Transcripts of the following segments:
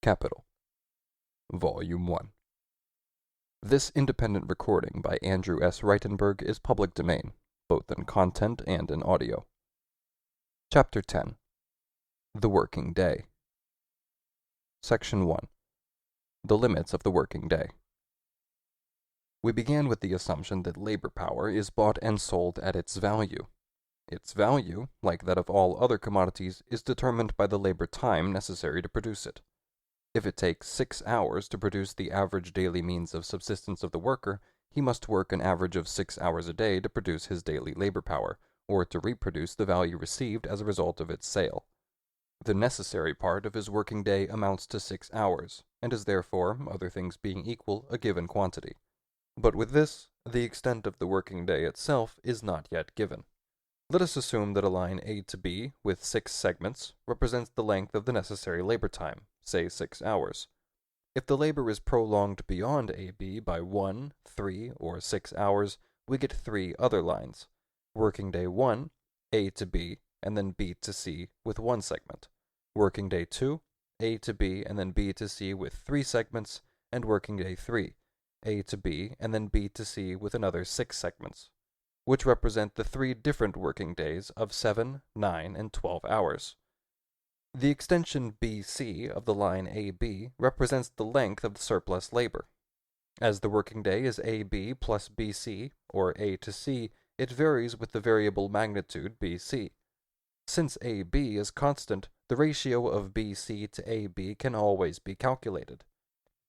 Capital, Volume 1. This independent recording by Andrew S. Reitenberg is public domain, both in content and in audio. Chapter 10. The Working Day. Section 1. The Limits of the Working Day. We began with the assumption that labor power is bought and sold at its value. Its value, like that of all other commodities, is determined by the labor time necessary to produce it. If it takes 6 hours to produce the average daily means of subsistence of the worker, he must work an average of 6 hours a day to produce his daily labor power, or to reproduce the value received as a result of its sale. The necessary part of his working day amounts to 6 hours, and is therefore, other things being equal, a given quantity. But with this, the extent of the working day itself is not yet given. Let us assume that a line A to B, with 6 segments, represents the length of the necessary labor time, say 6 hours. If the labor is prolonged beyond AB by 1, 3, or 6 hours, we get 3 other lines. Working day 1, A to B, and then B to C with 1 segment. Working day 2, A to B, and then B to C with 3 segments, and working day 3, A to B, and then B to C with another 6 segments, which represent the 3 different working days of 7, 9, and 12 hours. The extension BC of the line AB represents the length of the surplus labor. As the working day is AB plus BC, or A to C, it varies with the variable magnitude BC. Since AB is constant, the ratio of BC to AB can always be calculated.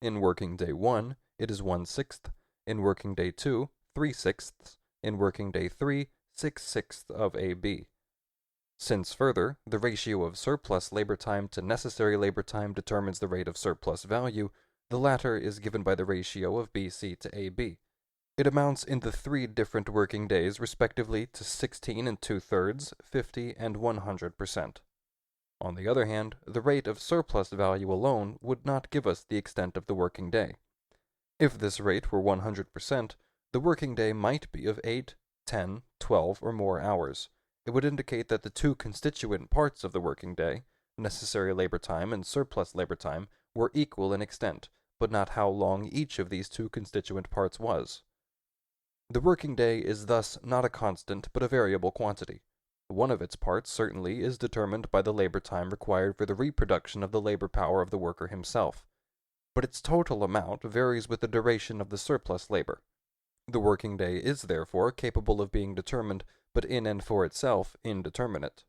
In working day 1, it is 1/6, in working day 2, 3/6, in working day 3, 6/6 of AB. Since further, the ratio of surplus labor time to necessary labor time determines the rate of surplus value, the latter is given by the ratio of BC to AB. It amounts in the 3 different working days respectively to 16 2/3, 50, and 100%. On the other hand, the rate of surplus value alone would not give us the extent of the working day. If this rate were 100%, the working day might be of 8, 10, 12, or more hours. It would indicate that the 2 constituent parts of the working day, necessary labor time and surplus labor time, were equal in extent, but not how long each of these 2 constituent parts was. The working day is thus not a constant but a variable quantity. One of its parts, certainly, is determined by the labor time required for the reproduction of the labor power of the worker himself, but its total amount varies with the duration of the surplus labor. The working day is, therefore, capable of being determined, but in and for itself indeterminate.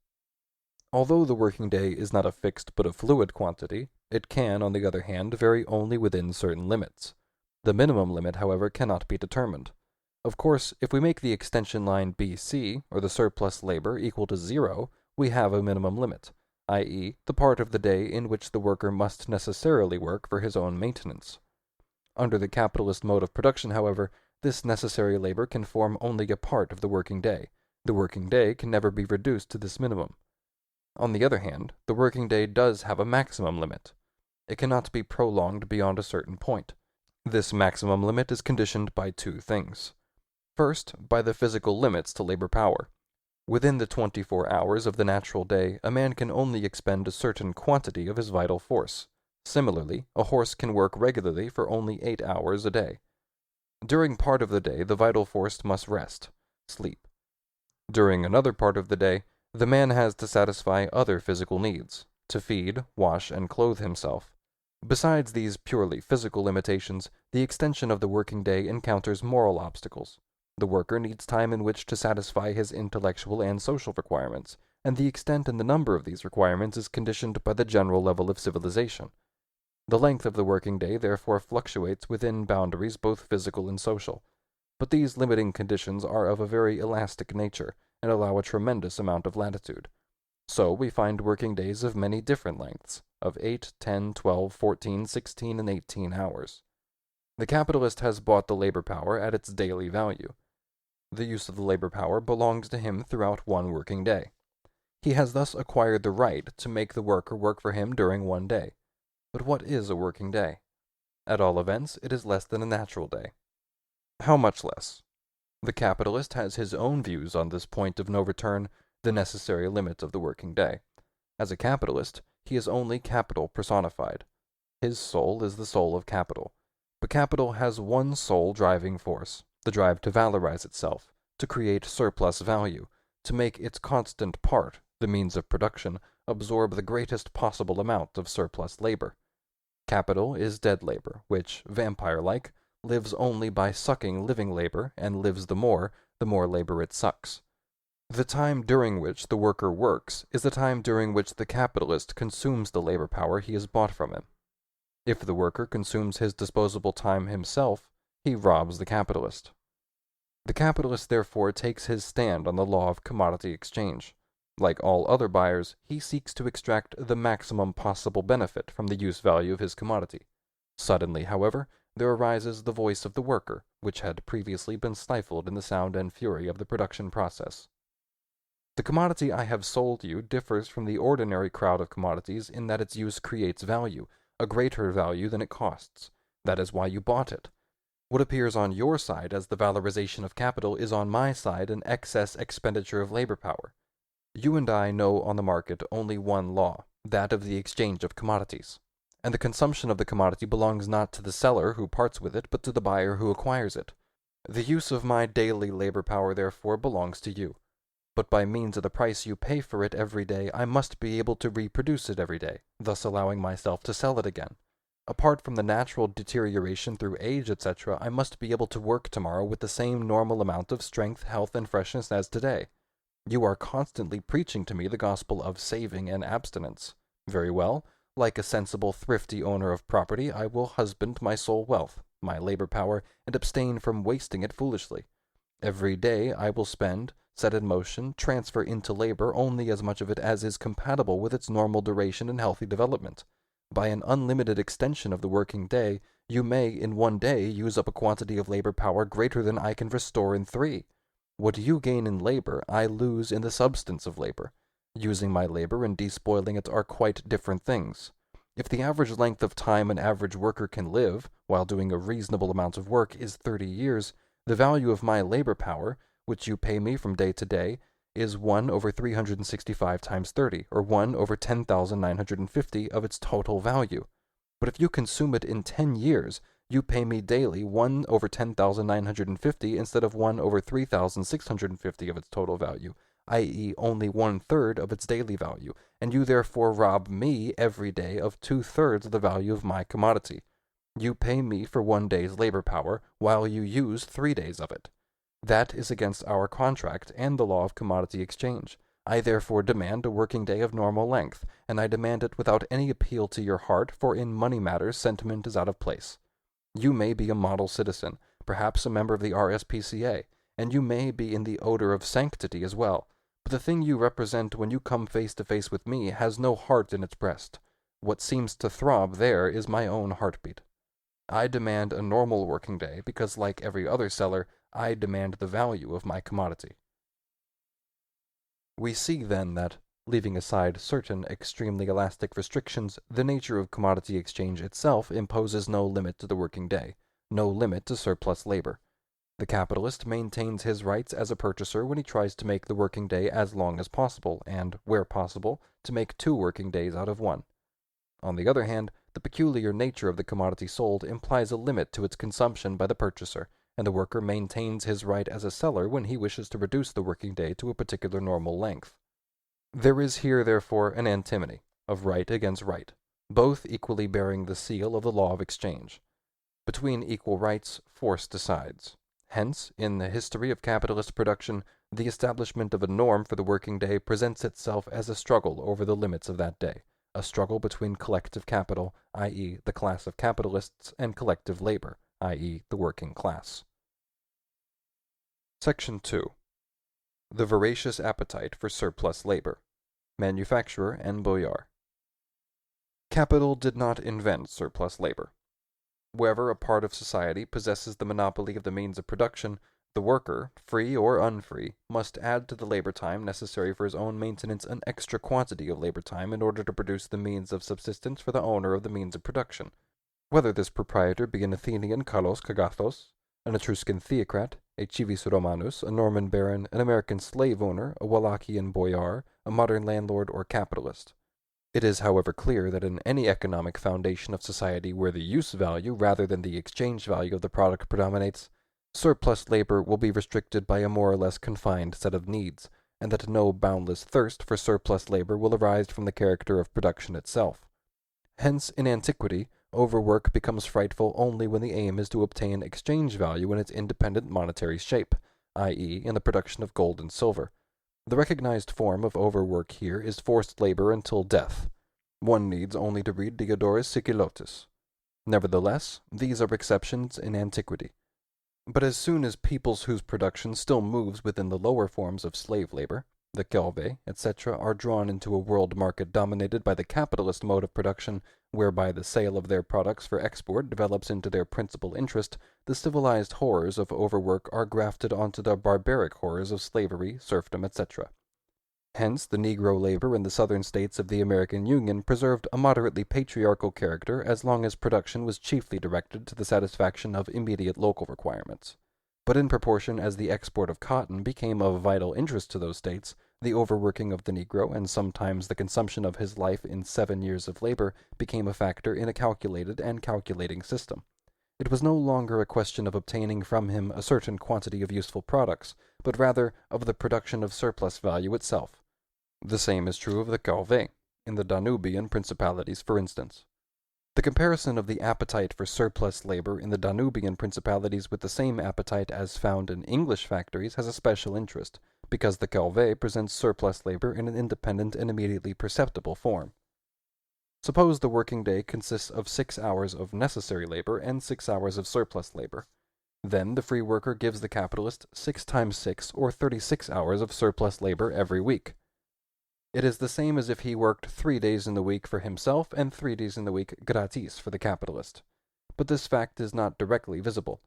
Although the working day is not a fixed but a fluid quantity, it can, on the other hand, vary only within certain limits. The minimum limit, however, cannot be determined. Of course, if we make the extension line BC, or the surplus labor, equal to 0, we have a minimum limit, i.e., the part of the day in which the worker must necessarily work for his own maintenance. Under the capitalist mode of production, however, this necessary labor can form only a part of the working day. The working day can never be reduced to this minimum. On the other hand, the working day does have a maximum limit. It cannot be prolonged beyond a certain point. This maximum limit is conditioned by 2 things. First, by the physical limits to labor power. Within the 24 hours of the natural day, a man can only expend a certain quantity of his vital force. Similarly, a horse can work regularly for only 8 hours a day. During part of the day, the vital force must rest, sleep. During another part of the day, the man has to satisfy other physical needs, to feed, wash, and clothe himself. Besides these purely physical limitations, the extension of the working day encounters moral obstacles. The worker needs time in which to satisfy his intellectual and social requirements, and the extent and the number of these requirements is conditioned by the general level of civilization. The length of the working day therefore fluctuates within boundaries both physical and social, but these limiting conditions are of a very elastic nature, and allow a tremendous amount of latitude. So we find working days of many different lengths, of 8, 10, 12, 14, 16, and 18 hours. The capitalist has bought the labor power at its daily value. The use of the labor power belongs to him throughout one working day. He has thus acquired the right to make the worker work for him during one day. But what is a working day? At all events, it is less than a natural day. How much less? The capitalist has his own views on this point of no return, the necessary limit of the working day. As a capitalist, he is only capital personified. His soul is the soul of capital. But capital has one sole driving force, the drive to valorize itself, to create surplus value, to make its constant part, the means of production, absorb the greatest possible amount of surplus labor. Capital is dead labor, which, vampire-like, lives only by sucking living labor, and lives the more labor it sucks. The time during which the worker works is the time during which the capitalist consumes the labor power he has bought from him. If the worker consumes his disposable time himself, he robs the capitalist. The capitalist therefore takes his stand on the law of commodity exchange. Like all other buyers, he seeks to extract the maximum possible benefit from the use value of his commodity. Suddenly, however, there arises the voice of the worker, which had previously been stifled in the sound and fury of the production process. The commodity I have sold you differs from the ordinary crowd of commodities in that its use creates value, a greater value than it costs. That is why you bought it. What appears on your side as the valorization of capital is on my side an excess expenditure of labor power. You and I know on the market only one law, that of the exchange of commodities. And the consumption of the commodity belongs not to the seller who parts with it, but to the buyer who acquires it. The use of my daily labor power, therefore, belongs to you. But by means of the price you pay for it every day, I must be able to reproduce it every day, thus allowing myself to sell it again. Apart from the natural deterioration through age, etc., I must be able to work tomorrow with the same normal amount of strength, health, and freshness as today. You are constantly preaching to me the gospel of saving and abstinence. Very well. Like a sensible, thrifty owner of property, I will husband my sole wealth, my labor power, and abstain from wasting it foolishly. Every day I will spend, set in motion, transfer into labor only as much of it as is compatible with its normal duration and healthy development. By an unlimited extension of the working day, you may in one day use up a quantity of labor power greater than I can restore in 3. What you gain in labor, I lose in the substance of labor. Using my labor and despoiling it are quite different things. If the average length of time an average worker can live, while doing a reasonable amount of work, is 30 years, the value of my labor power, which you pay me from day to day, is 1 over 365 times 30, or 1 over 10,950 of its total value. But if you consume it in 10 years, you pay me daily 1 over 10,950 instead of 1 over 3,650 of its total value, i.e. only 1/3 of its daily value, and you therefore rob me every day of 2/3 of the value of my commodity. You pay me for 1 day's labor power, while you use 3 days of it. That is against our contract and the law of commodity exchange. I therefore demand a working day of normal length, and I demand it without any appeal to your heart, for in money matters sentiment is out of place. You may be a model citizen, perhaps a member of the RSPCA, and you may be in the odor of sanctity as well, but the thing you represent when you come face to face with me has no heart in its breast. What seems to throb there is my own heartbeat. I demand a normal working day because, like every other seller, I demand the value of my commodity. We see then that, leaving aside certain extremely elastic restrictions, the nature of commodity exchange itself imposes no limit to the working day, no limit to surplus labor. The capitalist maintains his rights as a purchaser when he tries to make the working day as long as possible, and, where possible, to make 2 working days out of 1. On the other hand, the peculiar nature of the commodity sold implies a limit to its consumption by the purchaser, and the worker maintains his right as a seller when he wishes to reduce the working day to a particular normal length. There is here, therefore, an antinomy of right against right, both equally bearing the seal of the law of exchange. Between equal rights, force decides. Hence, in the history of capitalist production, the establishment of a norm for the working day presents itself as a struggle over the limits of that day, a struggle between collective capital, i.e., the class of capitalists, and collective labor, i.e., the working class. Section 2. The voracious appetite for surplus labor. Manufacturer and boyar. Capital did not invent surplus labor. Wherever a part of society possesses the monopoly of the means of production, the worker, free or unfree, must add to the labor time necessary for his own maintenance an extra quantity of labor time in order to produce the means of subsistence for the owner of the means of production. Whether this proprietor be an Athenian Carlos Kagathos, an Etruscan theocrat, a civis Romanus, a Norman baron, an American slave owner, a Wallachian boyar, a modern landlord or capitalist. It is, however, clear that in any economic foundation of society where the use value rather than the exchange value of the product predominates, surplus labor will be restricted by a more or less confined set of needs, and that no boundless thirst for surplus labor will arise from the character of production itself. Hence, in antiquity, overwork becomes frightful only when the aim is to obtain exchange value in its independent monetary shape, i.e., in the production of gold and silver. The recognized form of overwork here is forced labor until death. One needs only to read Diodorus Siculus. Nevertheless, these are exceptions in antiquity. But as soon as peoples whose production still moves within the lower forms of slave labor, the kelve, etc., are drawn into a world market dominated by the capitalist mode of production, whereby the sale of their products for export develops into their principal interest, the civilized horrors of overwork are grafted onto the barbaric horrors of slavery, serfdom, etc. Hence, the Negro labor in the southern states of the American Union preserved a moderately patriarchal character as long as production was chiefly directed to the satisfaction of immediate local requirements. But in proportion as the export of cotton became of vital interest to those states, the overworking of the Negro and sometimes the consumption of his life in 7 years of labor became a factor in a calculated and calculating system. It was no longer a question of obtaining from him a certain quantity of useful products, but rather of the production of surplus value itself. The same is true of the Calvé, in the Danubian principalities, for instance. The comparison of the appetite for surplus labor in the Danubian principalities with the same appetite as found in English factories has a special interest, because the Calvé presents surplus labor in an independent and immediately perceptible form. Suppose the working day consists of 6 hours of necessary labor and 6 hours of surplus labor. Then the free worker gives the capitalist 6 times 6 or 36 hours of surplus labor every week. It is the same as if he worked 3 days in the week for himself and 3 days in the week gratis for the capitalist. But this fact is not directly visible.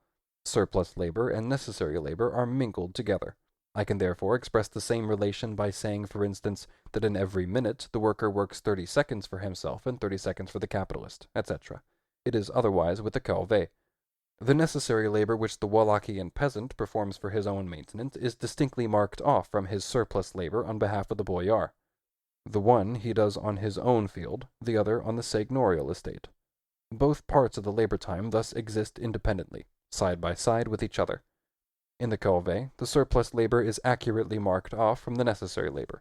Surplus labor and necessary labor are mingled together. I can therefore express the same relation by saying, for instance, that in every minute the worker works 30 seconds for himself and 30 seconds for the capitalist, etc. It is otherwise with the Calvé. The necessary labor which the Wallachian peasant performs for his own maintenance is distinctly marked off from his surplus labor on behalf of the boyar. The one he does on his own field, the other on the seignorial estate. Both parts of the labor time thus exist independently, side by side with each other. In the Calvé, the surplus labor is accurately marked off from the necessary labor.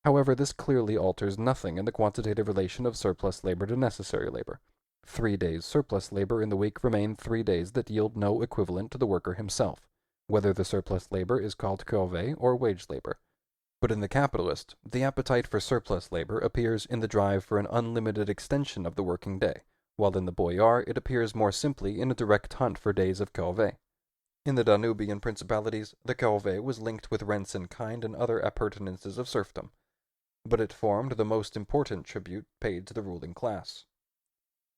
However, this clearly alters nothing in the quantitative relation of surplus labor to necessary labor. 3 days surplus labor in the week remain 3 days that yield no equivalent to the worker himself, whether the surplus labor is called Calvé or wage labor. But in the capitalist, the appetite for surplus labor appears in the drive for an unlimited extension of the working day, while in the boyar it appears more simply in a direct hunt for days of Calvé. In the Danubian principalities, the Calvé was linked with rents in kind and other appurtenances of serfdom, but it formed the most important tribute paid to the ruling class.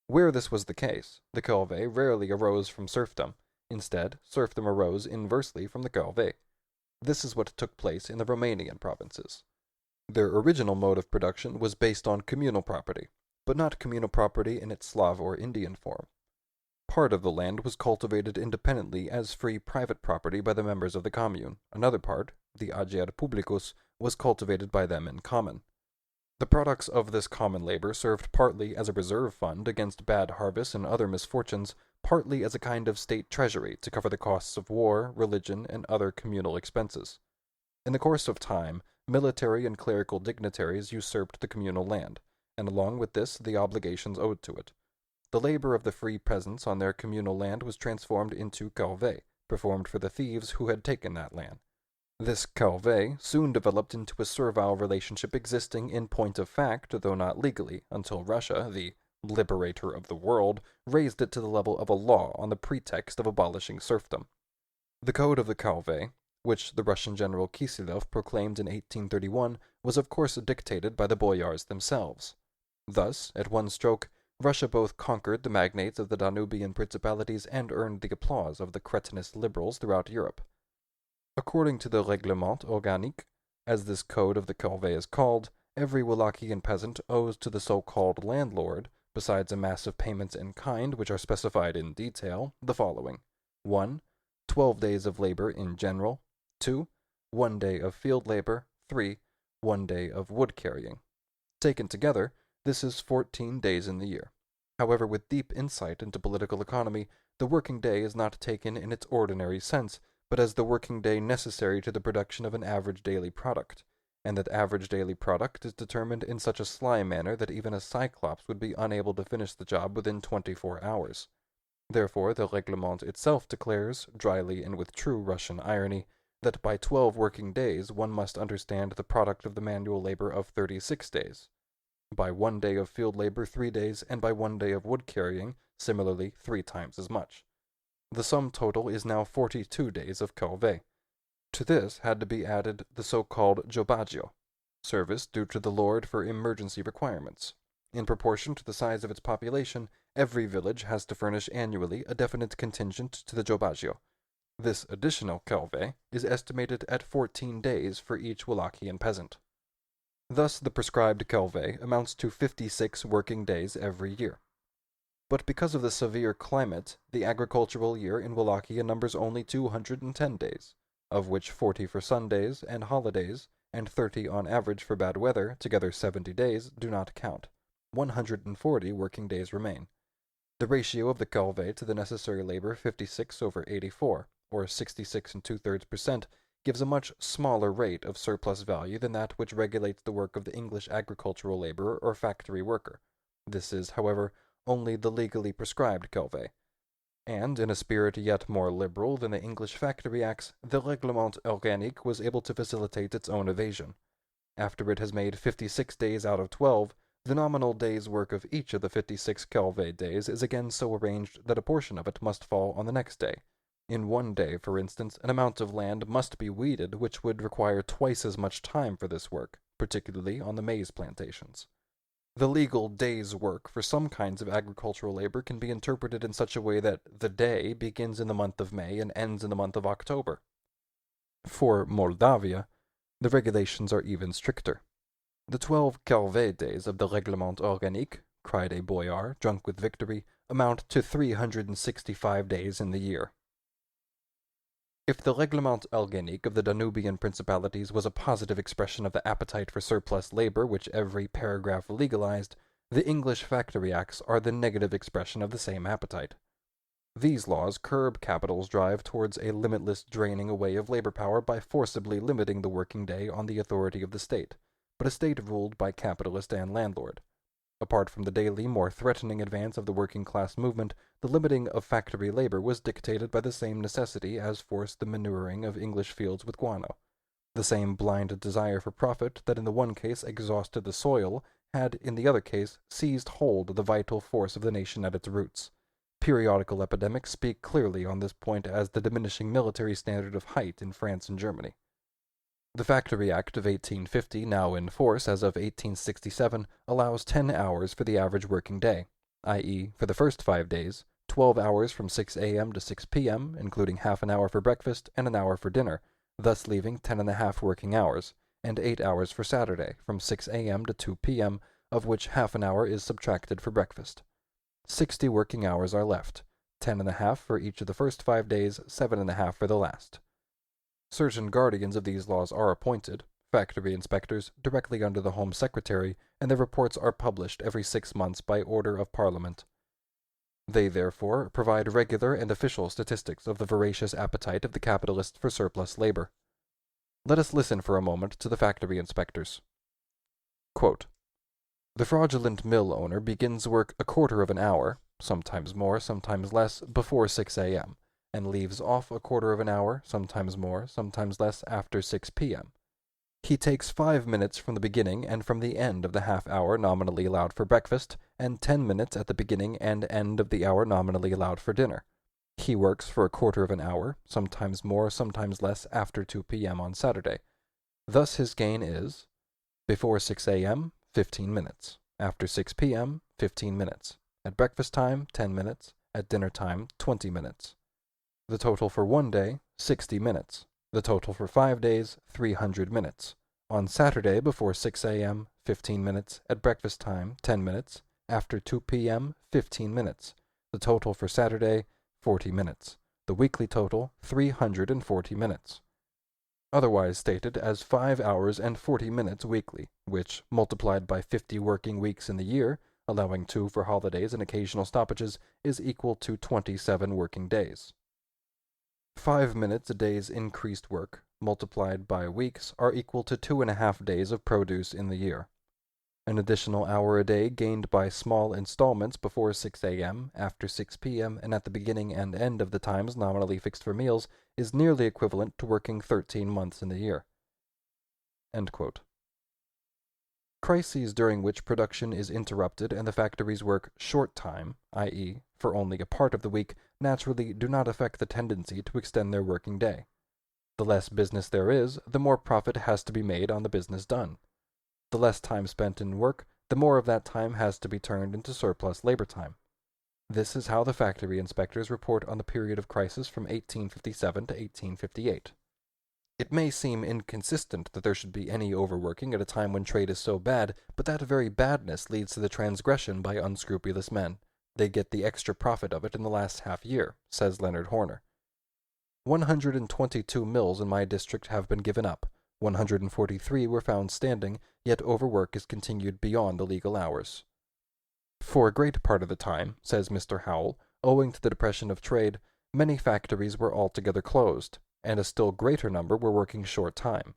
Where this was the case, the Calvé rarely arose from serfdom. Instead, serfdom arose inversely from the Calvé. This is what took place in the Romanian provinces. Their original mode of production was based on communal property, but not communal property in its Slav or Indian form. Part of the land was cultivated independently as free private property by the members of the commune. Another part, the ager publicus, was cultivated by them in common. The products of this common labor served partly as a reserve fund against bad harvests and other misfortunes, partly as a kind of state treasury to cover the costs of war, religion, and other communal expenses. In the course of time, military and clerical dignitaries usurped the communal land, and along with this the obligations owed to it. The labor of the free peasants on their communal land was transformed into Calvé, performed for the thieves who had taken that land. This Calvé soon developed into a servile relationship existing in point of fact, though not legally, until Russia, the liberator of the world, raised it to the level of a law on the pretext of abolishing serfdom. The code of the Calvé, which the Russian general Kisilov proclaimed in 1831, was of course dictated by the boyars themselves. Thus, at one stroke, Russia both conquered the magnates of the Danubian principalities and earned the applause of the cretinous liberals throughout Europe. According to the Règlement Organique, as this code of the Calvé is called, every Wallachian peasant owes to the so-called landlord, besides a mass of payments in kind which are specified in detail, the following: 1. 12 days of labor in general. 2. 1 day of field labor. 3. 1 day of wood carrying. Taken together, This is 14 days in the year. However, with deep insight into political economy, the working day is not taken in its ordinary sense, but as the working day necessary to the production of an average daily product, and that average daily product is determined in such a sly manner that even a cyclops would be unable to finish the job within 24 hours. Therefore, the Reglement itself declares, dryly and with true Russian irony, that by 12 working days one must understand the product of the manual labor of 36 days. By 1 day of field labor 3 days, and by 1 day of wood carrying, similarly 3 times as much. The sum total is now 42 days of corvée. To this had to be added the so-called jobbagio, service due to the lord for emergency requirements. In proportion to the size of its population, every village has to furnish annually a definite contingent to the jobbagio. This additional corvée is estimated at 14 days for each Wallachian peasant. Thus the prescribed corvée amounts to 56 working days every year. But because of the severe climate, the agricultural year in Wallachia numbers only 210 days, of which 40 for Sundays and holidays, and 30 on average for bad weather, together 70 days, do not count. 140 working days remain. The ratio of the corvée to the necessary labor, 56/84, or 66 2/3%, gives a much smaller rate of surplus value than that which regulates the work of the English agricultural laborer or factory worker. This is, however, only the legally prescribed corvée. And, in a spirit yet more liberal than the English factory acts, the Règlement organique was able to facilitate its own evasion. After it has made 56 days out of 12, the nominal day's work of each of the 56 corvée days is again so arranged that a portion of it must fall on the next day. In 1 day, for instance, an amount of land must be weeded which would require twice as much time for this work, particularly on the maize plantations. The legal day's work for some kinds of agricultural labor can be interpreted in such a way that the day begins in the month of May and ends in the month of October. For Moldavia, the regulations are even stricter. The 12 corvée days of the Règlement organique, cried a boyar, drunk with victory, amount to 365 days in the year. If the Règlement organique of the Danubian principalities was a positive expression of the appetite for surplus labor which every paragraph legalized, the English factory acts are the negative expression of the same appetite. These laws curb capital's drive towards a limitless draining away of labor power by forcibly limiting the working day on the authority of the state, but a state ruled by capitalist and landlord. Apart from the daily, more threatening advance of the working class movement, the limiting of factory labor was dictated by the same necessity as forced the manuring of English fields with guano. The same blind desire for profit that in the one case exhausted the soil had in the other case seized hold of the vital force of the nation at its roots. Periodical epidemics speak clearly on this point as the diminishing military standard of height in France and Germany. The Factory Act of 1850, now in force as of 1867, allows 10 hours for the average working day, i.e., for the first 5 days, 12 hours from 6 a.m. to 6 p.m., including half an hour for breakfast and an hour for dinner, thus leaving 10.5 working hours, and 8 hours for Saturday, from 6 a.m. to 2 p.m., of which half an hour is subtracted for breakfast. 60 working hours are left, 10.5 for each of the first 5 days, 7.5 for the last. Certain guardians of these laws are appointed, factory inspectors, directly under the Home Secretary, and their reports are published every 6 months by order of Parliament. They, therefore, provide regular and official statistics of the voracious appetite of the capitalists for surplus labor. Let us listen for a moment to the factory inspectors. Quote, "The fraudulent mill owner begins work a quarter of an hour, sometimes more, sometimes less, before 6 a.m., and leaves off a quarter of an hour, sometimes more, sometimes less, after 6 p.m. He takes 5 minutes from the beginning and from the end of the half hour nominally allowed for breakfast, and 10 minutes at the beginning and end of the hour nominally allowed for dinner. He works for a quarter of an hour, sometimes more, sometimes less, after 2 p.m. on Saturday. Thus his gain is, before 6 a.m., 15 minutes, after 6 p.m., 15 minutes, at breakfast time, 10 minutes, at dinner time, 20 minutes. The total for 1 day, 60 minutes. The total for 5 days, 300 minutes. On Saturday before 6 a.m., 15 minutes. At breakfast time, 10 minutes. After 2 p.m., 15 minutes. The total for Saturday, 40 minutes. The weekly total, 340 minutes. otherwise stated as 5 hours and 40 minutes weekly, which, multiplied by 50 working weeks in the year, allowing 2 for holidays and occasional stoppages, is equal to 27 working days. 5 minutes a day's increased work, multiplied by weeks, are equal to 2.5 days of produce in the year. An additional hour a day gained by small installments before 6 a.m., after 6 p.m., and at the beginning and end of the times nominally fixed for meals is nearly equivalent to working 13 months in the year. End quote. Crises during which production is interrupted and the factories work short time, i.e., for only a part of the week, naturally do not affect the tendency to extend their working day. The less business there is, the more profit has to be made on the business done. The less time spent in work, the more of that time has to be turned into surplus labor time. This is how the factory inspectors report on the period of crisis from 1857 to 1858. It may seem inconsistent that there should be any overworking at a time when trade is so bad, but that very badness leads to the transgression by unscrupulous men. They get the extra profit of it in the last half year, says Leonard Horner. 122 mills in my district have been given up. 143 were found standing, yet overwork is continued beyond the legal hours. For a great part of the time, says Mr. Howell, owing to the depression of trade, many factories were altogether closed, and a still greater number were working short time.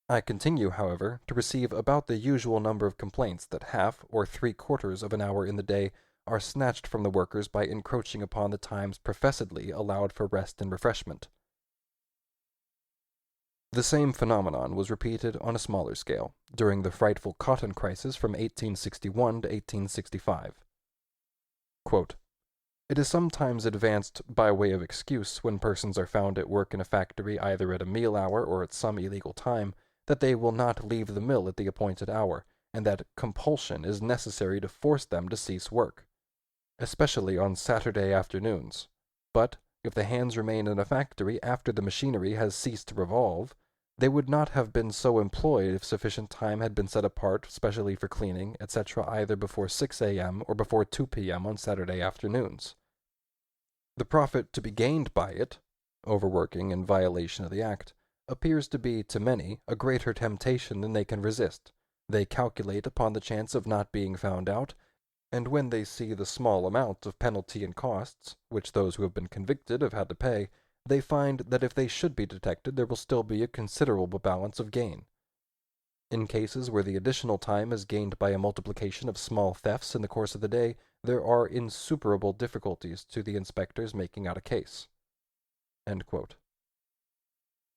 I continue, however, to receive about the usual number of complaints that half or 3/4 of an hour in the day are snatched from the workers by encroaching upon the times professedly allowed for rest and refreshment. The same phenomenon was repeated on a smaller scale during the frightful cotton crisis from 1861 to 1865. Quote, "It is sometimes advanced by way of excuse, when persons are found at work in a factory either at a meal hour or at some illegal time, that they will not leave the mill at the appointed hour, and that compulsion is necessary to force them to cease work, especially on Saturday afternoons. But if the hands remain in a factory after the machinery has ceased to revolve, they would not have been so employed if sufficient time had been set apart specially for cleaning, etc., either before 6 a.m. or before 2 p.m. on Saturday afternoons. The profit to be gained by it, overworking in violation of the act, appears to be, to many, a greater temptation than they can resist. They calculate upon the chance of not being found out, and when they see the small amount of penalty and costs, which those who have been convicted have had to pay, they find that if they should be detected there will still be a considerable balance of gain. In cases where the additional time is gained by a multiplication of small thefts in the course of the day, there are insuperable difficulties to the inspectors making out a case." End quote.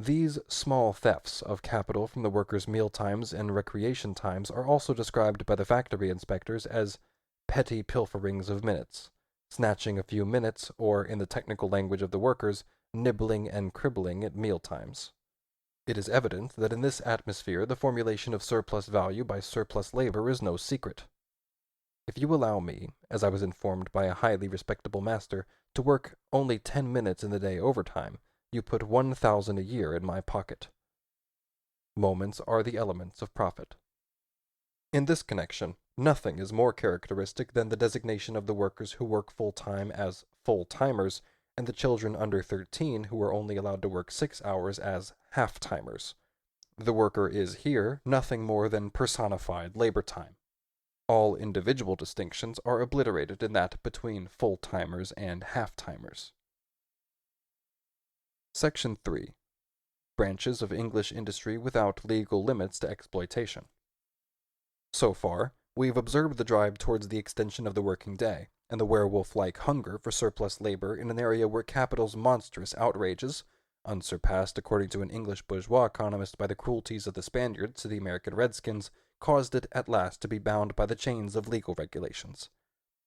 These small thefts of capital from the workers' meal times and recreation times are also described by the factory inspectors as petty pilferings of minutes, snatching a few minutes, or, in the technical language of the workers, nibbling and cribbling at meal times. It is evident that in this atmosphere the formulation of surplus value by surplus labor is no secret. If you allow me, as I was informed by a highly respectable master, to work only 10 minutes in the day overtime, you put 1,000 a year in my pocket. Moments are the elements of profit. In this connection, nothing is more characteristic than the designation of the workers who work full-time as full-timers, and the children under 13 who are only allowed to work 6 hours as half-timers. The worker is here nothing more than personified labor time. All individual distinctions are obliterated in that between full-timers and half-timers. Section 3. Branches of English industry without legal limits to exploitation. So far, we have observed the drive towards the extension of the working day, and the werewolf-like hunger for surplus labor in an area where capital's monstrous outrages, unsurpassed according to an English bourgeois economist by the cruelties of the Spaniards to the American redskins, caused it at last to be bound by the chains of legal regulations.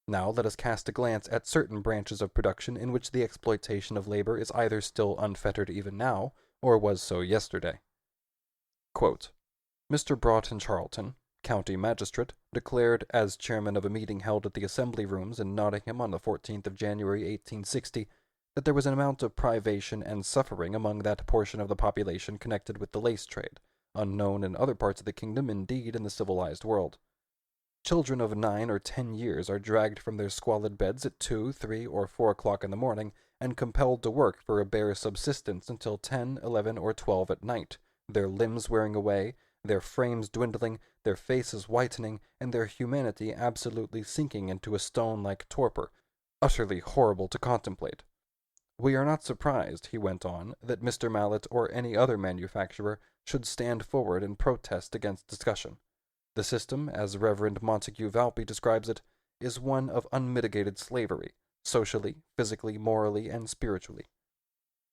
Now let us cast a glance at certain branches of production in which the exploitation of labor is either still unfettered even now, or was so yesterday. Quote, "Mr. Broughton Charlton, county magistrate, declared, as chairman of a meeting held at the Assembly Rooms in Nottingham on the 14th of January, 1860, that there was an amount of privation and suffering among that portion of the population connected with the lace trade, unknown in other parts of the kingdom, indeed in the civilized world. Children of 9 or 10 years are dragged from their squalid beds at 2, 3, or 4 o'clock in the morning, and compelled to work for a bare subsistence until 10, 11, or 12 at night, their limbs wearing away, their frames dwindling, their faces whitening, and their humanity absolutely sinking into a stone-like torpor, utterly horrible to contemplate. We are not surprised, he went on, that Mr. Mallet or any other manufacturer should stand forward and protest against discussion. The system, as Reverend Montague Valpy describes it, is one of unmitigated slavery, socially, physically, morally, and spiritually.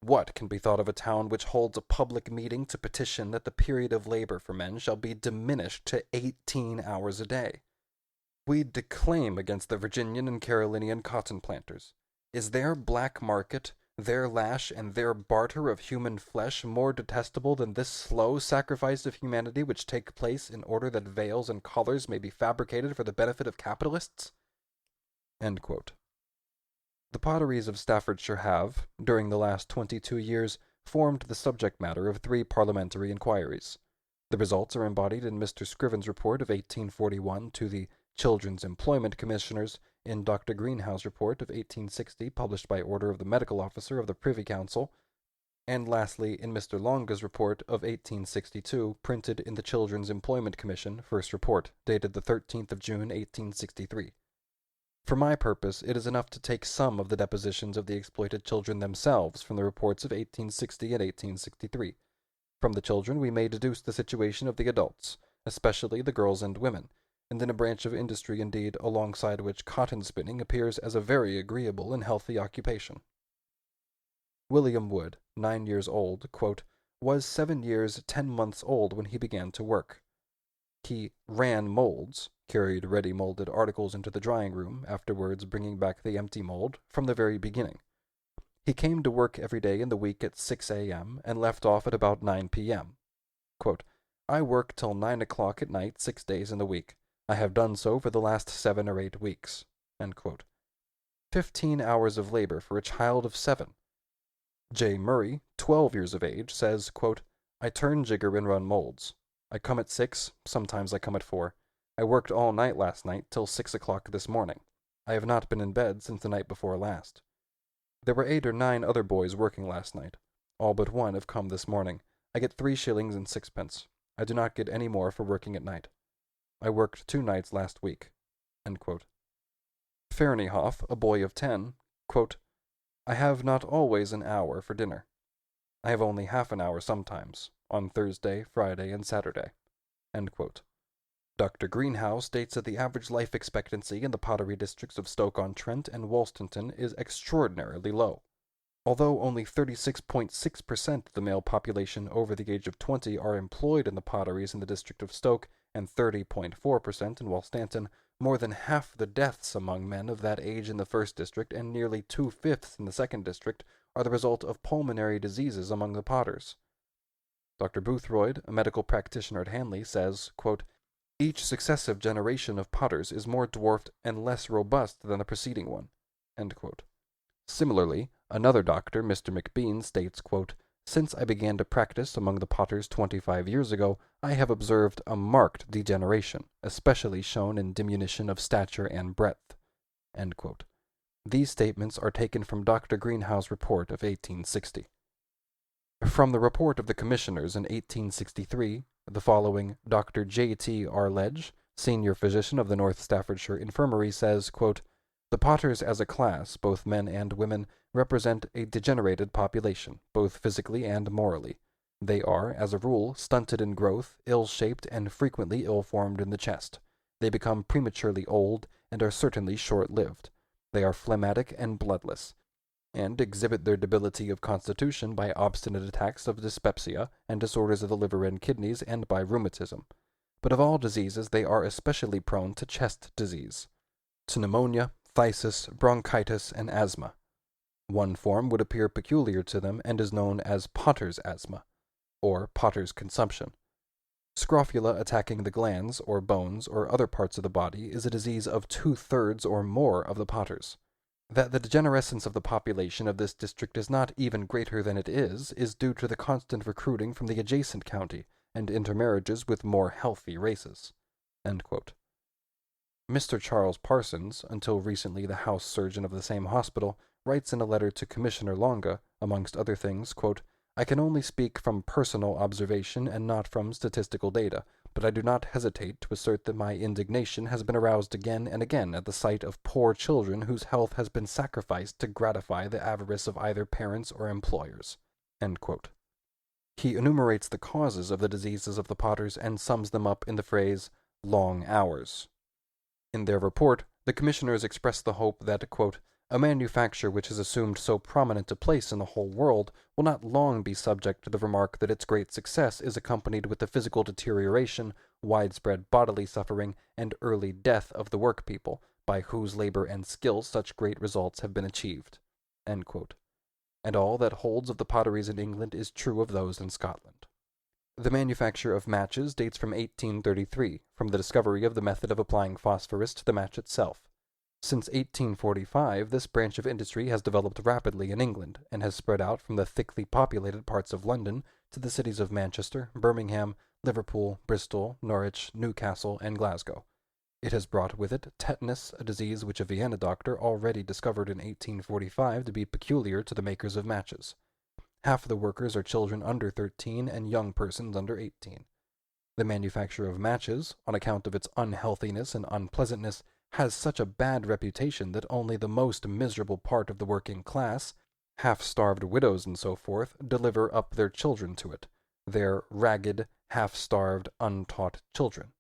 What can be thought of a town which holds a public meeting to petition that the period of labor for men shall be diminished to 18 hours a day? We declaim against the Virginian and Carolinian cotton planters. Is their black market, their lash, and their barter of human flesh more detestable than this slow sacrifice of humanity which take place in order that veils and collars may be fabricated for the benefit of capitalists? End quote. The potteries of Staffordshire have, during the last 22 years, formed the subject matter of 3 parliamentary inquiries. The results are embodied in Mr. Scriven's report of 1841 to the Children's Employment Commissioners, in Dr. Greenhouse's report of 1860, published by order of the medical officer of the Privy Council, and lastly in Mr. Longa's report of 1862, printed in the Children's Employment Commission, first report, dated the 13th of June, 1863. For my purpose, it is enough to take some of the depositions of the exploited children themselves from the reports of 1860 and 1863. From the children we may deduce the situation of the adults, especially the girls and women, and in a branch of industry, indeed, alongside which cotton spinning appears as a very agreeable and healthy occupation. William Wood, 9 years old, quote, was 7 years 10 months old when he began to work. He ran molds, carried ready-molded articles into the drying-room, afterwards bringing back the empty mold, from the very beginning. He came to work every day in the week at 6 a.m., and left off at about 9 p.m. Quote, I work till 9 o'clock at night 6 days in the week. I have done so for the last 7 or 8 weeks. 15 hours of labor for a child of 7. J. Murray, 12 years of age, says, quote, I turn jigger and run molds. I come at 6, sometimes I come at 4. I worked all night last night till 6 o'clock this morning. I have not been in bed since the night before last. There were 8 or 9 other boys working last night. All but one have come this morning. I get 3 shillings and 6pence. I do not get any more for working at night. I worked 2 nights last week. Ferneyhoff, a boy of 10, quote, I have not always an hour for dinner. I have only half an hour sometimes, on Thursday, Friday, and Saturday. Dr. Greenhouse states that the average life expectancy in the pottery districts of Stoke-on-Trent and Wolstenton is extraordinarily low. Although only 36.6% of the male population over the age of 20 are employed in the potteries in the district of Stoke, and 30.4% in Wolstanton, more than half the deaths among men of that age in the first district and nearly 2/5 in the second district are the result of pulmonary diseases among the potters. Dr. Boothroyd, a medical practitioner at Hanley, says, quote, each successive generation of potters is more dwarfed and less robust than the preceding one. Similarly, another doctor, Mr. McBean, states, quote, since I began to practice among the potters 25 years ago, I have observed a marked degeneration, especially shown in diminution of stature and breadth. These statements are taken from Dr. Greenhouse's report of 1860. From the report of the commissioners in 1863, the following Dr. J.T. Arledge, senior physician of the North Staffordshire Infirmary, says, quote, the potters as a class, both men and women, represent a degenerated population, both physically and morally. They are, as a rule, stunted in growth, ill-shaped, and frequently ill-formed in the chest. They become prematurely old, and are certainly short-lived. They are phlegmatic and bloodless, and exhibit their debility of constitution by obstinate attacks of dyspepsia and disorders of the liver and kidneys, and by rheumatism. But of all diseases they are especially prone to chest disease, to pneumonia, phthisis, bronchitis, and asthma. One form would appear peculiar to them and is known as potter's asthma, or potter's consumption. Scrofula attacking the glands, or bones, or other parts of the body is a disease of 2/3 or more of the potters. That the degenerescence of the population of this district is not even greater than it is due to the constant recruiting from the adjacent county, and intermarriages with more healthy races. Mr. Charles Parsons, until recently the house surgeon of the same hospital, writes in a letter to Commissioner Longa, amongst other things, quote, "I can only speak from personal observation and not from statistical data, but I do not hesitate to assert that my indignation has been aroused again and again at the sight of poor children whose health has been sacrificed to gratify the avarice of either parents or employers." End quote. He enumerates the causes of the diseases of the potters and sums them up in the phrase, "long hours." In their report, the commissioners expressed the hope that, quote, "a manufacture which has assumed so prominent a place in the whole world will not long be subject to the remark that its great success is accompanied with the physical deterioration, widespread bodily suffering, and early death of the workpeople, by whose labor and skill such great results have been achieved." End quote. And all that holds of the potteries in England is true of those in Scotland. The manufacture of matches dates from 1833, from the discovery of the method of applying phosphorus to the match itself. Since 1845, this branch of industry has developed rapidly in England, and has spread out from the thickly populated parts of London to the cities of Manchester, Birmingham, Liverpool, Bristol, Norwich, Newcastle, and Glasgow. It has brought with it tetanus, a disease which a Vienna doctor already discovered in 1845 to be peculiar to the makers of matches. Half the workers are children under 13 and young persons under 18. The manufacture of matches, on account of its unhealthiness and unpleasantness, has such a bad reputation that only the most miserable part of the working class, half-starved widows and so forth, deliver up their children to it, their ragged, half-starved, untaught children.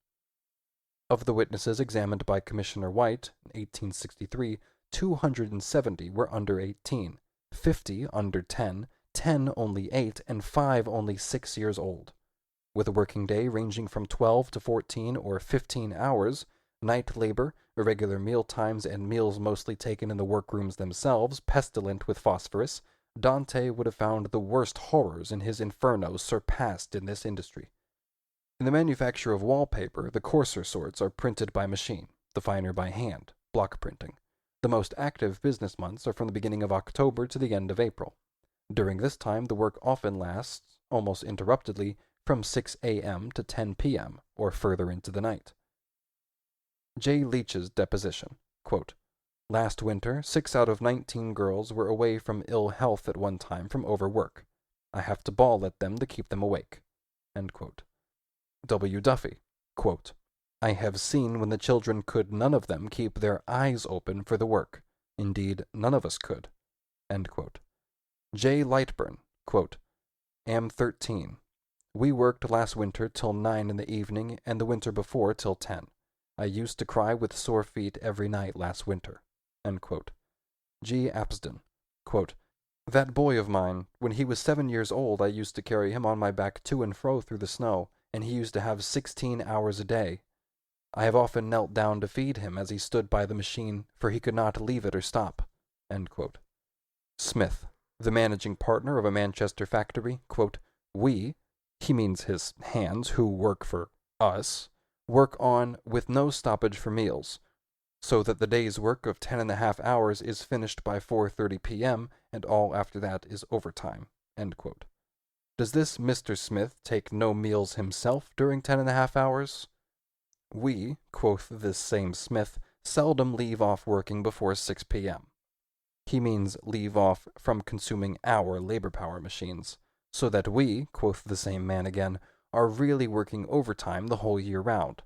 Of the witnesses examined by Commissioner White in 1863, 270 were under 18, 50 under 10, 10 only 8, and 5 only 6 years old. With a working day ranging from 12 to 14 or 15 hours, night labor, irregular meal times, and meals mostly taken in the workrooms themselves, pestilent with phosphorus, Dante would have found the worst horrors in his Inferno surpassed in this industry. In the manufacture of wallpaper, the coarser sorts are printed by machine, the finer by hand, block printing. The most active business months are from the beginning of October to the end of April. During this time, the work often lasts, almost interruptedly, from 6 a.m. to 10 p.m., or further into the night. J. Leach's deposition, quote, "Last winter, 6 out of 19 girls were away from ill health at one time from overwork. I have to bawl at them to keep them awake." End quote. W. Duffy, quote, "I have seen when the children could none of them keep their eyes open for the work. Indeed, none of us could." End quote. J. Lightburn, quote, "Am 13. We worked last winter till 9 in the evening, and the winter before till 10. I used to cry with sore feet every night last winter." End quote. G. Apsden, quote, "That boy of mine, when he was 7 years old, I used to carry him on my back to and fro through the snow, and he used to have 16 hours a day. I have often knelt down to feed him as he stood by the machine, for he could not leave it or stop." End quote. Smith, the managing partner of a Manchester factory, quote, "We," he means his hands who work for us, "work on with no stoppage for meals, so that the day's work of 10.5 hours is finished by 4:30 p.m., and all after that is overtime." End quote. Does this Mr. Smith take no meals himself during 10.5 hours? "We," quoth this same Smith, "seldom leave off working before 6 p.m. He means leave off from consuming our labor power machines, so that we, quoth the same man again, are really working overtime the whole year round.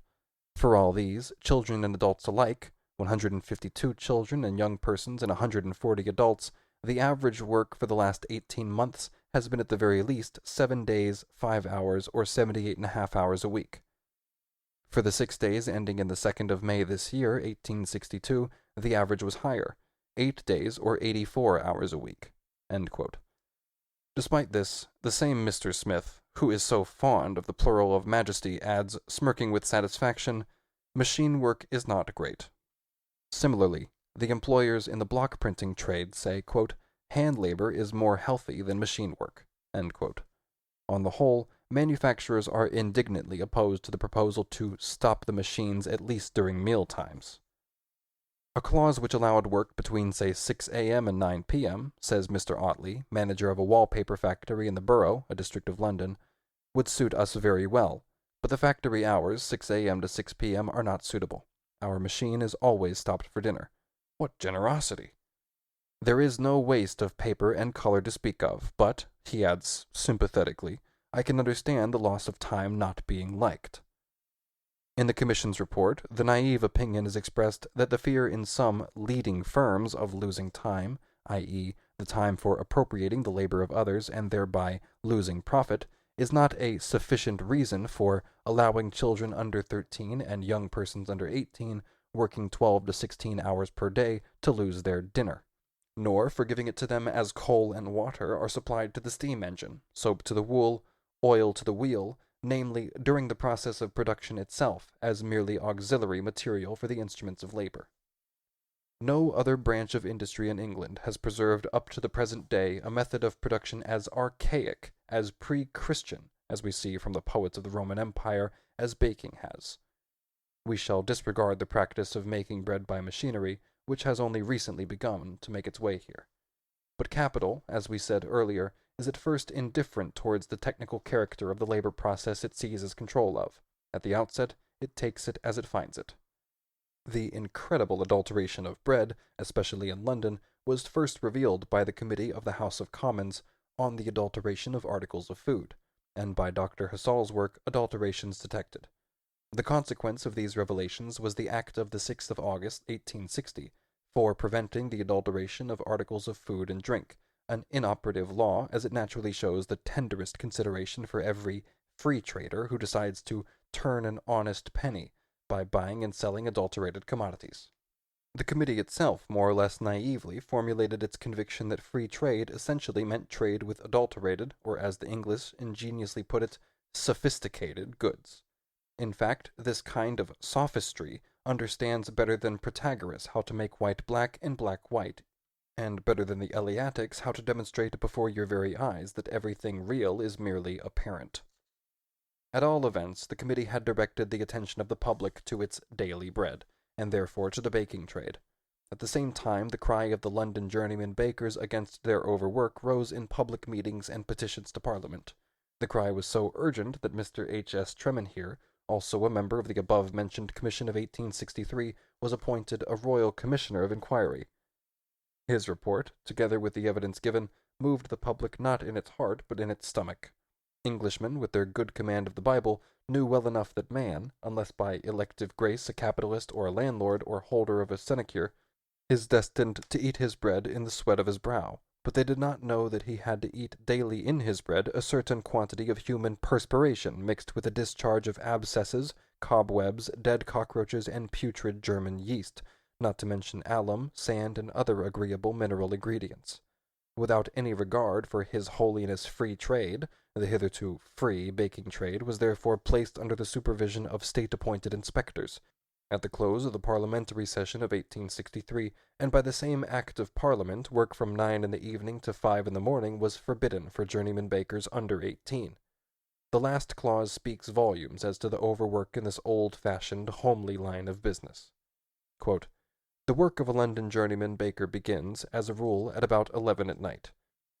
For all these, children and adults alike, 152 children and young persons and 140 adults, the average work for the last 18 months has been at the very least 7 days, 5 hours, or 78.5 hours a week. For the 6 days ending in the 2nd of May this year, 1862, the average was higher, 8 days or 84 hours a week." End quote. Despite this, the same Mr. Smith, who is so fond of the plural of majesty, adds, smirking with satisfaction, "Machine work is not great." Similarly, the employers in the block printing trade say, quote, "Hand labor is more healthy than machine work." End quote. On the whole, manufacturers are indignantly opposed to the proposal to stop the machines at least during meal times. A clause which allowed work between, say, 6 a.m. and 9 p.m., says Mr. Otley, manager of a wallpaper factory in the Borough, a district of London, would suit us very well, but the factory hours, 6 a.m. to 6 p.m., are not suitable. Our machine is always stopped for dinner. What generosity! There is no waste of paper and color to speak of, but, he adds sympathetically, I can understand the loss of time not being liked. In the Commission's report, the naive opinion is expressed that the fear in some leading firms of losing time, i.e., the time for appropriating the labor of others and thereby losing profit, is not a sufficient reason for allowing children under 13 and young persons under 18 working 12 to 16 hours per day to lose their dinner, nor for giving it to them as coal and water are supplied to the steam engine, soap to the wool, oil to the wheel, namely, during the process of production itself, as merely auxiliary material for the instruments of labor. No other branch of industry in England has preserved up to the present day a method of production as archaic, as pre-Christian, as we see from the poets of the Roman Empire, as baking has. We shall disregard the practice of making bread by machinery, which has only recently begun to make its way here. But capital, as we said earlier, is at first indifferent towards the technical character of the labor process it seizes control of. At the outset, it takes it as it finds it. The incredible adulteration of bread, especially in London, was first revealed by the Committee of the House of Commons on the Adulteration of Articles of Food, and by Dr. Hassal's work Adulterations Detected. The consequence of these revelations was the Act of the 6th of August, 1860, for preventing the adulteration of articles of food and drink, an inoperative law, as it naturally shows the tenderest consideration for every free trader who decides to turn an honest penny by buying and selling adulterated commodities. The committee itself more or less naively formulated its conviction that free trade essentially meant trade with adulterated, or as the English ingeniously put it, sophisticated goods. In fact, this kind of sophistry understands better than Protagoras how to make white black and black white, and better than the Eleatics how to demonstrate before your very eyes that everything real is merely apparent. At all events, the committee had directed the attention of the public to its daily bread, and therefore to the baking trade. At the same time, the cry of the London journeymen bakers against their overwork rose in public meetings and petitions to Parliament. The cry was so urgent that Mr. H.S. Tremenhere, also a member of the above-mentioned Commission of 1863, was appointed a Royal Commissioner of Inquiry. His report, together with the evidence given, moved the public not in its heart but in its stomach. Englishmen, with their good command of the Bible, knew well enough that man, unless by elective grace a capitalist or a landlord or holder of a sinecure, is destined to eat his bread in the sweat of his brow, but they did not know that he had to eat daily in his bread a certain quantity of human perspiration mixed with a discharge of abscesses, cobwebs, dead cockroaches, and putrid German yeast, not to mention alum, sand, and other agreeable mineral ingredients. Without any regard for His Holiness Free Trade, the hitherto free baking trade was therefore placed under the supervision of state-appointed inspectors, at the close of the parliamentary session of 1863, and by the same Act of Parliament, work from 9 in the evening to 5 in the morning was forbidden for journeymen bakers under 18. The last clause speaks volumes as to the overwork in this old-fashioned, homely line of business. Quote, "The work of a London journeyman baker begins, as a rule, at about 11 at night.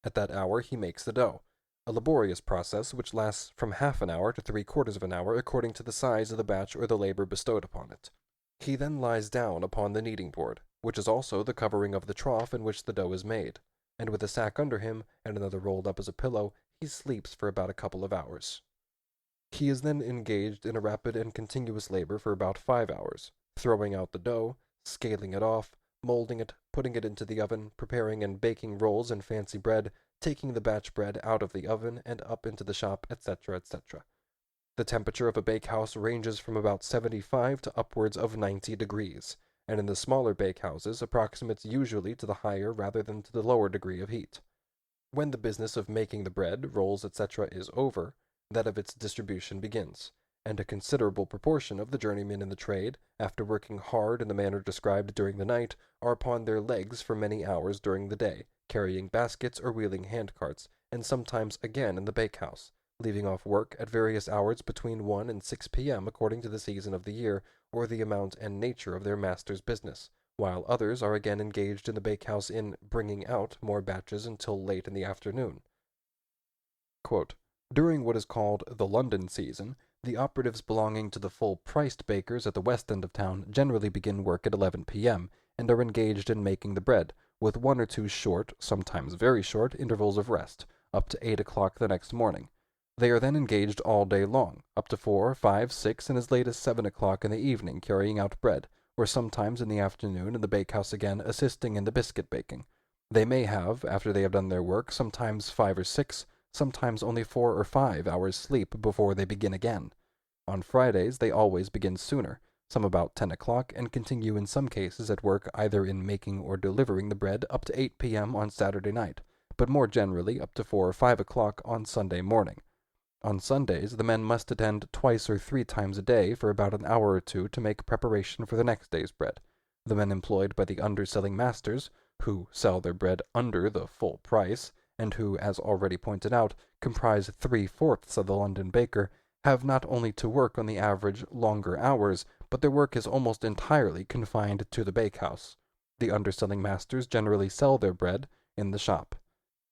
At that hour he makes the dough, a laborious process which lasts from half an hour to 3/4 of an hour according to the size of the batch or the labor bestowed upon it. He then lies down upon the kneading board, which is also the covering of the trough in which the dough is made, and with a sack under him, and another rolled up as a pillow, he sleeps for about a couple of hours. He is then engaged in a rapid and continuous labor for about 5 hours, throwing out the dough, scaling it off, molding it, putting it into the oven, preparing and baking rolls and fancy bread, taking the batch bread out of the oven and up into the shop, etc., etc. The temperature of a bakehouse ranges from about 75 to upwards of 90 degrees, and in the smaller bakehouses approximates usually to the higher rather than to the lower degree of heat. When the business of making the bread, rolls, etc. is over, that of its distribution begins, and a considerable proportion of the journeymen in the trade, after working hard in the manner described during the night, are upon their legs for many hours during the day, carrying baskets or wheeling handcarts, and sometimes again in the bakehouse, leaving off work at various hours between 1 and 6 p.m. according to the season of the year, or the amount and nature of their master's business, while others are again engaged in the bakehouse in bringing out more batches until late in the afternoon. Quote, "During what is called the London season, the operatives belonging to the full-priced bakers at the west end of town generally begin work at 11 p.m. and are engaged in making the bread, with 1 or 2 short, sometimes very short, intervals of rest, up to 8 o'clock the next morning. They are then engaged all day long, up to 4, 5, 6, and as late as 7 o'clock in the evening carrying out bread, or sometimes in the afternoon in the bakehouse again assisting in the biscuit baking. They may have, after they have done their work, sometimes 5 or 6, sometimes only 4 or 5 hours sleep before they begin again. On Fridays they always begin sooner, some about 10 o'clock, and continue in some cases at work either in making or delivering the bread up to 8 p.m. on Saturday night, but more generally up to 4 or 5 o'clock on Sunday morning. On Sundays the men must attend 2 or 3 times a day for about an hour or 2 to make preparation for the next day's bread. The men employed by the underselling masters, who sell their bread under the full price, and who, as already pointed out, comprise 3/4 of the London baker, have not only to work on the average longer hours, but their work is almost entirely confined to the bakehouse. The underselling masters generally sell their bread in the shop.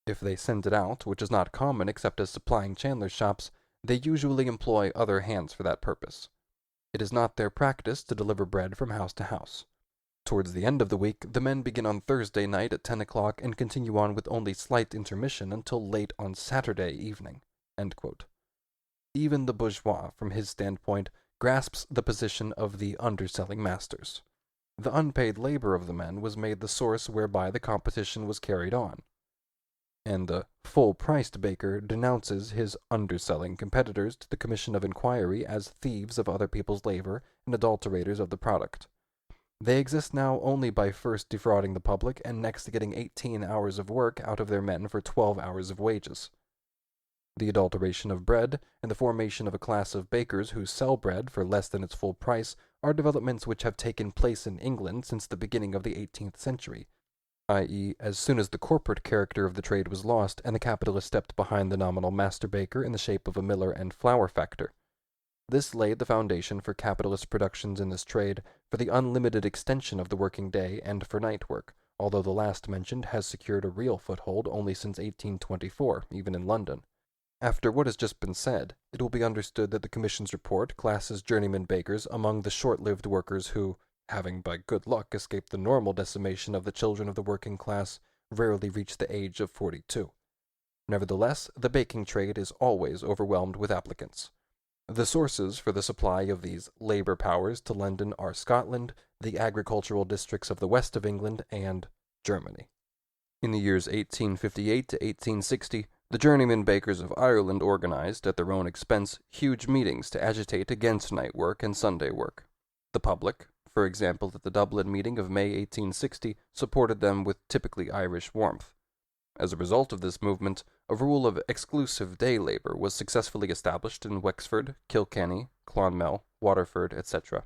If they send it out, which is not common except as supplying chandlers' shops, they usually employ other hands for that purpose. It is not their practice to deliver bread from house to house. Towards the end of the week, the men begin on Thursday night at 10 o'clock and continue on with only slight intermission until late on Saturday evening." Even the bourgeois, from his standpoint, grasps the position of the underselling masters. The unpaid labor of the men was made the source whereby the competition was carried on, and the full-priced baker denounces his underselling competitors to the Commission of Inquiry as thieves of other people's labor and adulterators of the product. They exist now only by first defrauding the public and next getting 18 hours of work out of their men for 12 hours of wages. The adulteration of bread and the formation of a class of bakers who sell bread for less than its full price are developments which have taken place in England since the beginning of the 18th century, i.e., as soon as the corporate character of the trade was lost and the capitalist stepped behind the nominal master baker in the shape of a miller and flour factor. This laid the foundation for capitalist productions in this trade, for the unlimited extension of the working day, and for night work, although the last mentioned has secured a real foothold only since 1824, even in London. After what has just been said, it will be understood that the Commission's report classes journeyman bakers among the short-lived workers who, having by good luck escaped the normal decimation of the children of the working class, rarely reach the age of 42. Nevertheless, the baking trade is always overwhelmed with applicants. The sources for the supply of these labor powers to London are Scotland, the agricultural districts of the west of England, and Germany. In the years 1858 to 1860, the journeyman bakers of Ireland organized, at their own expense, huge meetings to agitate against night work and Sunday work. The public, for example at the Dublin meeting of May 1860, supported them with typically Irish warmth. As a result of this movement, a rule of exclusive day labor was successfully established in Wexford, Kilkenny, Clonmel, Waterford, etc.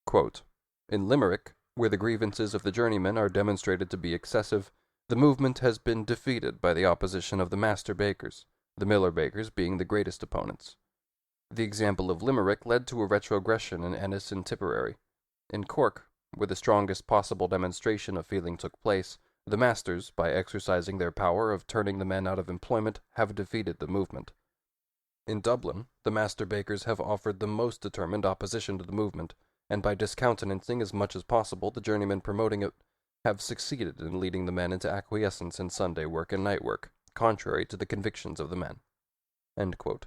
Quote, "In Limerick, where the grievances of the journeymen are demonstrated to be excessive, the movement has been defeated by the opposition of the master bakers, the miller bakers being the greatest opponents. The example of Limerick led to a retrogression in Ennis and Tipperary. In Cork, where the strongest possible demonstration of feeling took place, the masters, by exercising their power of turning the men out of employment, have defeated the movement. In Dublin, the master bakers have offered the most determined opposition to the movement, and by discountenancing as much as possible the journeymen promoting it, have succeeded in leading the men into acquiescence in Sunday work and night work, contrary to the convictions of the men." End quote.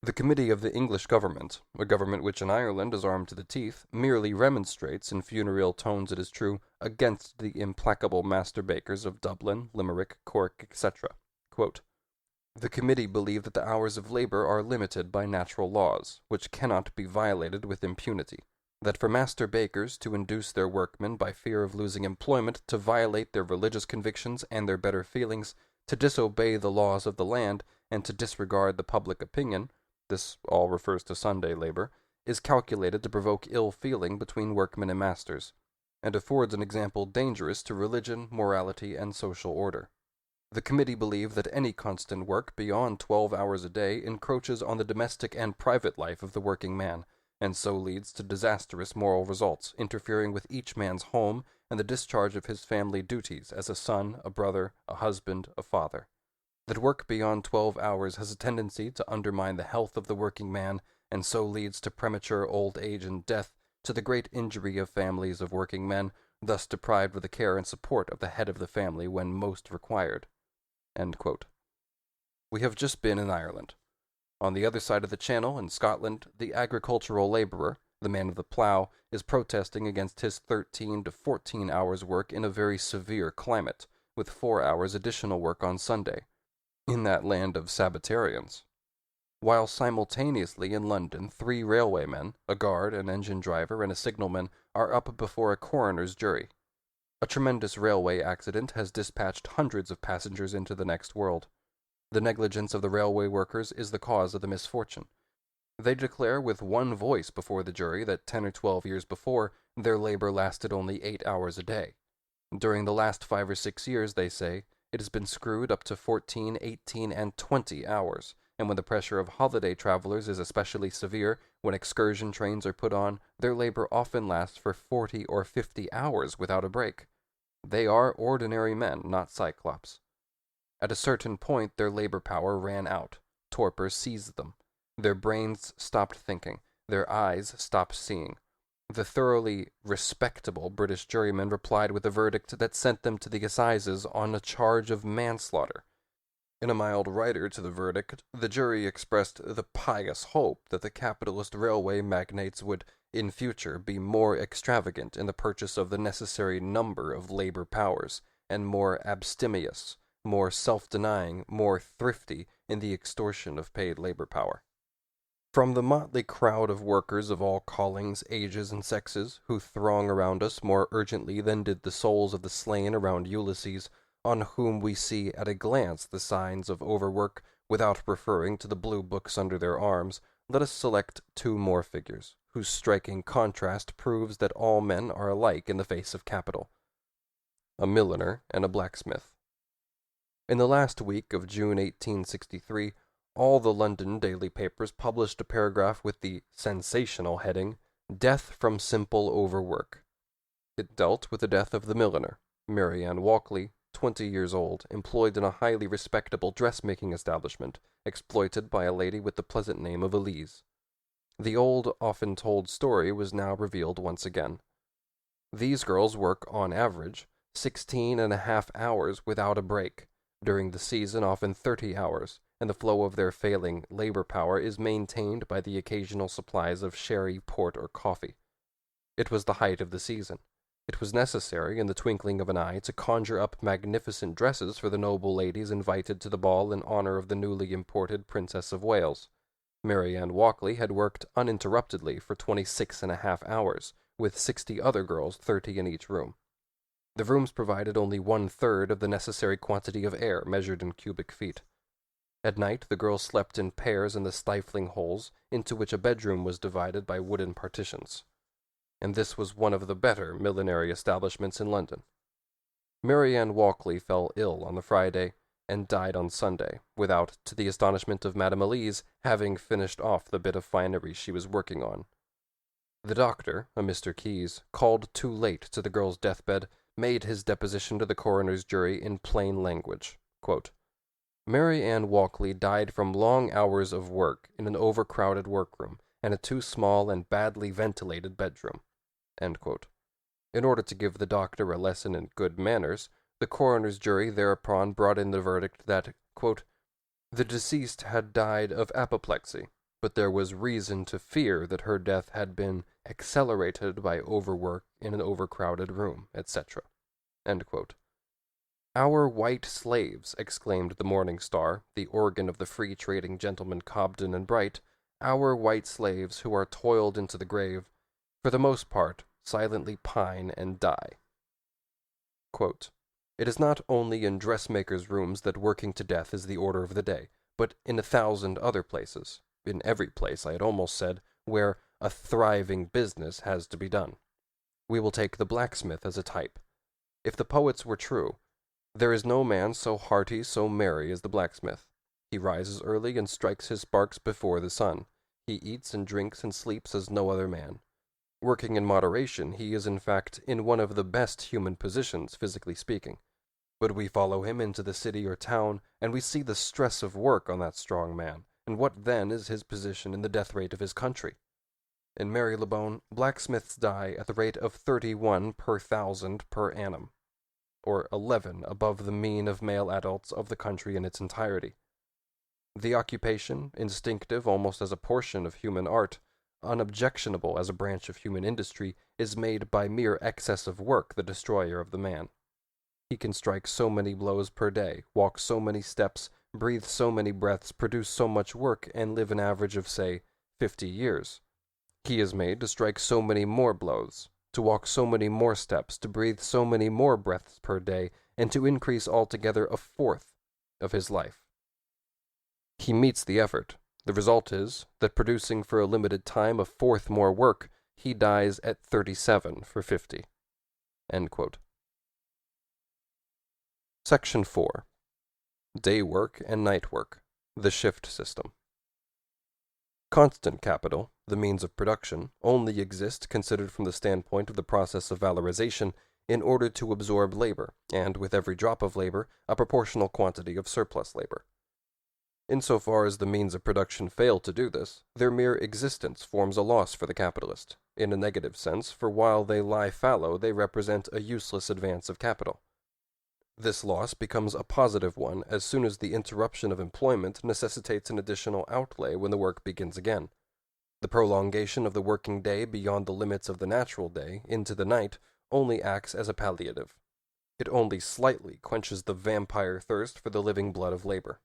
The Committee of the English government, a government which in Ireland is armed to the teeth, merely remonstrates, in funereal tones it is true, against the implacable master bakers of Dublin, Limerick, Cork, etc. Quote, "The committee believe that the hours of labor are limited by natural laws, which cannot be violated with impunity, that for master bakers to induce their workmen by fear of losing employment to violate their religious convictions and their better feelings, to disobey the laws of the land, and to disregard the public opinion, this all refers to Sunday labor, is calculated to provoke ill feeling between workmen and masters, and affords an example dangerous to religion, morality, and social order. The committee believe that any constant work beyond 12 hours a day encroaches on the domestic and private life of the working man, and so leads to disastrous moral results, interfering with each man's home and the discharge of his family duties as a son, a brother, a husband, a father. that work beyond 12 hours has a tendency to undermine the health of the working man, and so leads to premature old age and death, to the great injury of families of working men, thus deprived of the care and support of the head of the family when most required." We have just been in Ireland. On the other side of the Channel, in Scotland, the agricultural laborer, the man of the plough, is protesting against his 13 to 14 hours' work in a very severe climate, with 4 hours additional work on Sunday, in that land of Sabbatarians. While simultaneously in London 3 railwaymen, a guard, an engine driver, and a signalman, are up before a coroner's jury. A tremendous railway accident has dispatched hundreds of passengers into the next world. The negligence of the railway workers is the cause of the misfortune. They declare with one voice before the jury that 10 or 12 years before, their labor lasted only 8 hours a day. During the last 5 or 6 years, they say, it has been screwed up to 14, 18, and 20 hours, and when the pressure of holiday travelers is especially severe, when excursion trains are put on, their labor often lasts for 40 or 50 hours without a break. They are ordinary men, not cyclops. At a certain point, their labor power ran out. Torpor seized them. Their brains stopped thinking. Their eyes stopped seeing. The thoroughly respectable British juryman replied with a verdict that sent them to the assizes on a charge of manslaughter. In a mild rider to the verdict, the jury expressed the pious hope that the capitalist railway magnates would, in future, be more extravagant in the purchase of the necessary number of labor powers, and more abstemious, more self-denying, more thrifty in the extortion of paid labor power. From the motley crowd of workers of all callings, ages, and sexes, who throng around us more urgently than did the souls of the slain around Ulysses, on whom we see at a glance the signs of overwork, without referring to the blue books under their arms, let us select 2 more figures, whose striking contrast proves that all men are alike in the face of capital: a milliner and a blacksmith. In the last week of June 1863, all the London daily papers published a paragraph with the sensational heading, "Death from Simple Overwork." It dealt with the death of the milliner, Mary Ann Walkley, 20 years old, employed in a highly respectable dressmaking establishment, exploited by a lady with the pleasant name of Elise. The old, often-told story was now revealed once again. These girls work, on average, 16.5 hours without a break, during the season often 30 hours, and the flow of their failing labor power is maintained by the occasional supplies of sherry, port, or coffee. It was the height of the season. It was necessary, in the twinkling of an eye, to conjure up magnificent dresses for the noble ladies invited to the ball in honor of the newly imported Princess of Wales. Mary Ann Walkley had worked uninterruptedly for 26.5 hours, with 60 other girls, 30 in each room. The rooms provided only 1/3 of the necessary quantity of air, measured in cubic feet. At night, the girls slept in pairs in the stifling holes, into which a bedroom was divided by wooden partitions. And this was one of the better millinery establishments in London. Mary Ann Walkley fell ill on the Friday, and died on Sunday, without, to the astonishment of Madame Elise, having finished off the bit of finery she was working on. The doctor, a Mr. Keyes, called too late to the girl's deathbed, made his deposition to the coroner's jury in plain language. Quote, "Mary Ann Walkley died from long hours of work in an overcrowded workroom and a too small and badly ventilated bedroom." End quote. In order to give the doctor a lesson in good manners, the coroner's jury thereupon brought in the verdict that, quote, "the deceased had died of apoplexy, but there was reason to fear that her death had been accelerated by overwork in an overcrowded room, etc." End quote. "Our white slaves," exclaimed the Morning Star, the organ of the free-trading gentlemen Cobden and Bright, "our white slaves who are toiled into the grave, for the most part, silently pine and die." Quote, "It is not only in dressmakers' rooms that working to death is the order of the day, but in 1,000 other places, in every place, I had almost said, where a thriving business has to be done. We will take the blacksmith as a type. If the poets were true, there is no man so hearty, so merry as the blacksmith. He rises early and strikes his sparks before the sun. He eats and drinks and sleeps as no other man. Working in moderation, he is in fact in one of the best human positions, physically speaking. But we follow him into the city or town, and we see the stress of work on that strong man, and what then is his position in the death rate of his country? In Marylebone, blacksmiths die at the rate of 31 per 1,000 per annum, or 11 above the mean of male adults of the country in its entirety. The occupation, instinctive almost as a portion of human art, unobjectionable as a branch of human industry, is made by mere excess of work the destroyer of the man. He can strike so many blows per day, walk so many steps, breathe so many breaths, produce so much work, and live an average of, say, 50 years. He is made to strike so many more blows, to walk so many more steps, to breathe so many more breaths per day, and to increase altogether a fourth of his life. He meets the effort. The result is that producing for a limited time a fourth more work, he dies at 37 for 50. End quote. Section 4. Day work and night work. The shift system. Constant capital, the means of production, only exist considered from the standpoint of the process of valorization in order to absorb labor, and with every drop of labor, a proportional quantity of surplus labor. Insofar as the means of production fail to do this, their mere existence forms a loss for the capitalist, in a negative sense, for while they lie fallow, they represent a useless advance of capital. This loss becomes a positive one as soon as the interruption of employment necessitates an additional outlay when the work begins again. The prolongation of the working day beyond the limits of the natural day into the night only acts as a palliative. It only slightly quenches the vampire thirst for the living blood of labor.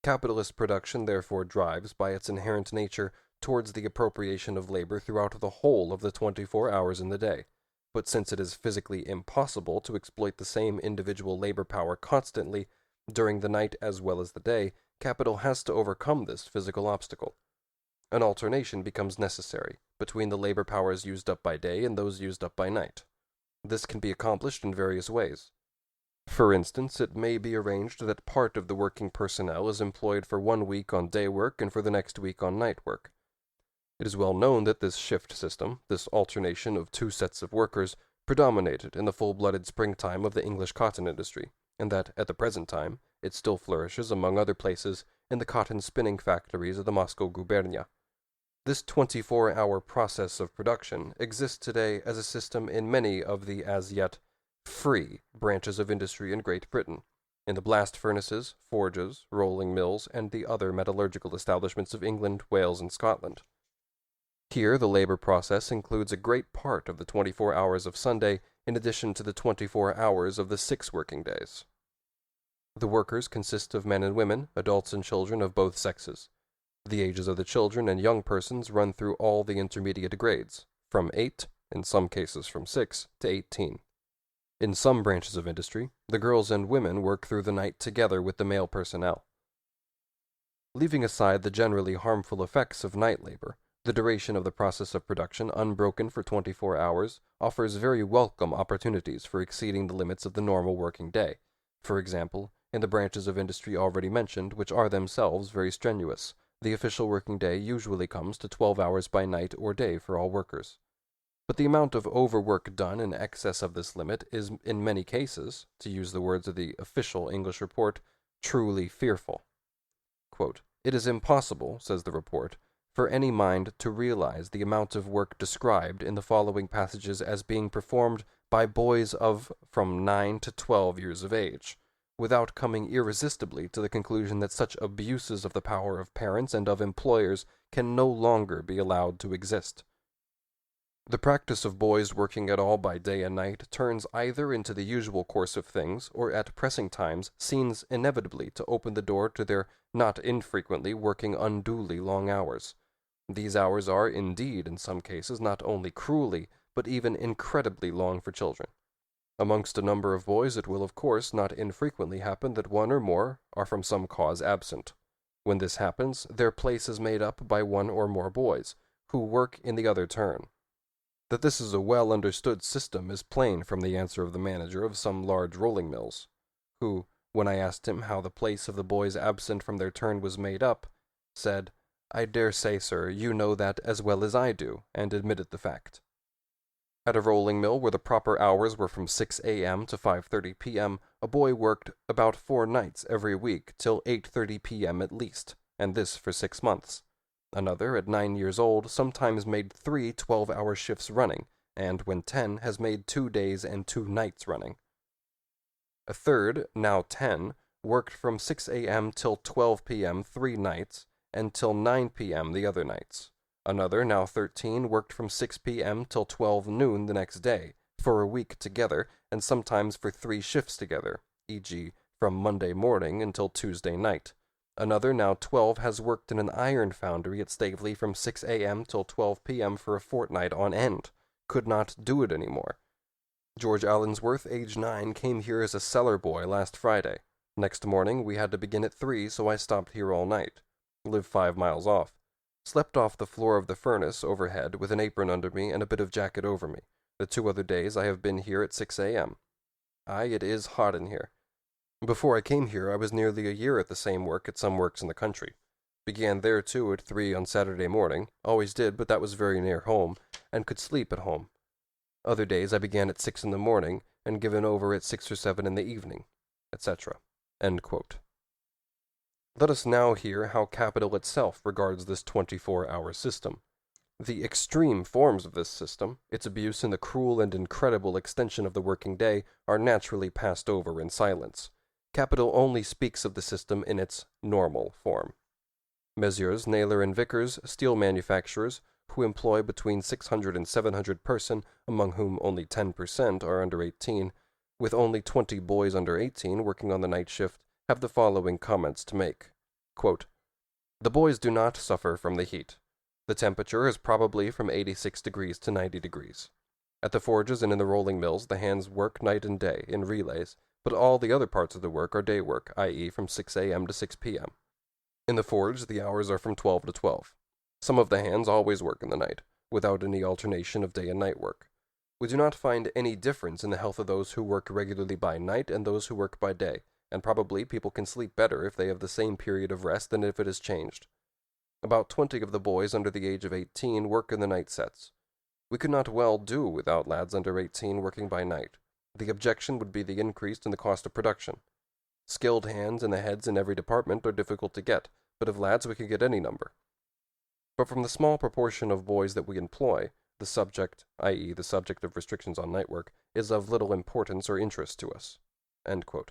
Capitalist production therefore drives, by its inherent nature, towards the appropriation of labor throughout the whole of the 24 hours in the day. But since it is physically impossible to exploit the same individual labor power constantly, during the night as well as the day, capital has to overcome this physical obstacle. An alternation becomes necessary between the labor powers used up by day and those used up by night. This can be accomplished in various ways. For instance, it may be arranged that part of the working personnel is employed for 1 week on day work and for the next week on night work. It is well known that this shift system, this alternation of 2 sets of workers, predominated in the full-blooded springtime of the English cotton industry, and that, at the present time, it still flourishes, among other places, in the cotton spinning factories of the Moscow gubernia. This 24-hour process of production exists today as a system in many of the as yet free branches of industry in Great Britain, in the blast furnaces, forges, rolling mills, and the other metallurgical establishments of England, Wales, and Scotland. Here the labor process includes a great part of the 24 hours of Sunday in addition to the 24 hours of the 6 working days. The workers consist of men and women, adults and children of both sexes. The ages of the children and young persons run through all the intermediate grades, from 8, in some cases from 6, to 18. In some branches of industry, the girls and women work through the night together with the male personnel. Leaving aside the generally harmful effects of night labor, the duration of the process of production, unbroken for 24 hours, offers very welcome opportunities for exceeding the limits of the normal working day, for example, in the branches of industry already mentioned, which are themselves very strenuous. The official working day usually comes to 12 hours by night or day for all workers. But the amount of overwork done in excess of this limit is, in many cases, to use the words of the official English report, truly fearful. Quote, "It is impossible," says the report, "for any mind to realize the amount of work described in the following passages as being performed by boys of from 9 to 12 years of age, without coming irresistibly to the conclusion that such abuses of the power of parents and of employers can no longer be allowed to exist. The practice of boys working at all by day and night turns either into the usual course of things, or at pressing times seems inevitably to open the door to their not infrequently working unduly long hours. These hours are, indeed, in some cases, not only cruelly, but even incredibly long for children. Amongst a number of boys it will, of course, not infrequently happen that one or more are from some cause absent. When this happens, their place is made up by one or more boys, who work in the other turn. That this is a well-understood system is plain from the answer of the manager of some large rolling mills, who, when I asked him how the place of the boys absent from their turn was made up, said, "I dare say, sir, you know that as well as I do," and admitted the fact. At a rolling mill where the proper hours were from 6 a.m. to 5:30 p.m., a boy worked about 4 nights every week till 8:30 p.m. at least, and this for 6 months. Another, at 9 years old, sometimes made 3 12-hour shifts running, and, when 10, has made 2 days and 2 nights running. A third, now 10, worked from 6 a.m. till 12 p.m. 3 nights, and till 9 p.m. the other nights. Another, now 13, worked from 6 p.m. till 12 noon the next day, for a week together, and sometimes for 3 shifts together, e.g., from Monday morning until Tuesday night. Another, now 12, has worked in an iron foundry at Staveley from 6 a.m. till 12 p.m. for a fortnight on end. Could not do it any more. George Allensworth, age 9, came here as a cellar boy last Friday. Next morning we had to begin at 3, so I stopped here all night. Live 5 miles off. Slept off the floor of the furnace overhead with an apron under me and a bit of jacket over me. The 2 other days I have been here at 6 a.m. Aye, it is hot in here. Before I came here I was nearly a year at the same work at some works in the country. Began there too at 3 on Saturday morning, always did, but that was very near home, and could sleep at home. Other days I began at 6 in the morning, and given over at 6 or 7 in the evening, etc. Let us now hear how capital itself regards this 24-hour system. The extreme forms of this system, its abuse in the cruel and incredible extension of the working day, are naturally passed over in silence. Capital only speaks of the system in its normal form. Messrs. Naylor and Vickers, steel manufacturers, who employ between 600 and 700 persons, among whom only 10% are under 18, with only 20 boys under 18 working on the night shift, have the following comments to make. Quote, "The boys do not suffer from the heat. The temperature is probably from 86 degrees to 90 degrees. At the forges and in the rolling mills the hands work night and day, in relays, but all the other parts of the work are day work, i.e. from 6 a.m. to 6 p.m. In the forge the hours are from 12 to 12. Some of the hands always work in the night, without any alternation of day and night work. We do not find any difference in the health of those who work regularly by night and those who work by day, and probably people can sleep better if they have the same period of rest than if it is changed. About 20 of the boys under the age of 18 work in the night sets. We could not well do without lads under 18 working by night. The objection would be the increase in the cost of production. Skilled hands and the heads in every department are difficult to get, but of lads we could get any number. But from the small proportion of boys that we employ, the subject, i.e. the subject of restrictions on night work, is of little importance or interest to us." End quote.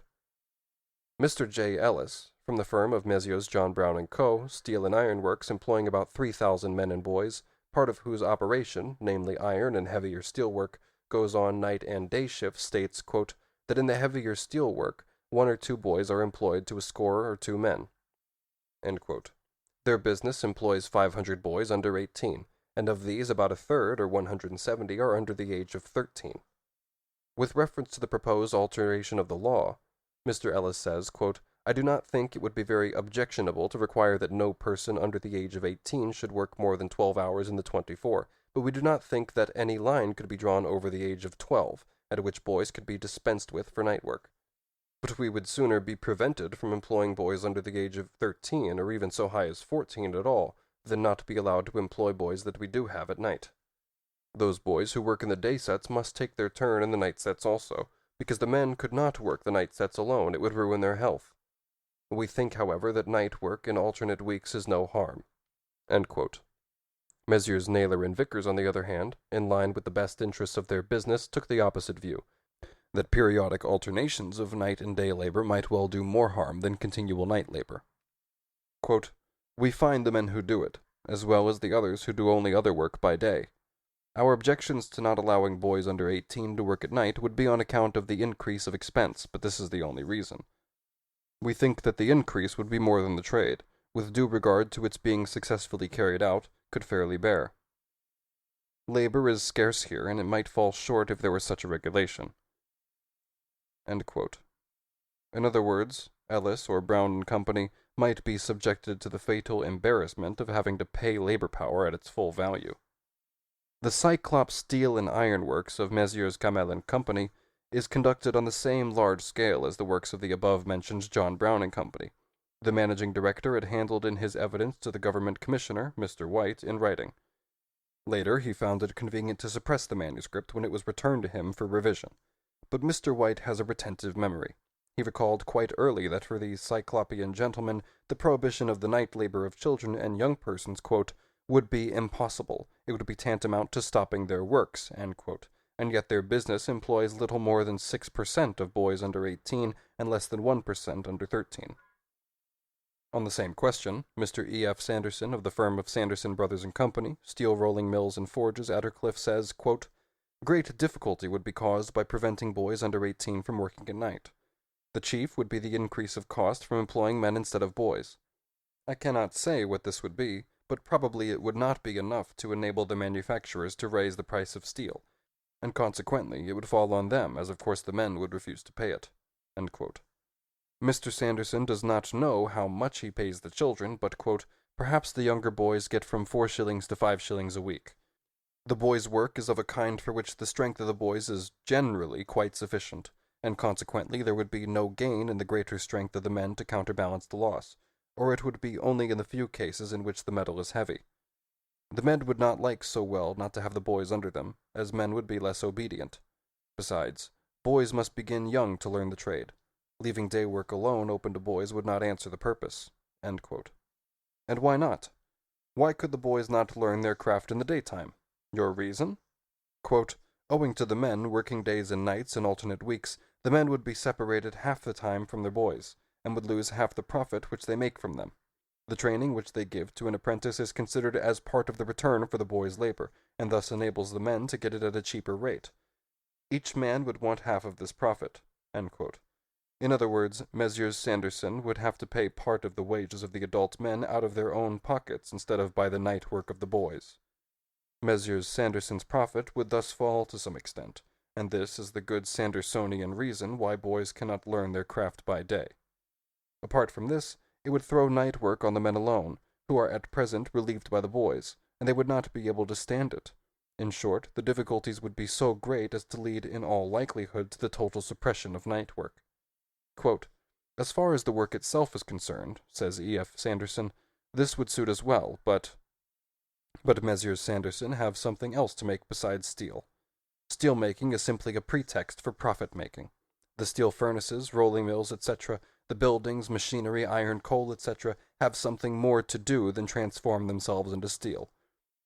Mr. J. Ellis, from the firm of Messrs. John Brown & Co., steel and iron works employing about 3,000 men and boys, part of whose operation, namely iron and heavier steel work, goes on night and day shifts, states, quote, that in the heavier steel work 1 or 2 boys are employed to a score or 2 men. End quote. Their business employs 500 boys under 18, and of these about a third, or 170, are under the age of 13. With reference to the proposed alteration of the law, Mr. Ellis says, quote, "I do not think it would be very objectionable to require that no person under the age of 18 should work more than 12 hours in the 24, but we do not think that any line could be drawn over the age of 12, at which boys could be dispensed with for night work. But we would sooner be prevented from employing boys under the age of 13, or even so high as 14 at all, than not be allowed to employ boys that we do have at night. Those boys who work in the day sets must take their turn in the night sets also, because the men could not work the night sets alone, it would ruin their health. We think, however, that night work in alternate weeks is no harm." End quote. Messrs. Naylor and Vickers, on the other hand, in line with the best interests of their business, took the opposite view, that periodic alternations of night and day labor might well do more harm than continual night labor. Quote, "We find the men who do it, as well as the others who do only other work by day. Our objections to not allowing boys under 18 to work at night would be on account of the increase of expense, but this is the only reason. We think that the increase would be more than the trade, with due regard to its being successfully carried out, could fairly bear. Labor is scarce here, and it might fall short if there were such a regulation." End quote. In other words, Ellis or Brown and Company might be subjected to the fatal embarrassment of having to pay labor power at its full value. The Cyclops Steel and Iron Works of Messrs. Kamel and Company is conducted on the same large scale as the works of the above-mentioned John Brown and Company. The managing director had handled in his evidence to the government commissioner, Mr. White, in writing. Later, he found it convenient to suppress the manuscript when it was returned to him for revision. But Mr. White has a retentive memory. He recalled quite early that for these Cyclopean gentlemen the prohibition of the night labor of children and young persons, quote, would be impossible. It would be tantamount to stopping their works, end quote. And yet their business employs little more than 6% of boys under 18 and less than 1% under 13. On the same question, Mr. E.F. Sanderson of the firm of Sanderson Brothers and Company, steel rolling mills and forges, Attercliffe, says, quote, great difficulty would be caused by preventing boys under 18 from working at night. The chief would be the increase of cost from employing men instead of boys. I cannot say what this would be, but probably it would not be enough to enable the manufacturers to raise the price of steel, and consequently it would fall on them, as of course the men would refuse to pay it. End quote. Mr. Sanderson does not know how much he pays the children, but, quote, perhaps the younger boys get from 4 shillings to 5 shillings a week. The boys' work is of a kind for which the strength of the boys is generally quite sufficient, and consequently there would be no gain in the greater strength of the men to counterbalance the loss, or it would be only in the few cases in which the metal is heavy. The men would not like so well not to have the boys under them, as men would be less obedient. Besides, boys must begin young to learn the trade. Leaving day work alone open to boys would not answer the purpose. End quote. And why not? Why could the boys not learn their craft in the daytime? Your reason? Quote, owing to the men working days and nights in alternate weeks, the men would be separated half the time from their boys, and would lose half the profit which they make from them. The training which they give to an apprentice is considered as part of the return for the boy's labor, and thus enables the men to get it at a cheaper rate. Each man would want half of this profit. End quote. In other words, Messrs. Sanderson would have to pay part of the wages of the adult men out of their own pockets instead of by the night work of the boys. Messrs. Sanderson's profit would thus fall to some extent, and this is the good Sandersonian reason why boys cannot learn their craft by day. Apart from this, it would throw night work on the men alone, who are at present relieved by the boys, and they would not be able to stand it. In short, the difficulties would be so great as to lead in all likelihood to the total suppression of night work. Quote, as far as the work itself is concerned, says E.F. Sanderson, this would suit us well, but Messrs. Sanderson have something else to make besides steel. Steel-making is simply a pretext for profit-making. The steel furnaces, rolling mills, etc., the buildings, machinery, iron, coal, etc., have something more to do than transform themselves into steel.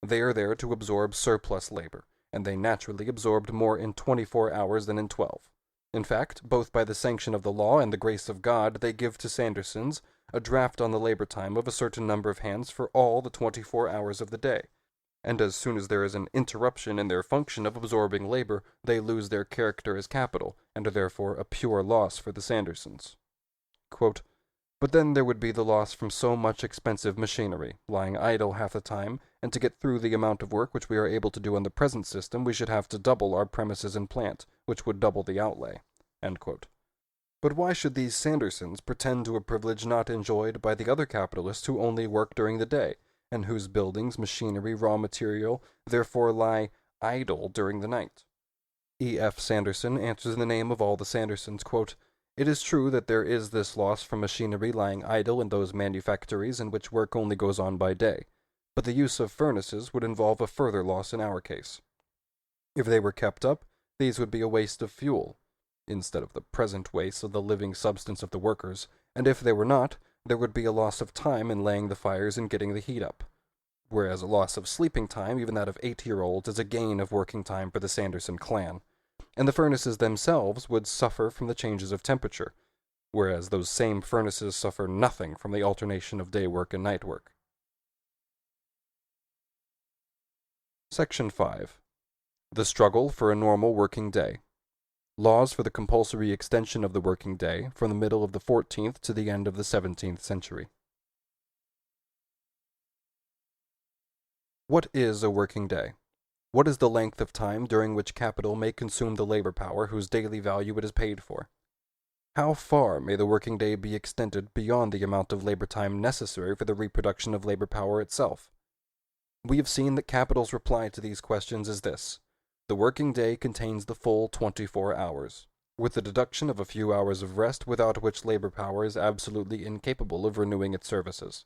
They are there to absorb surplus labor, and they naturally absorbed more in 24 hours than in 12. In fact, both by the sanction of the law and the grace of God, they give to Sandersons a draft on the labor time of a certain number of hands for all the 24 hours of the day, and as soon as there is an interruption in their function of absorbing labor, they lose their character as capital, and are therefore a pure loss for the Sandersons. Quote, but then there would be the loss from so much expensive machinery, lying idle half the time, and to get through the amount of work which we are able to do on the present system, we should have to double our premises and plant, which would double the outlay. End quote. But why should these Sandersons pretend to a privilege not enjoyed by the other capitalists who only work during the day, and whose buildings, machinery, raw material, therefore lie idle during the night? E.F. Sanderson answers in the name of all the Sandersons, quote, it is true that there is this loss from machinery lying idle in those manufactories in which work only goes on by day, but the use of furnaces would involve a further loss in our case. If they were kept up, these would be a waste of fuel, instead of the present waste of the living substance of the workers, and if they were not, there would be a loss of time in laying the fires and getting the heat up, whereas a loss of sleeping time, even that of 8-year-olds, is a gain of working time for the Sanderson clan, and the furnaces themselves would suffer from the changes of temperature, whereas those same furnaces suffer nothing from the alternation of day work and night work. Section 5. The struggle for a normal working day. Laws for the compulsory extension of the working day from the middle of the 14th to the end of the 17th century. What is a working day? What is the length of time during which capital may consume the labor power whose daily value it is paid for? How far may the working day be extended beyond the amount of labor time necessary for the reproduction of labor power itself? We have seen that capital's reply to these questions is this: the working day contains the full 24 hours, with the deduction of a few hours of rest, without which labor power is absolutely incapable of renewing its services.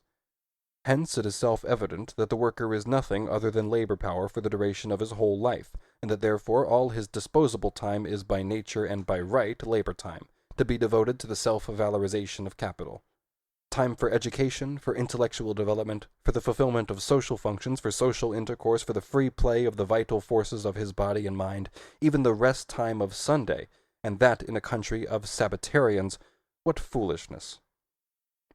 Hence it is self-evident that the worker is nothing other than labor power for the duration of his whole life, and that therefore all his disposable time is by nature and by right labor time, to be devoted to the self-valorization of capital. Time for education, for intellectual development, for the fulfillment of social functions, for social intercourse, for the free play of the vital forces of his body and mind, even the rest time of Sunday, and that in a country of Sabbatarians, what foolishness!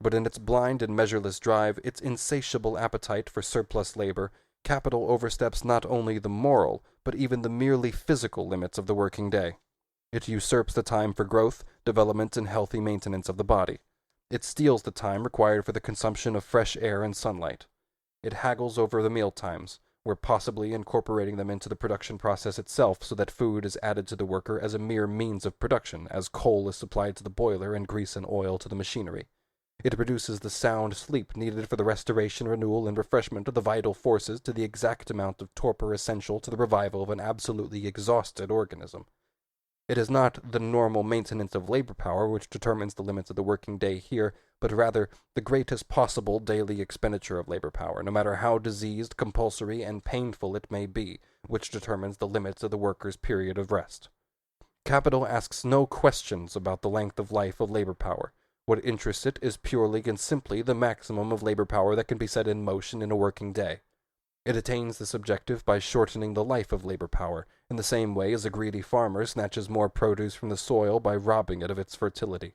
But in its blind and measureless drive, its insatiable appetite for surplus labor, capital oversteps not only the moral, but even the merely physical limits of the working day. It usurps the time for growth, development, and healthy maintenance of the body. It steals the time required for the consumption of fresh air and sunlight. It haggles over the meal times, where possibly incorporating them into the production process itself so that food is added to the worker as a mere means of production, as coal is supplied to the boiler and grease and oil to the machinery. It produces the sound sleep needed for the restoration, renewal, and refreshment of the vital forces to the exact amount of torpor essential to the revival of an absolutely exhausted organism. It is not the normal maintenance of labor power which determines the limits of the working day here, but rather the greatest possible daily expenditure of labor power, no matter how diseased, compulsory, and painful it may be, which determines the limits of the worker's period of rest. Capital asks no questions about the length of life of labor power. What interests it is purely and simply the maximum of labor power that can be set in motion in a working day. It attains this objective by shortening the life of labor power, in the same way as a greedy farmer snatches more produce from the soil by robbing it of its fertility.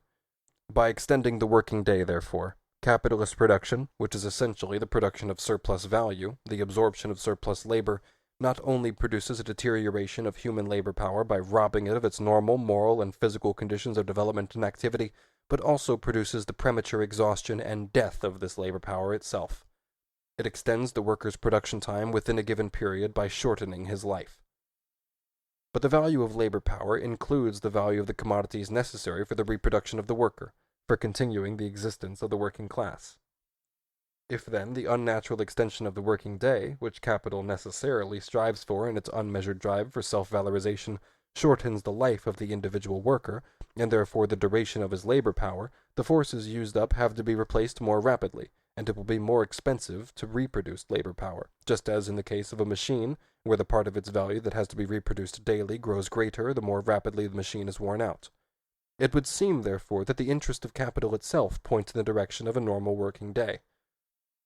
By extending the working day, therefore, capitalist production, which is essentially the production of surplus value, the absorption of surplus labor, not only produces a deterioration of human labor power by robbing it of its normal moral and physical conditions of development and activity, but also produces the premature exhaustion and death of this labor power itself. It extends the worker's production time within a given period by shortening his life. But the value of labor power includes the value of the commodities necessary for the reproduction of the worker, for continuing the existence of the working class. If then the unnatural extension of the working day, which capital necessarily strives for in its unmeasured drive for self-valorization, shortens the life of the individual worker, and therefore the duration of his labor power, the forces used up have to be replaced more rapidly, and it will be more expensive to reproduce labor power, just as in the case of a machine, where the part of its value that has to be reproduced daily grows greater the more rapidly the machine is worn out. It would seem, therefore, that the interest of capital itself points in the direction of a normal working day.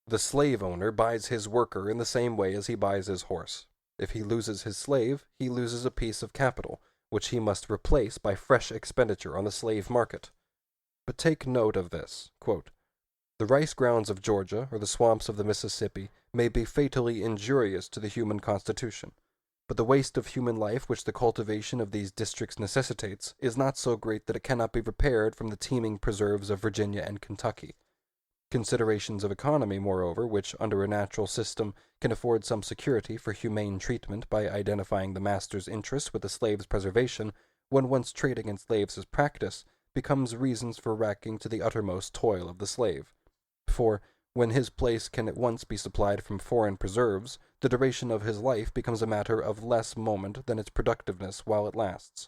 The slave owner buys his worker in the same way as he buys his horse. If he loses his slave, he loses a piece of capital, which he must replace by fresh expenditure on the slave market. But take note of this, quote, "The rice grounds of Georgia or the swamps of the Mississippi may be fatally injurious to the human constitution, but the waste of human life which the cultivation of these districts necessitates is not so great that it cannot be repaired from the teeming preserves of Virginia and Kentucky. Considerations of economy, moreover, which, under a natural system, can afford some security for humane treatment by identifying the master's interests with the slave's preservation, when once trading in slaves is practice, becomes reasons for racking to the uttermost toil of the slave. For, when his place can at once be supplied from foreign preserves, the duration of his life becomes a matter of less moment than its productiveness while it lasts.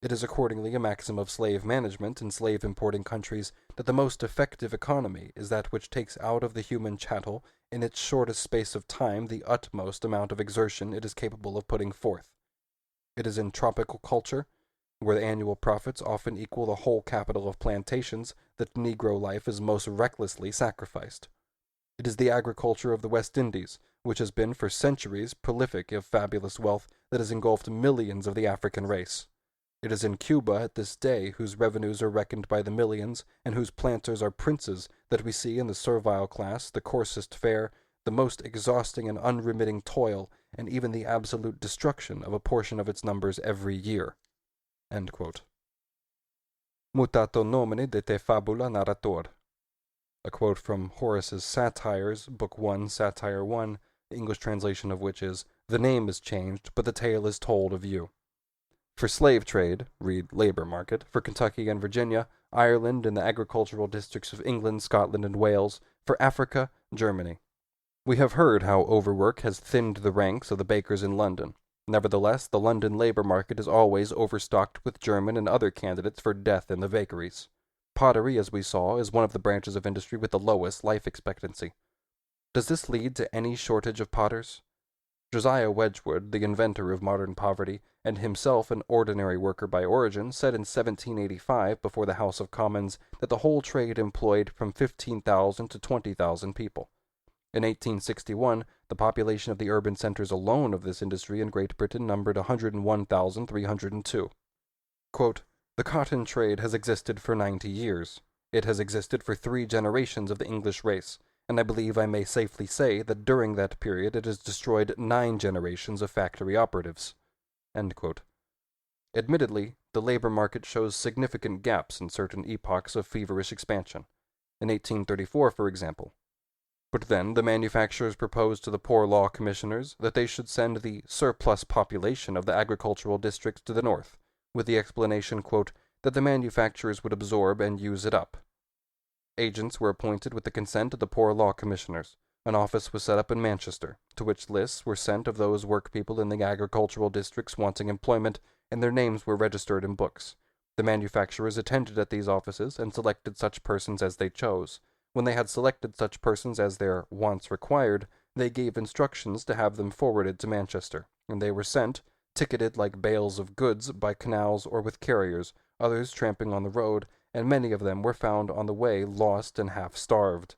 It is accordingly a maxim of slave management in slave importing countries that the most effective economy is that which takes out of the human chattel in its shortest space of time the utmost amount of exertion it is capable of putting forth. It is in tropical culture, where the annual profits often equal the whole capital of plantations, that Negro life is most recklessly sacrificed. It is the agriculture of the West Indies, which has been for centuries prolific of fabulous wealth, that has engulfed millions of the African race. It is in Cuba at this day, whose revenues are reckoned by the millions, and whose planters are princes, that we see in the servile class the coarsest fare, the most exhausting and unremitting toil, and even the absolute destruction of a portion of its numbers every year." End quote. Mutato nomine de te fabula narrator. A quote from Horace's Satires, Book 1, Satire 1, the English translation of which is, "The name is changed, but the tale is told of you." For slave trade, read labor market, for Kentucky and Virginia, Ireland and the agricultural districts of England, Scotland, and Wales, for Africa, Germany. We have heard how overwork has thinned the ranks of the bakers in London. Nevertheless, the London labor market is always overstocked with German and other candidates for death in the bakeries. Pottery, as we saw, is one of the branches of industry with the lowest life expectancy. Does this lead to any shortage of potters? Josiah Wedgwood, the inventor of modern poverty, and himself an ordinary worker by origin, said in 1785 before the House of Commons that the whole trade employed from 15,000 to 20,000 people. In 1861, the population of the urban centers alone of this industry in Great Britain numbered 101,302. Quote, "The cotton trade has existed for 90 years. It has existed for 3 generations of the English race, and I believe I may safely say that during that period it has destroyed 9 generations of factory operatives." End quote. Admittedly, the labor market shows significant gaps in certain epochs of feverish expansion. In 1834, for example. But then the manufacturers proposed to the Poor Law Commissioners that they should send the surplus population of the agricultural districts to the north, with the explanation, quote, that the manufacturers would absorb and use it up. Agents were appointed with the consent of the Poor Law Commissioners. An office was set up in Manchester, to which lists were sent of those workpeople in the agricultural districts wanting employment, and their names were registered in books. The manufacturers attended at these offices and selected such persons as they chose. When they had selected such persons as their wants required, they gave instructions to have them forwarded to Manchester, and they were sent, ticketed like bales of goods, by canals or with carriers, others tramping on the road, and many of them were found on the way lost and half-starved.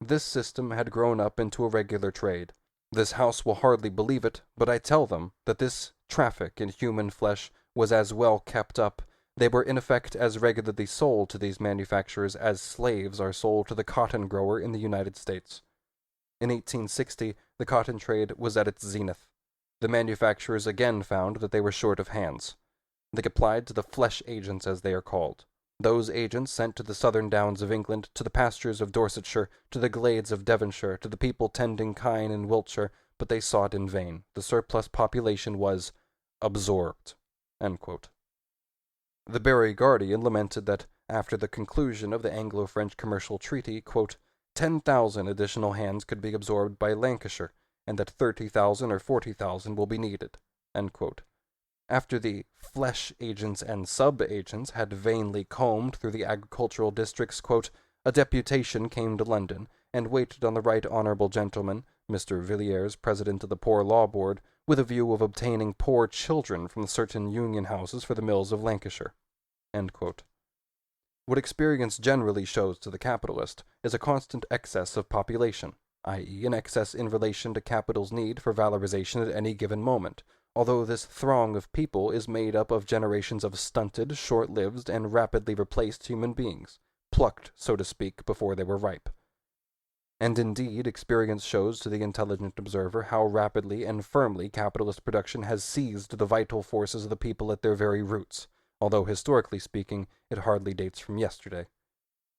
This system had grown up into a regular trade. This house will hardly believe it, but I tell them that this traffic in human flesh was as well kept up. They were in effect as regularly sold to these manufacturers as slaves are sold to the cotton grower in the United States. In 1860, the cotton trade was at its zenith. The manufacturers again found that they were short of hands. They applied to the flesh agents, as they are called. Those agents sent to the southern downs of England, to the pastures of Dorsetshire, to the glades of Devonshire, to the people tending kine in Wiltshire, but they sought in vain. The surplus population was absorbed. End quote. The Bury Guardian lamented that, after the conclusion of the Anglo-French commercial treaty, quote, 10,000 additional hands could be absorbed by Lancashire, and that 30,000 or 40,000 will be needed. End quote. After the flesh agents and sub-agents had vainly combed through the agricultural districts, quote, a deputation came to London, and waited on the right honourable gentleman, Mr. Villiers, president of the Poor Law Board, with a view of obtaining poor children from certain union houses for the mills of Lancashire. End quote. What experience generally shows to the capitalist is a constant excess of population, i.e., an excess in relation to capital's need for valorization at any given moment, although this throng of people is made up of generations of stunted, short-lived, and rapidly replaced human beings, plucked, so to speak, before they were ripe. And indeed, experience shows to the intelligent observer how rapidly and firmly capitalist production has seized the vital forces of the people at their very roots, although historically speaking, it hardly dates from yesterday.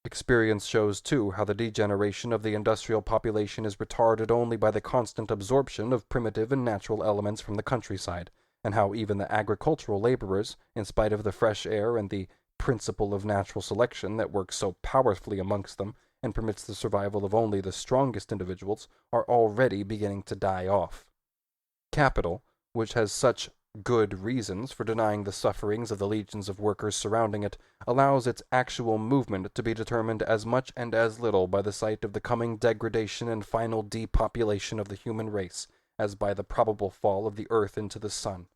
Experience shows, too, how the degeneration of the industrial population is retarded only by the constant absorption of primitive and natural elements from the countryside, and how even the agricultural laborers, in spite of the fresh air and the principle of natural selection that works so powerfully amongst them, and permits the survival of only the strongest individuals, are already beginning to die off. Capital, which has such good reasons for denying the sufferings of the legions of workers surrounding it, allows its actual movement to be determined as much and as little by the sight of the coming degradation and final depopulation of the human race as by the probable fall of the earth into the sun.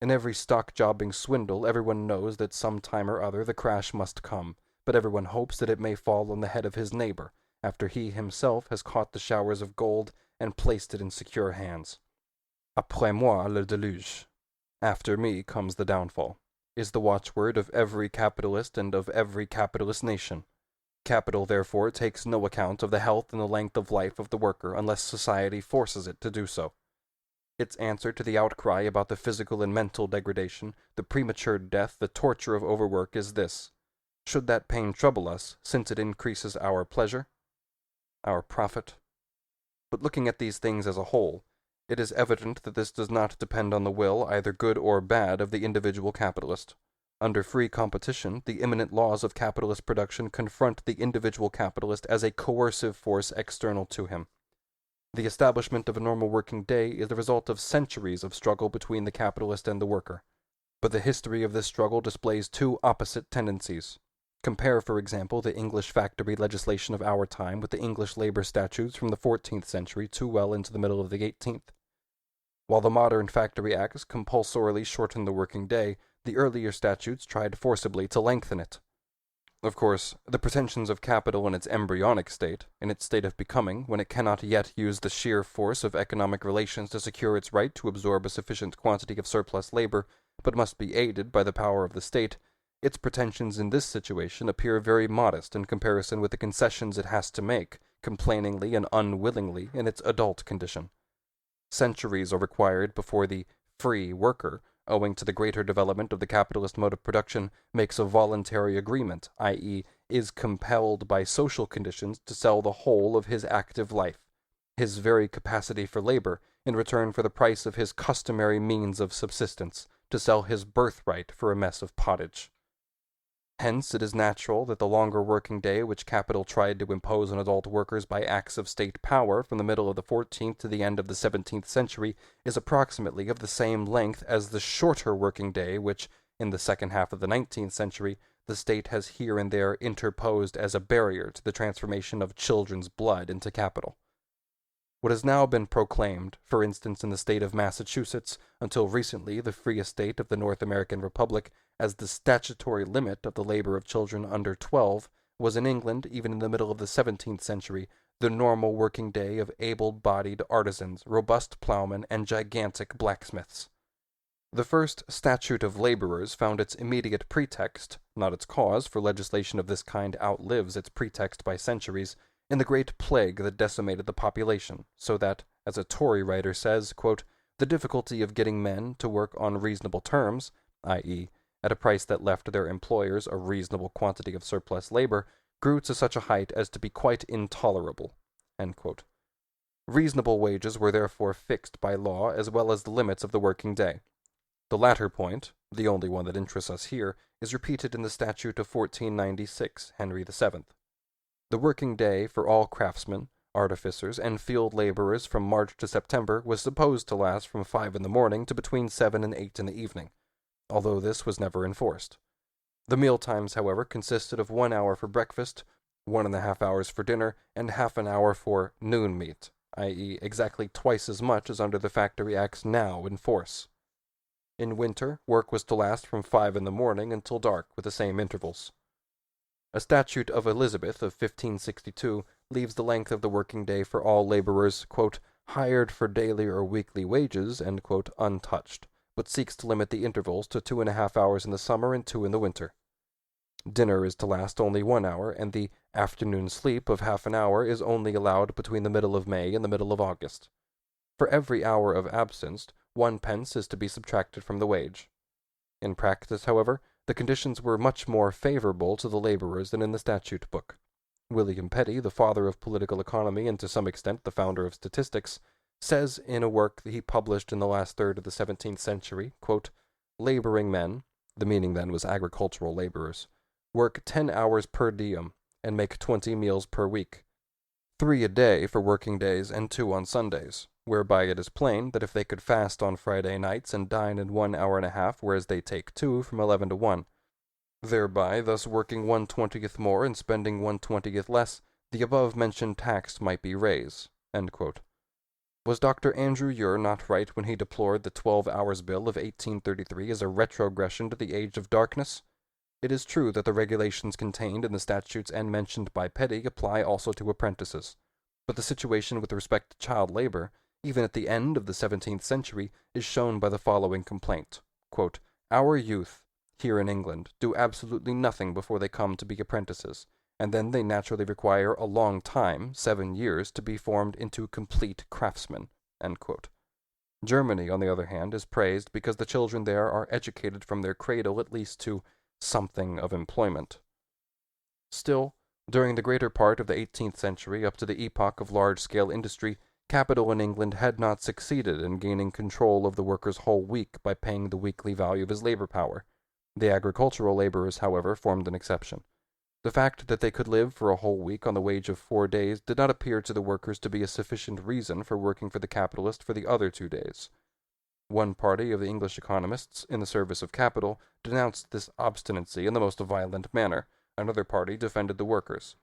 In every stock-jobbing swindle everyone knows that some time or other the crash must come, but everyone hopes that it may fall on the head of his neighbor, after he himself has caught the showers of gold and placed it in secure hands. Après moi le déluge. After me comes the downfall, is the watchword of every capitalist and of every capitalist nation. Capital, therefore, takes no account of the health and the length of life of the worker unless society forces it to do so. Its answer to the outcry about the physical and mental degradation, the premature death, the torture of overwork is this: should that pain trouble us, since it increases our pleasure, our profit? But looking at these things as a whole, it is evident that this does not depend on the will, either good or bad, of the individual capitalist. Under free competition, the immanent laws of capitalist production confront the individual capitalist as a coercive force external to him. The establishment of a normal working day is the result of centuries of struggle between the capitalist and the worker. But the history of this struggle displays two opposite tendencies. Compare, for example, the English factory legislation of our time with the English labor statutes from the 14th century too well into the middle of the 18th. While the modern factory acts compulsorily shorten the working day, the earlier statutes tried forcibly to lengthen it. Of course, the pretensions of capital in its embryonic state, in its state of becoming, when it cannot yet use the sheer force of economic relations to secure its right to absorb a sufficient quantity of surplus labor, but must be aided by the power of the state, its pretensions in this situation appear very modest in comparison with the concessions it has to make, complainingly and unwillingly, in its adult condition. Centuries are required before the free worker, owing to the greater development of the capitalist mode of production, makes a voluntary agreement, i.e., is compelled by social conditions to sell the whole of his active life, his very capacity for labor, in return for the price of his customary means of subsistence, to sell his birthright for a mess of pottage. Hence it is natural that the longer working day which capital tried to impose on adult workers by acts of state power from the middle of the 14th to the end of the 17th century is approximately of the same length as the shorter working day which, in the second half of the 19th century, the state has here and there interposed as a barrier to the transformation of children's blood into capital. What has now been proclaimed, for instance in the state of Massachusetts, until recently the freest state of the North American Republic, as the statutory limit of the labor of children under 12, was in England, even in the middle of the 17th century, the normal working day of able-bodied artisans, robust ploughmen, and gigantic blacksmiths. The first statute of laborers found its immediate pretext, not its cause, for legislation of this kind outlives its pretext by centuries, in the great plague that decimated the population, so that, as a Tory writer says, quote, the difficulty of getting men to work on reasonable terms, i.e., at a price that left their employers a reasonable quantity of surplus labor, grew to such a height as to be quite intolerable. Reasonable wages were therefore fixed by law as well as the limits of the working day. The latter point, the only one that interests us here, is repeated in the statute of 1496, Henry VII. The working day for all craftsmen, artificers, and field laborers from March to September was supposed to last from 5 in the morning to between 7 and 8 in the evening, although this was never enforced. The meal times, however, consisted of 1 hour for breakfast, 1½ hours for dinner, and half an hour for noon meat, i.e., exactly twice as much as under the factory acts now in force. In winter, work was to last from 5 in the morning until dark, with the same intervals. A statute of Elizabeth of 1562 leaves the length of the working day for all laborers, quote, hired for daily or weekly wages, end quote, untouched, but seeks to limit the intervals to 2½ hours in the summer and 2 in the winter. Dinner is to last only 1 hour, and the afternoon sleep of half an hour is only allowed between the middle of May and the middle of August. For every hour of absence, 1 pence is to be subtracted from the wage. In practice, however, the conditions were much more favorable to the laborers than in the statute book. William Petty, the father of political economy and to some extent the founder of statistics, says in a work that he published in the last third of the 17th century, quote, laboring men, the meaning then was agricultural laborers, work 10 hours per diem and make 20 meals per week, 3 a day for working days and 2 on Sundays, whereby it is plain that if they could fast on Friday nights and dine in 1 hour and a half, whereas they take 2 from 11 to 1, thereby thus working 1/20th more and spending 1/20th less, the above-mentioned tax might be raised. End quote. Was Dr. Andrew Ure not right when he deplored the 12 Hours Bill of 1833 as a retrogression to the age of darkness? It is true that the regulations contained in the statutes and mentioned by Petty apply also to apprentices, but the situation with respect to child labor, even at the end of the 17th century, is shown by the following complaint. Quote, our youth, here in England, do absolutely nothing before they come to be apprentices, and then they naturally require a long time, 7 years, to be formed into complete craftsmen. End quote. Germany, on the other hand, is praised because the children there are educated from their cradle at least to something of employment. Still, during the greater part of the 18th century up to the epoch of large-scale industry, capital in England had not succeeded in gaining control of the worker's whole week by paying the weekly value of his labor power. The agricultural laborers, however, formed an exception. The fact that they could live for a whole week on the wage of 4 days did not appear to the workers to be a sufficient reason for working for the capitalist for the other 2 days. One party of the English economists in the service of capital denounced this obstinacy in the most violent manner. Another party defended the workers.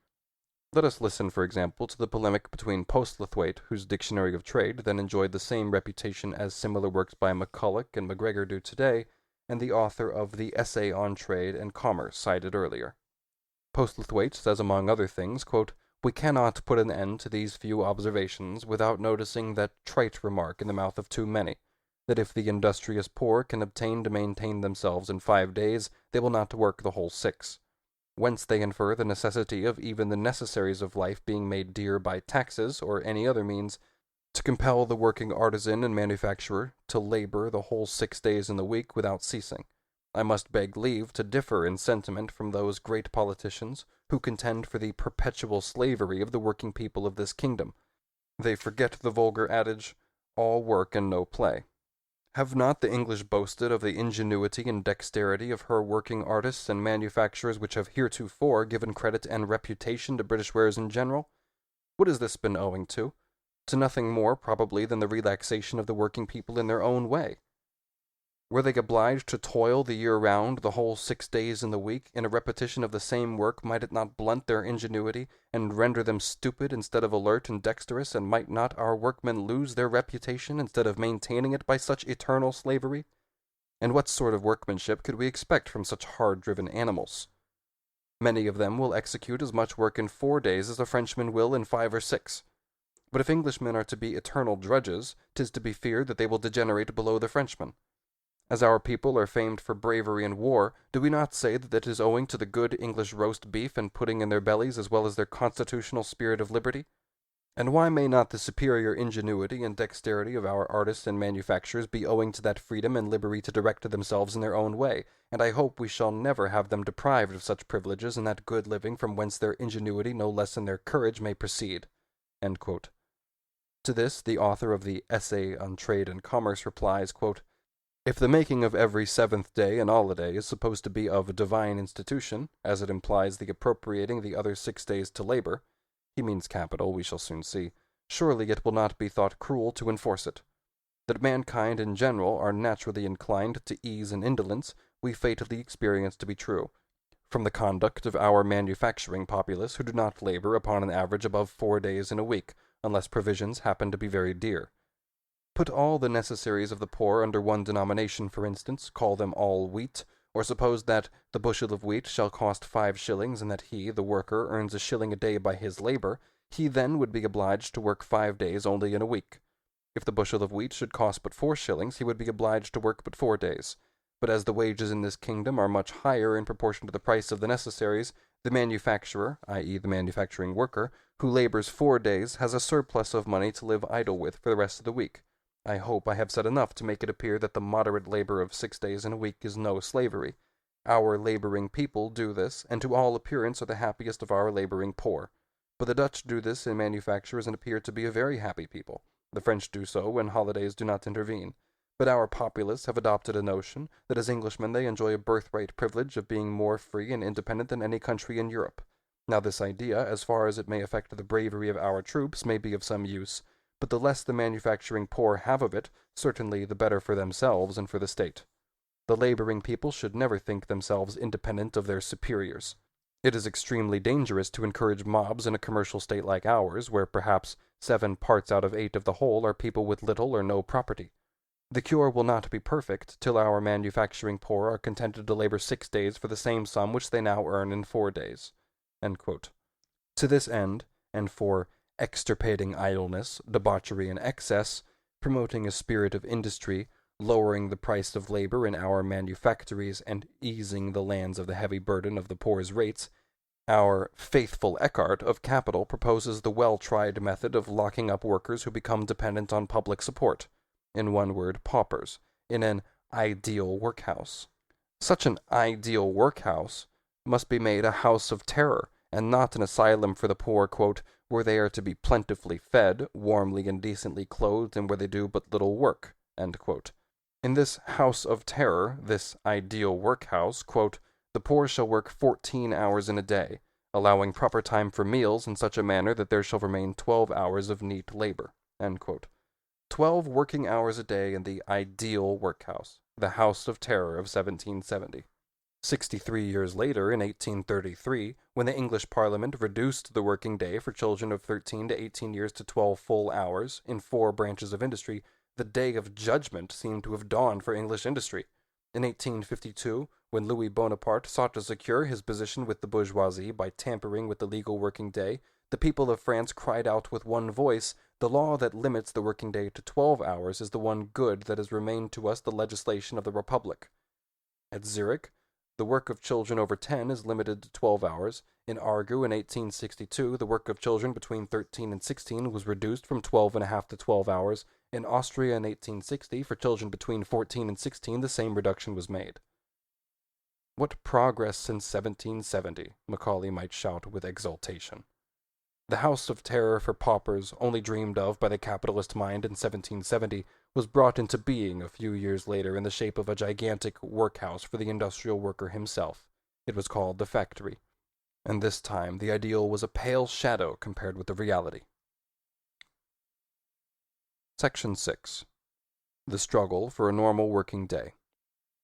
Let us listen, for example, to the polemic between Postlethwaite, whose Dictionary of Trade then enjoyed the same reputation as similar works by McCulloch and McGregor do today, and the author of the Essay on Trade and Commerce cited earlier. Postlethwaite says, among other things, quote, "We cannot put an end to these few observations without noticing that trite remark in the mouth of too many, that if the industrious poor can obtain to maintain themselves in 5 days, they will not work the whole 6. Whence they infer the necessity of even the necessaries of life being made dear by taxes, or any other means, to compel the working artisan and manufacturer to labor the whole 6 days in the week without ceasing. I must beg leave to differ in sentiment from those great politicians who contend for the perpetual slavery of the working people of this kingdom. They forget the vulgar adage, all work and no play. Have not the English boasted of the ingenuity and dexterity of her working artists and manufacturers which have heretofore given credit and reputation to British wares in general? What has this been owing to? To nothing more, probably, than the relaxation of the working people in their own way. Were they obliged to toil the year round, the whole 6 days in the week, in a repetition of the same work, might it not blunt their ingenuity, and render them stupid instead of alert and dexterous, and might not our workmen lose their reputation instead of maintaining it by such eternal slavery? And what sort of workmanship could we expect from such hard-driven animals? Many of them will execute as much work in 4 days as a Frenchman will in 5 or 6. But if Englishmen are to be eternal drudges, 'tis to be feared that they will degenerate below the Frenchmen. As our people are famed for bravery in war, do we not say that it is owing to the good English roast beef and pudding in their bellies as well as their constitutional spirit of liberty? And why may not the superior ingenuity and dexterity of our artists and manufacturers be owing to that freedom and liberty to direct themselves in their own way? And I hope we shall never have them deprived of such privileges and that good living from whence their ingenuity no less than their courage may proceed." To this the author of the Essay on Trade and Commerce replies, quote, "If the making of every 7th day an holiday is supposed to be of divine institution, as it implies the appropriating the other 6 days to labor," he means capital, we shall soon see, "surely it will not be thought cruel to enforce it. That mankind in general are naturally inclined to ease and indolence, we fatally experience to be true, from the conduct of our manufacturing populace, who do not labor upon an average above 4 days in a week, unless provisions happen to be very dear. Put all the necessaries of the poor under one denomination, for instance, call them all wheat, or suppose that the bushel of wheat shall cost 5 shillings, and that he, the worker, earns a shilling a day by his labor, he then would be obliged to work 5 days only in a week. If the bushel of wheat should cost but 4 shillings, he would be obliged to work but 4 days. But as the wages in this kingdom are much higher in proportion to the price of the necessaries, the manufacturer, i.e. the manufacturing worker, who labors 4 days, has a surplus of money to live idle with for the rest of the week. I hope I have said enough to make it appear that the moderate labor of 6 days in a week is no slavery. Our laboring people do this, and to all appearance are the happiest of our laboring poor. But the Dutch do this in manufactures and appear to be a very happy people. The French do so when holidays do not intervene. But our populace have adopted a notion that as Englishmen they enjoy a birthright privilege of being more free and independent than any country in Europe. Now this idea, as far as it may affect the bravery of our troops, may be of some use, but the less the manufacturing poor have of it, certainly the better for themselves and for the state. The laboring people should never think themselves independent of their superiors. It is extremely dangerous to encourage mobs in a commercial state like ours, where perhaps 7 parts out of 8 of the whole are people with little or no property. The cure will not be perfect till our manufacturing poor are contented to labor 6 days for the same sum which they now earn in 4 days." To this end, and for extirpating idleness, debauchery, and excess, promoting a spirit of industry, lowering the price of labor in our manufactories, and easing the lands of the heavy burden of the poor's rates, our faithful Eckhart of Capital proposes the well-tried method of locking up workers who become dependent on public support, in one word, paupers, in an ideal workhouse. Such an ideal workhouse must be made a house of terror, and not an asylum for the poor, quote, "where they are to be plentifully fed, warmly and decently clothed, and where they do but little work." In this house of terror, this ideal workhouse, quote, "the poor shall work 14 hours in a day, allowing proper time for meals in such a manner that there shall remain 12 hours of neat labor." 12 working hours a day in the ideal workhouse, the house of terror of 1770. 63 years later, in 1833, when the English Parliament reduced the working day for children of 13 to 18 years to 12 full hours in 4 branches of industry, the day of judgment seemed to have dawned for English industry. In 1852, when Louis Bonaparte sought to secure his position with the bourgeoisie by tampering with the legal working day, the people of France cried out with one voice, "The law that limits the working day to 12 hours is the one good that has remained to us the legislation of the Republic." At Zurich, the work of children over 10 is limited to 12 hours. In Argu in 1862, the work of children between 13 and 16 was reduced from 12.5 to 12 hours. In Austria in 1860, for children between 14 and 16, the same reduction was made. What progress since 1770, Macaulay might shout with exultation. The house of terror for paupers, only dreamed of by the capitalist mind in 1770, was brought into being a few years later in the shape of a gigantic workhouse for the industrial worker himself. It was called the factory, and this time the ideal was a pale shadow compared with the reality. Section 6. The struggle for a normal working day.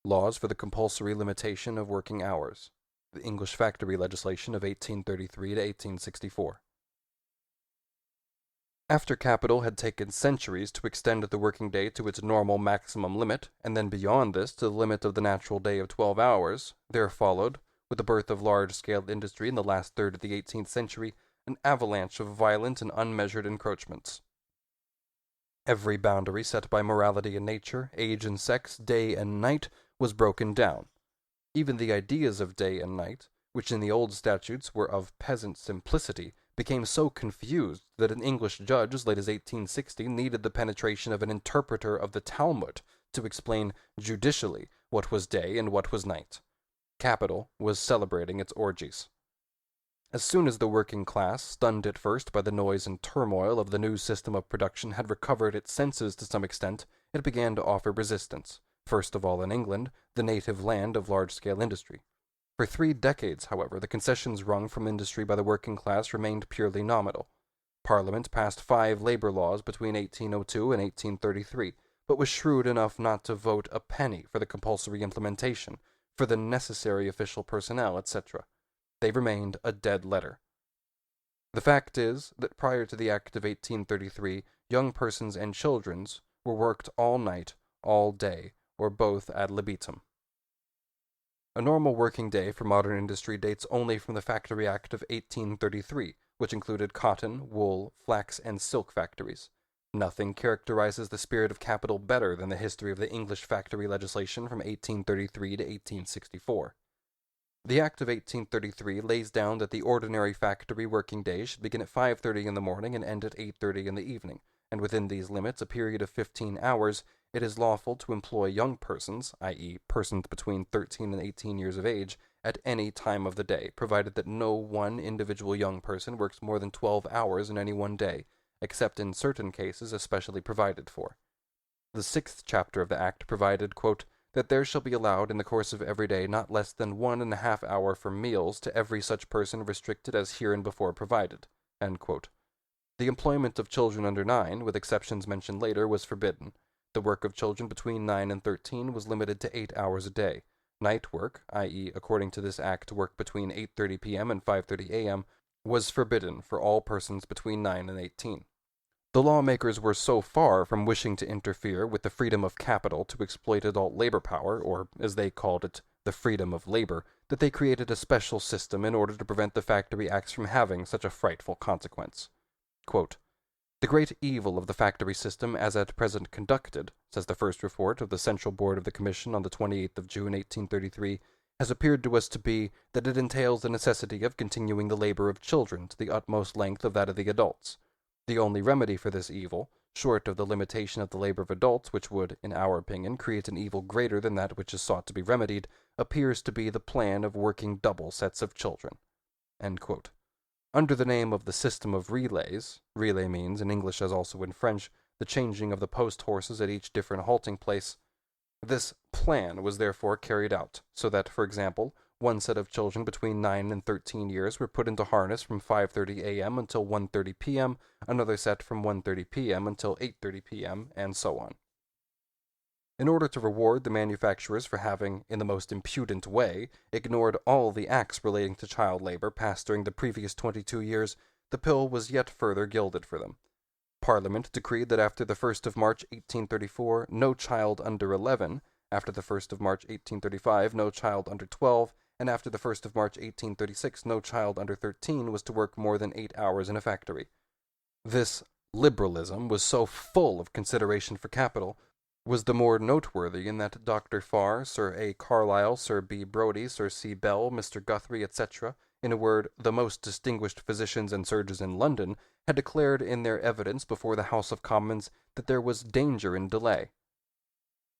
Laws for the compulsory limitation of working hours. The English factory legislation of 1833 to 1864. After capital had taken centuries to extend the working day to its normal maximum limit, and then beyond this to the limit of the natural day of 12 hours, there followed, with the birth of large-scale industry in the last third of the 18th century, an avalanche of violent and unmeasured encroachments. Every boundary set by morality and nature, age and sex, day and night, was broken down. Even the ideas of day and night, which in the old statutes were of peasant simplicity, became so confused that an English judge as late as 1860 needed the penetration of an interpreter of the Talmud to explain judicially what was day and what was night. Capital was celebrating its orgies. As soon as the working class, stunned at first by the noise and turmoil of the new system of production, had recovered its senses to some extent, it began to offer resistance, first of all in England, the native land of large-scale industry. For 3 decades, however, the concessions wrung from industry by the working class remained purely nominal. Parliament passed 5 labor laws between 1802 and 1833, but was shrewd enough not to vote a penny for the compulsory implementation, for the necessary official personnel, etc. They remained a dead letter. The fact is that prior to the Act of 1833, young persons and children were worked all night, all day, or both ad libitum. A normal working day for modern industry dates only from the Factory Act of 1833, which included cotton, wool, flax, and silk factories. Nothing characterizes the spirit of capital better than the history of the English factory legislation from 1833 to 1864. The Act of 1833 lays down that the ordinary factory working day should begin at 5:30 in the morning and end at 8:30 in the evening, and within these limits, a period of 15 hours, it is lawful to employ young persons, i.e., persons between 13 and 18 years of age, at any time of the day, provided that no one individual young person works more than 12 hours in any one day, except in certain cases especially provided for. The 6th chapter of the Act provided, quote, that there shall be allowed in the course of every day not less than 1½ hour for meals to every such person restricted as hereinbefore provided. The employment of children under 9, with exceptions mentioned later, was forbidden. The work of children between 9 and 13 was limited to 8 hours a day. Night work, i.e., according to this act, work between 8:30 p.m. and 5:30 a.m., was forbidden for all persons between 9 and 18. The lawmakers were so far from wishing to interfere with the freedom of capital to exploit adult labor power, or, as they called it, the freedom of labor, that they created a special system in order to prevent the factory acts from having such a frightful consequence. Quote, the great evil of the factory system as at present conducted, says the first report of the Central Board of the Commission on the 28th of June, 1833, has appeared to us to be that it entails the necessity of continuing the labor of children to the utmost length of that of the adults. The only remedy for this evil, short of the limitation of the labor of adults, which would, in our opinion, create an evil greater than that which is sought to be remedied, appears to be the plan of working double sets of children. Under the name of the system of relays, relay means, in English as also in French, the changing of the post horses at each different halting place. This plan was therefore carried out, so that, for example, one set of children between 9 and 13 years were put into harness from 5:30 a.m. until 1:30 p.m., another set from 1:30 p.m. until 8:30 p.m., and so on. in order to reward the manufacturers for having, in the most impudent way, ignored all the acts relating to child labor passed during the previous 22 years, the pill was yet further gilded for them. Parliament decreed that after the 1st of March 1834, no child under 11, after the 1st of March 1835, no child under 12, and after the 1st of March 1836, no child under 13 was to work more than 8 hours in a factory. This liberalism was so full of consideration for capital, was the more noteworthy in that Dr. Farr, Sir A. Carlyle, Sir B. Brodie, Sir C. Bell, Mr. Guthrie, etc., in a word, the most distinguished physicians and surgeons in London, had declared in their evidence before the House of Commons that there was danger in delay.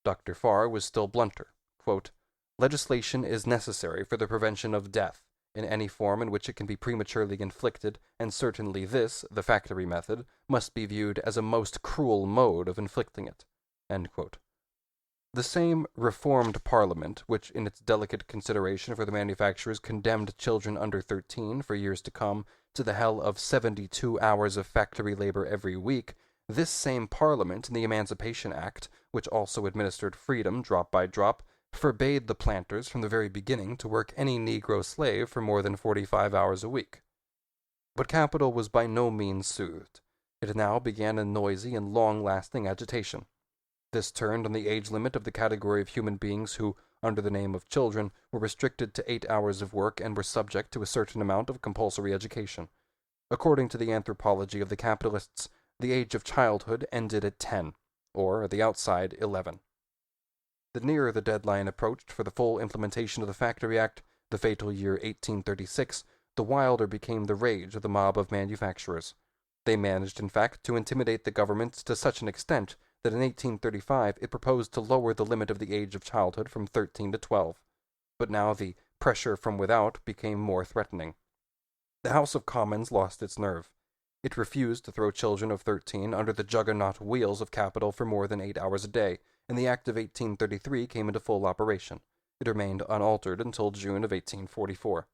Dr. Farr was still blunter. Quote, "Legislation is necessary for the prevention of death, in any form in which it can be prematurely inflicted, and certainly this, the factory method, must be viewed as a most cruel mode of inflicting it." End quote. The same reformed Parliament, which in its delicate consideration for the manufacturers condemned children under 13 for years to come to the hell of 72 hours of factory labor every week, this same Parliament in the Emancipation Act, which also administered freedom drop by drop, forbade the planters from the very beginning to work any Negro slave for more than 45 hours a week. But capital was by no means soothed. It now began a noisy and long-lasting agitation. This turned on the age limit of the category of human beings who, under the name of children, were restricted to 8 hours of work and were subject to a certain amount of compulsory education. According to the anthropology of the capitalists, the age of childhood ended at 10, or, at the outside, 11. The nearer the deadline approached for the full implementation of the Factory Act, the fatal year 1836, the wilder became the rage of the mob of manufacturers. They managed, in fact, to intimidate the government to such an extent that in 1835 it proposed to lower the limit of the age of childhood from 13 to 12. But now the pressure from without became more threatening. The House of Commons lost its nerve. It refused to throw children of 13 under the juggernaut wheels of capital for more than 8 hours a day, and the Act of 1833 came into full operation. It remained unaltered until June of 1844.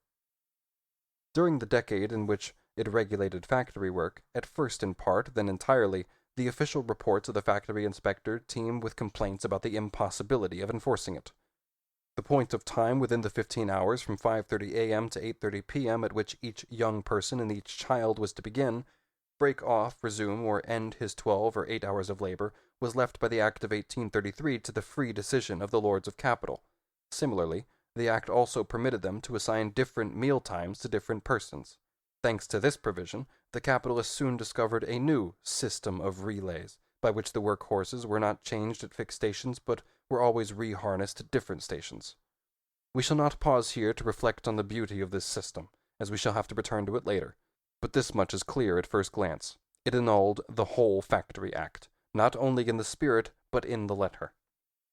During the decade in which it regulated factory work, at first in part, then entirely, the official reports of the factory inspector teem with complaints about the impossibility of enforcing it. The point of time within the 15 hours from 5:30 a.m. to 8:30 p.m. at which each young person and each child was to begin, break off, resume, or end his 12 or 8 hours of labor, was left by the Act of 1833 to the free decision of the Lords of Capital. Similarly, the Act also permitted them to assign different meal times to different persons. Thanks to this provision, the capitalists soon discovered a new system of relays, by which the work horses were not changed at fixed stations, but were always reharnessed at different stations. We shall not pause here to reflect on the beauty of this system, as we shall have to return to it later, but this much is clear at first glance. It annulled the whole Factory Act, not only in the spirit, but in the letter.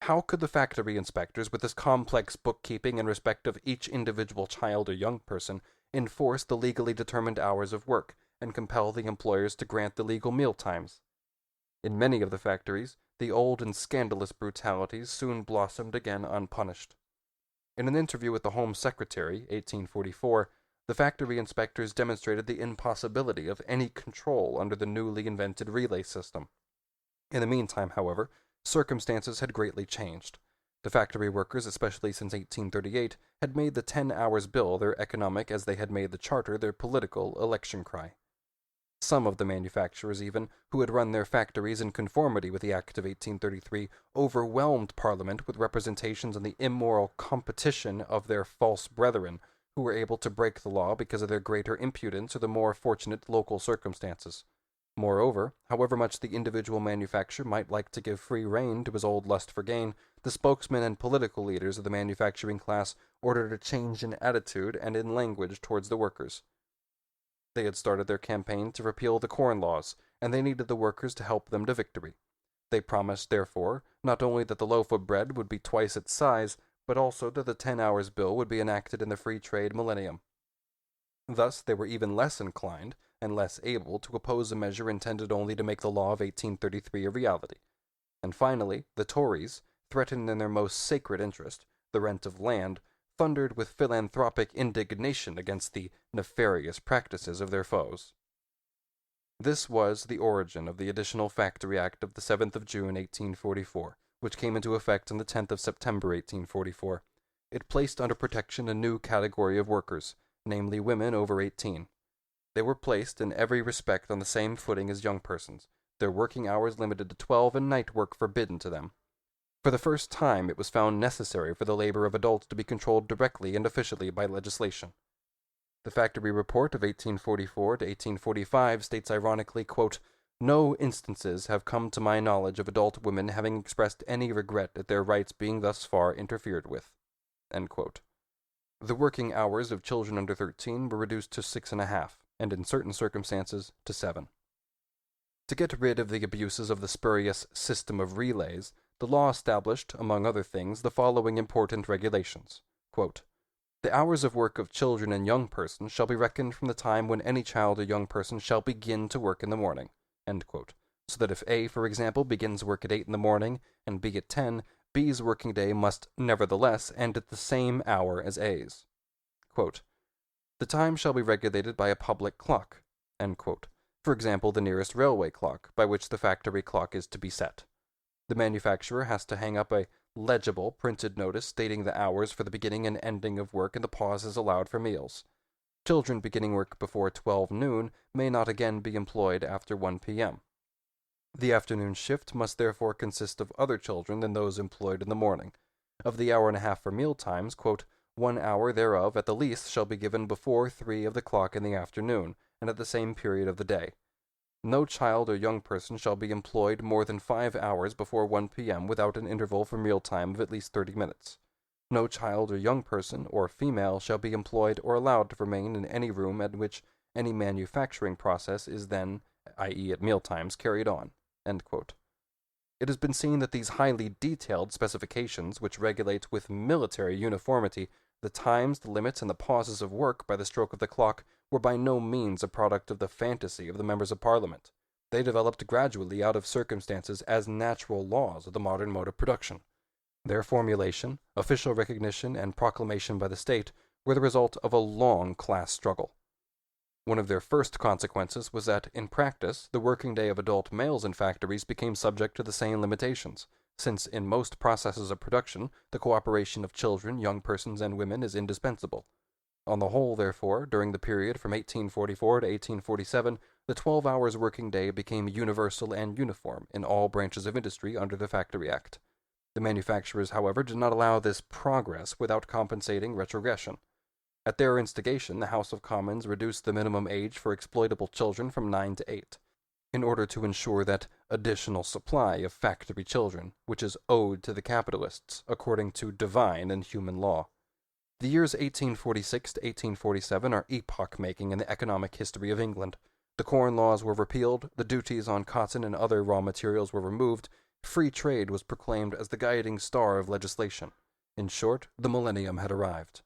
How could the factory inspectors, with this complex bookkeeping in respect of each individual child or young person, enforce the legally determined hours of work, and compel the employers to grant the legal meal times? In many of the factories, the old and scandalous brutalities soon blossomed again unpunished. In an interview with the Home Secretary, 1844, the factory inspectors demonstrated the impossibility of any control under the newly invented relay system. In the meantime, however, circumstances had greatly changed. The factory workers, especially since 1838, had made the 10 hours bill their economic as they had made the charter their political election cry. Some of the manufacturers, even, who had run their factories in conformity with the Act of 1833, overwhelmed Parliament with representations on the immoral competition of their false brethren, who were able to break the law because of their greater impudence or the more fortunate local circumstances. Moreover, however much the individual manufacturer might like to give free rein to his old lust for gain, the spokesmen and political leaders of the manufacturing class ordered a change in attitude and in language towards the workers. They had started their campaign to repeal the Corn Laws, and they needed the workers to help them to victory. They promised, therefore, not only that the loaf of bread would be twice its size, but also that the 10 hours bill would be enacted in the free trade millennium. Thus they were even less inclined and less able to oppose a measure intended only to make the law of 1833 a reality. And finally, the Tories, threatened in their most sacred interest, the rent of land, thundered with philanthropic indignation against the nefarious practices of their foes. This was the origin of the Additional Factory Act of the 7th of June, 1844, which came into effect on the 10th of September 1844. It placed under protection a new category of workers, namely women over 18. They were placed in every respect on the same footing as young persons, their working hours limited to 12 and night work forbidden to them. For the first time it was found necessary for the labor of adults to be controlled directly and officially by legislation. The Factory Report of 1844 to 1845 states ironically, quote, "No instances have come to my knowledge of adult women having expressed any regret at their rights being thus far interfered with." End quote. The working hours of children under 13 were reduced to 6.5, and in certain circumstances to 7. To get rid of the abuses of the spurious system of relays, the law established, among other things, the following important regulations. Quote, "The hours of work of children and young persons shall be reckoned from the time when any child or young person shall begin to work in the morning." End quote. So that if A, for example, begins work at 8 in the morning and B at 10, B's working day must nevertheless end at the same hour as A's. Quote, "The time shall be regulated by a public clock." End quote. For example, the nearest railway clock, by which the factory clock is to be set. The manufacturer has to hang up a legible printed notice stating the hours for the beginning and ending of work and the pauses allowed for meals. Children beginning work before 12 noon may not again be employed after 1 p.m. The afternoon shift must therefore consist of other children than those employed in the morning. Of the hour and a half for meal times, quote, "1 hour thereof at the least shall be given before 3 of the clock in the afternoon, and at the same period of the day. No child or young person shall be employed more than 5 hours before 1 p.m. without an interval for meal time of at least 30 minutes. No child or young person or female shall be employed or allowed to remain in any room at which any manufacturing process is then, i.e. at meal times, carried on." End quote. It has been seen that these highly detailed specifications, which regulate with military uniformity the times, the limits, and the pauses of work by the stroke of the clock, were by no means a product of the fantasy of the members of Parliament. They developed gradually out of circumstances as natural laws of the modern mode of production. Their formulation, official recognition, and proclamation by the state were the result of a long class struggle. One of their first consequences was that, in practice, the working day of adult males in factories became subject to the same limitations, since in most processes of production the cooperation of children, young persons, and women is indispensable. On the whole, therefore, during the period from 1844 to 1847, the 12 hours working day became universal and uniform in all branches of industry under the Factory Act. The manufacturers, however, did not allow this progress without compensating retrogression. At their instigation, the House of Commons reduced the minimum age for exploitable children from 9 to 8, in order to ensure that additional supply of factory children, which is owed to the capitalists, according to divine and human law. The years 1846 to 1847 are epoch-making in the economic history of England. The Corn Laws were repealed, the duties on cotton and other raw materials were removed, free trade was proclaimed as the guiding star of legislation. In short, the millennium had arrived.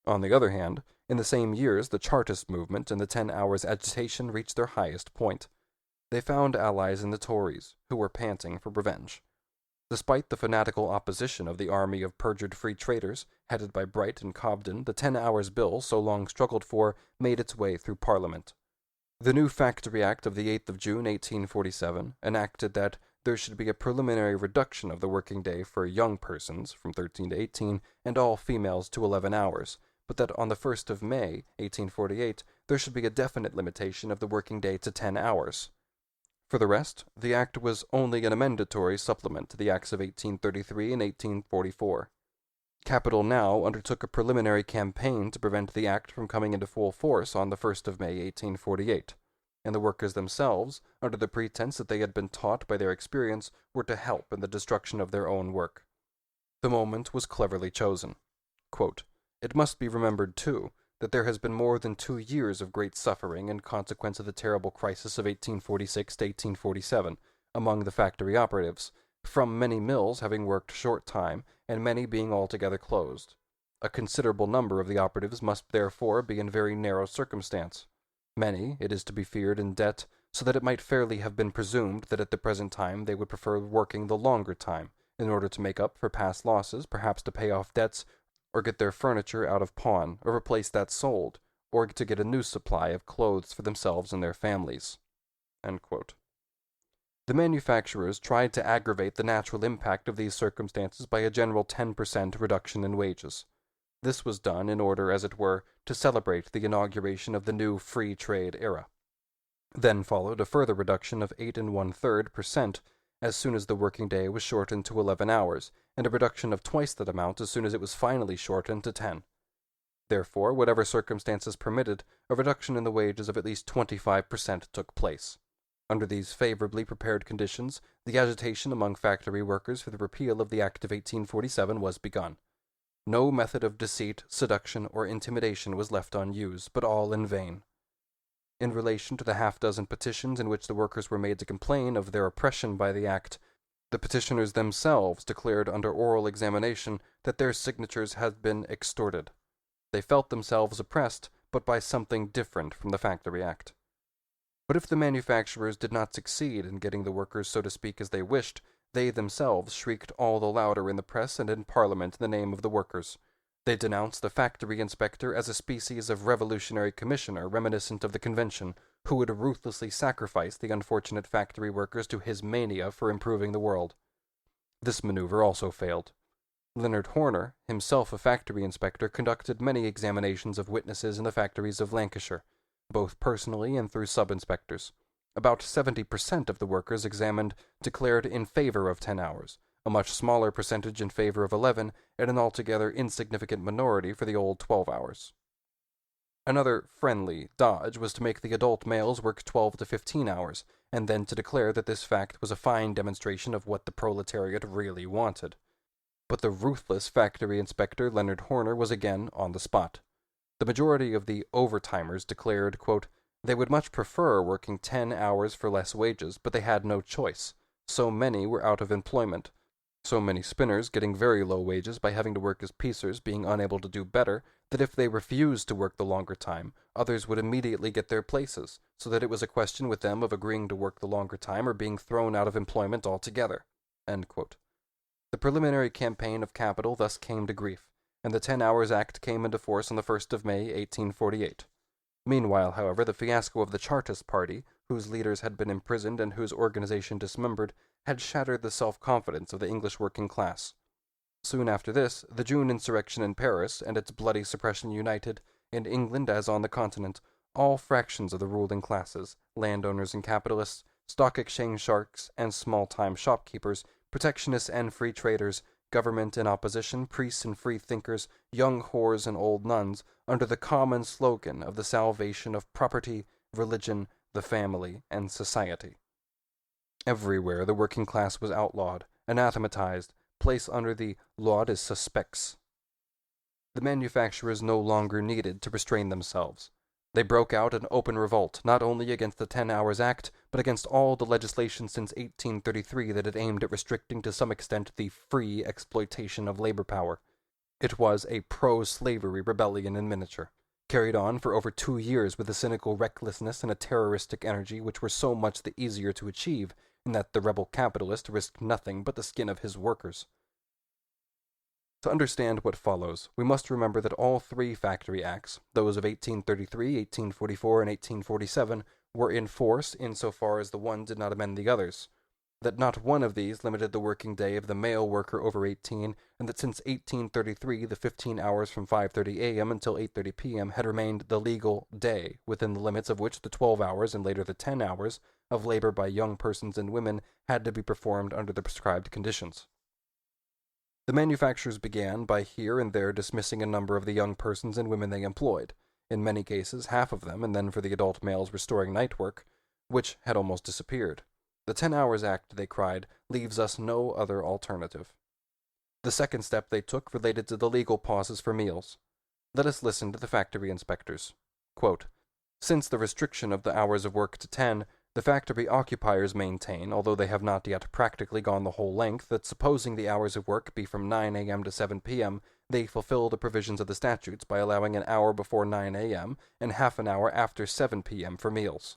On the other hand, in the same years the Chartist movement and the 10 hours agitation reached their highest point. They found allies in the Tories, who were panting for revenge. Despite the fanatical opposition of the army of perjured free traders, headed by Bright and Cobden, the 10 hours bill, so long struggled for, made its way through Parliament. The new Factory Act of the 8th of June, 1847, enacted that there should be a preliminary reduction of the working day for young persons, from 13 to 18, and all females to 11 hours, but that on the 1st of May, 1848, there should be a definite limitation of the working day to 10 hours. For the rest, the act was only an amendatory supplement to the acts of 1833 and 1844. Capital now undertook a preliminary campaign to prevent the act from coming into full force on the 1st of May, 1848, and the workers themselves, under the pretense that they had been taught by their experience, were to help in the destruction of their own work. The moment was cleverly chosen. Quote, "It must be remembered, too, that there has been more than 2 years of great suffering in consequence of the terrible crisis of 1846 to 1847 among the factory operatives, from many mills having worked short time, and many being altogether closed. A considerable number of the operatives must therefore be in very narrow circumstance. Many, it is to be feared, in debt, so that it might fairly have been presumed that at the present time they would prefer working the longer time, in order to make up for past losses, perhaps to pay off debts, or get their furniture out of pawn, or replace that sold, or to get a new supply of clothes for themselves and their families." End quote. The manufacturers tried to aggravate the natural impact of these circumstances by a general 10% reduction in wages. This was done in order, as it were, to celebrate the inauguration of the new free trade era. Then followed a further reduction of 8 1/3% as soon as the working day was shortened to 11 hours, and a reduction of twice that amount as soon as it was finally shortened to 10. Therefore, whatever circumstances permitted, a reduction in the wages of at least 25% took place. Under these favorably prepared conditions, the agitation among factory workers for the repeal of the Act of 1847 was begun. No method of deceit, seduction, or intimidation was left unused, but all in vain. In relation to the half-dozen petitions in which the workers were made to complain of their oppression by the Act, the petitioners themselves declared under oral examination that their signatures had been extorted. They felt themselves oppressed, but by something different from the Factory Act. But if the manufacturers did not succeed in getting the workers so to speak as they wished, they themselves shrieked all the louder in the press and in Parliament in the name of the workers. They denounced the factory inspector as a species of revolutionary commissioner reminiscent of the convention, who would ruthlessly sacrifice the unfortunate factory workers to his mania for improving the world. This maneuver also failed. Leonard Horner, himself a factory inspector, conducted many examinations of witnesses in the factories of Lancashire, both personally and through sub-inspectors. About 70% of the workers examined declared in favor of 10 hours, a much smaller percentage in favor of 11, and an altogether insignificant minority for the old 12 hours. Another friendly dodge was to make the adult males work 12 to 15 hours, and then to declare that this fact was a fine demonstration of what the proletariat really wanted. But the ruthless factory inspector Leonard Horner was again on the spot. The majority of the overtimers declared, quote, they would much prefer working 10 hours for less wages, but they had no choice. So many were out of employment, so many spinners getting very low wages by having to work as piecers being unable to do better, that if they refused to work the longer time, others would immediately get their places, so that it was a question with them of agreeing to work the longer time or being thrown out of employment altogether. End quote. The preliminary campaign of capital thus came to grief, and the 10 Hours Act came into force on the 1st of May, 1848. Meanwhile, however, the fiasco of the Chartist party, whose leaders had been imprisoned and whose organization dismembered, had shattered the self-confidence of the English working class. Soon after this, the June insurrection in Paris and its bloody suppression united, in England as on the continent, all fractions of the ruling classes, landowners and capitalists, stock exchange sharks and small-time shopkeepers, protectionists and free traders, government and opposition, priests and free thinkers, young whores and old nuns, under the common slogan of the salvation of property, religion, the family, and society. Everywhere the working class was outlawed, anathematized, placed under the loi des suspects. The manufacturers no longer needed to restrain themselves. They broke out in open revolt, not only against the 10 Hours Act, but against all the legislation since 1833 that had aimed at restricting to some extent the free exploitation of labor power. It was a pro-slavery rebellion in miniature, carried on for over 2 years with a cynical recklessness and a terroristic energy which were so much the easier to achieve, in that the rebel capitalist risked nothing but the skin of his workers. To understand what follows, we must remember that all three factory acts, those of 1833, 1844, and 1847, were in force insofar as the one did not amend the others, that not one of these limited the working day of the male worker over 18, and that since 1833 the 15 hours from 5:30 a.m. until 8:30 p.m. had remained the legal day, within the limits of which the 12 hours and later the 10 hours of labor by young persons and women had to be performed under the prescribed conditions. The manufacturers began by here and there dismissing a number of the young persons and women they employed, in many cases half of them, and then for the adult males restoring night work, which had almost disappeared. The 10 Hours Act, they cried, leaves us no other alternative. The second step they took related to the legal pauses for meals. Let us listen to the factory inspectors. Quote, since the restriction of the hours of work to 10, the factory occupiers maintain, although they have not yet practically gone the whole length, that supposing the hours of work be from 9 a.m. to 7 p.m., they fulfill the provisions of the statutes by allowing an hour before 9 a.m. and half an hour after 7 p.m. for meals.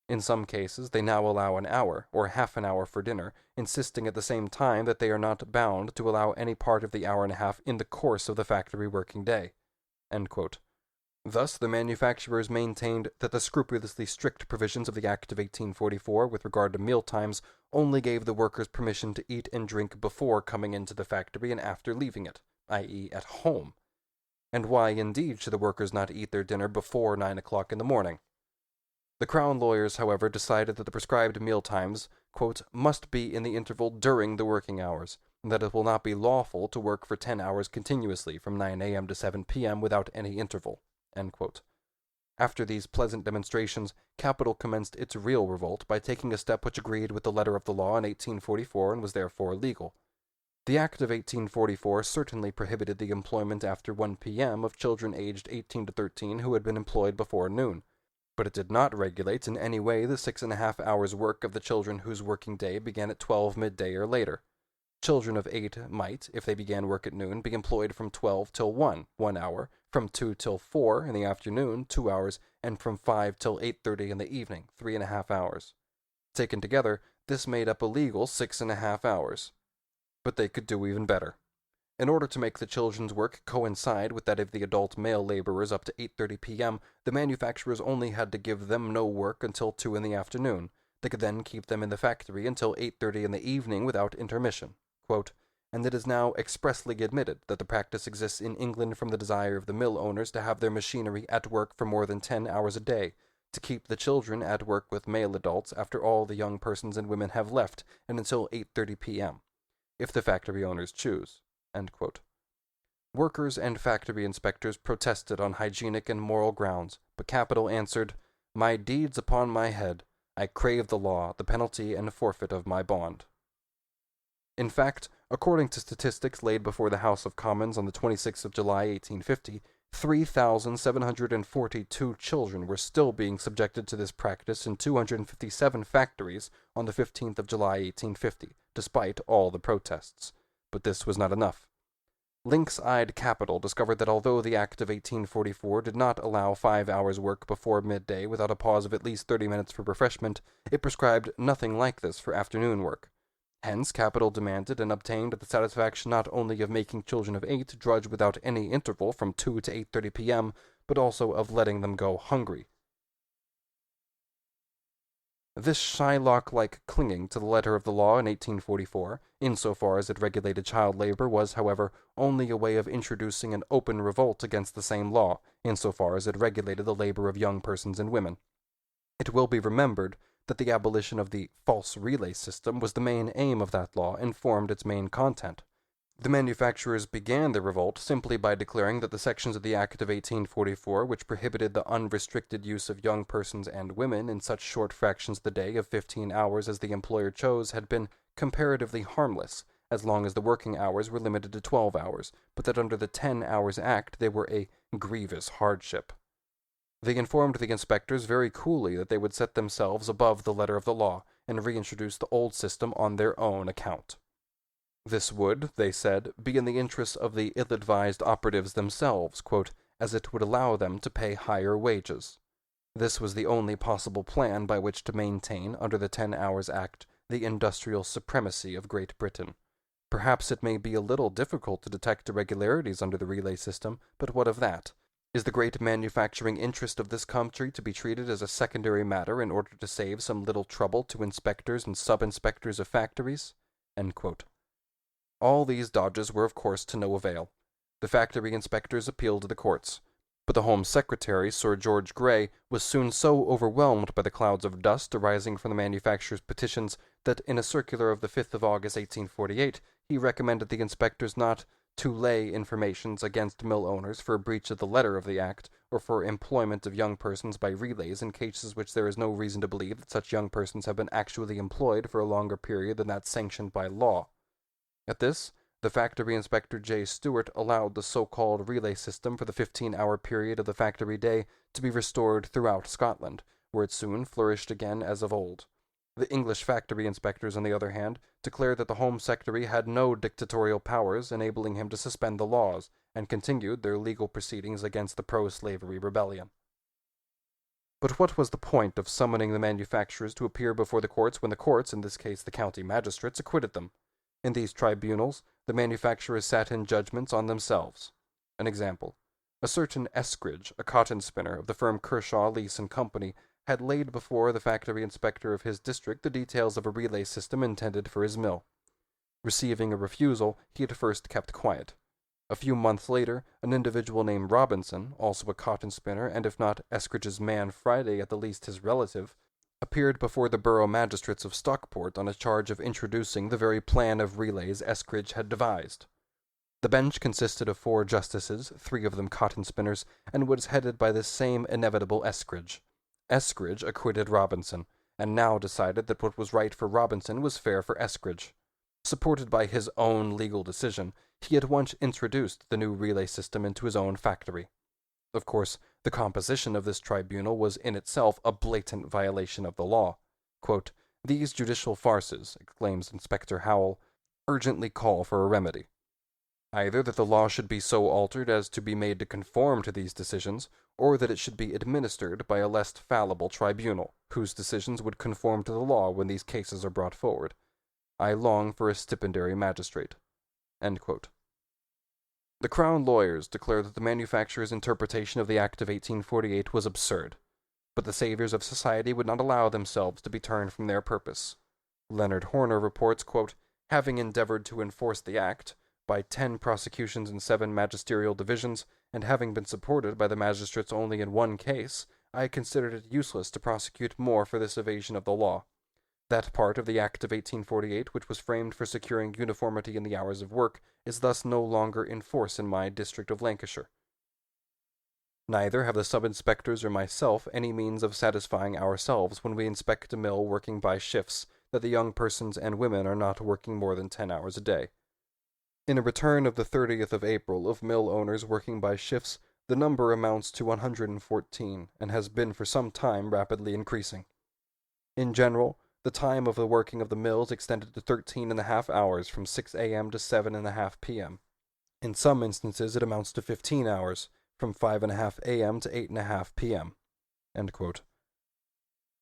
In some cases, they now allow an hour, or half an hour for dinner, insisting at the same time that they are not bound to allow any part of the hour and a half in the course of the factory working day. End quote. Thus, the manufacturers maintained that the scrupulously strict provisions of the Act of 1844 with regard to meal times only gave the workers permission to eat and drink before coming into the factory and after leaving it, i.e., at home. And why, indeed, should the workers not eat their dinner before 9 o'clock in the morning? The Crown lawyers, however, decided that the prescribed meal times, quote, must be in the interval during the working hours, and that it will not be lawful to work for 10 hours continuously from 9 a.m. to 7 p.m. without any interval. End quote. After these pleasant demonstrations, capital commenced its real revolt by taking a step which agreed with the letter of the law in 1844 and was therefore legal. The Act of 1844 certainly prohibited the employment after 1 p.m. of children aged 18 to 13 who had been employed before noon, but it did not regulate in any way the 6.5 hours' work of the children whose working day began at 12 midday or later. Children of 8 might, if they began work at noon, be employed from 12 till 1 hour, from 2 till 4 in the afternoon, 2 hours, and from 5 till 8:30 in the evening, 3.5 hours. Taken together, this made up a legal 6.5 hours. But they could do even better. In order to make the children's work coincide with that of the adult male laborers up to 8:30 p.m., the manufacturers only had to give them no work until 2 in the afternoon. They could then keep them in the factory until 8:30 in the evening without intermission. Quote, and it is now expressly admitted that the practice exists in England from the desire of the mill owners to have their machinery at work for more than 10 hours a day, to keep the children at work with male adults after all the young persons and women have left, and until 8:30 p.m., if the factory owners choose. End quote. Workers and factory inspectors protested on hygienic and moral grounds, but capital answered, my deeds upon my head, I crave the law, the penalty and forfeit of my bond. In fact, according to statistics laid before the House of Commons on the 26th of July, 1850, 3,742 children were still being subjected to this practice in 257 factories on the 15th of July, 1850, despite all the protests. But this was not enough. Lynx-eyed capital discovered that although the Act of 1844 did not allow 5 hours' work before midday without a pause of at least 30 minutes for refreshment, it prescribed nothing like this for afternoon work. Hence, capital demanded and obtained the satisfaction not only of making children of 8 drudge without any interval from 2 to 8:30 p.m., but also of letting them go hungry. This Shylock-like clinging to the letter of the law in 1844, insofar as it regulated child labor, was, however, only a way of introducing an open revolt against the same law, insofar as it regulated the labor of young persons and women. It will be remembered that the abolition of the false relay system was the main aim of that law and formed its main content. The manufacturers began the revolt simply by declaring that the sections of the Act of 1844 which prohibited the unrestricted use of young persons and women in such short fractions of the day of 15 hours as the employer chose had been comparatively harmless, as long as the working hours were limited to 12 hours, but that under the 10 Hours Act they were a grievous hardship. They informed the inspectors very coolly that they would set themselves above the letter of the law, and reintroduce the old system on their own account. This would, they said, be in the interests of the ill-advised operatives themselves, quote, as it would allow them to pay higher wages. This was the only possible plan by which to maintain, under the 10 Hours Act, the industrial supremacy of Great Britain. Perhaps it may be a little difficult to detect irregularities under the relay system, but what of that? Is the great manufacturing interest of this country to be treated as a secondary matter in order to save some little trouble to inspectors and sub-inspectors of factories? End quote. All these dodges were of course to no avail. The factory inspectors appealed to the courts, but the Home Secretary, Sir George Grey, was soon so overwhelmed by the clouds of dust arising from the manufacturers' petitions that in a circular of the 5th of August, 1848, he recommended the inspectors not to lay informations against mill owners for a breach of the letter of the Act, or for employment of young persons by relays in cases which there is no reason to believe that such young persons have been actually employed for a longer period than that sanctioned by law. At this, the factory inspector J. Stewart allowed the so-called relay system for the 15-hour period of the factory day to be restored throughout Scotland, where it soon flourished again as of old. The English factory inspectors, on the other hand, declared that the Home Secretary had no dictatorial powers enabling him to suspend the laws, and continued their legal proceedings against the pro-slavery rebellion. But what was the point of summoning the manufacturers to appear before the courts when the courts, in this case the county magistrates, acquitted them? In these tribunals, the manufacturers sat in judgments on themselves. An example. A certain Eskridge, a cotton spinner of the firm Kershaw, Lease and Company, had laid before the factory inspector of his district the details of a relay system intended for his mill. Receiving a refusal, he at first kept quiet. A few months later, an individual named Robinson, also a cotton spinner, and if not Eskridge's man Friday, at the least his relative, appeared before the borough magistrates of Stockport on a charge of introducing the very plan of relays Eskridge had devised. The bench consisted of 4 justices, 3 of them cotton spinners, and was headed by this same inevitable Eskridge. Eskridge acquitted Robinson, and now decided that what was right for Robinson was fair for Eskridge. Supported by his own legal decision, he at once introduced the new relay system into his own factory. Of course, the composition of this tribunal was in itself a blatant violation of the law. Quote, "These judicial farces," exclaims Inspector Howell, "urgently call for a remedy. Either that the law should be so altered as to be made to conform to these decisions, or that it should be administered by a less fallible tribunal, whose decisions would conform to the law when these cases are brought forward. I long for a stipendiary magistrate." End quote. The Crown lawyers declared that the manufacturer's interpretation of the Act of 1848 was absurd, but the saviors of society would not allow themselves to be turned from their purpose. Leonard Horner reports, quote, "Having endeavored to enforce the Act, by 10 prosecutions in 7 magisterial divisions, and having been supported by the magistrates only in 1 case, I considered it useless to prosecute more for this evasion of the law. That part of the Act of 1848 which was framed for securing uniformity in the hours of work is thus no longer in force in my district of Lancashire. Neither have the sub-inspectors or myself any means of satisfying ourselves when we inspect a mill working by shifts that the young persons and women are not working more than 10 hours a day. In a return of the 30th of April of mill owners working by shifts, the number amounts to 114, and has been for some time rapidly increasing. In general, the time of the working of the mills extended to 13½ hours from 6 a.m. to 7½ p.m. In some instances it amounts to 15 hours, from 5½ a.m. to 8½ p.m. End quote.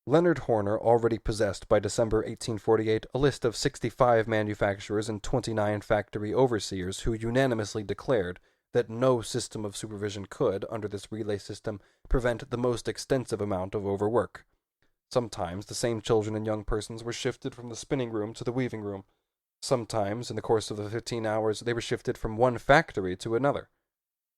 Leonard Horner already possessed by December 1848 a list of 65 manufacturers and 29 factory overseers who unanimously declared that no system of supervision could, under this relay system, prevent the most extensive amount of overwork. Sometimes the same children and young persons were shifted from the spinning room to the weaving room. Sometimes, in the course of the 15 hours, they were shifted from one factory to another.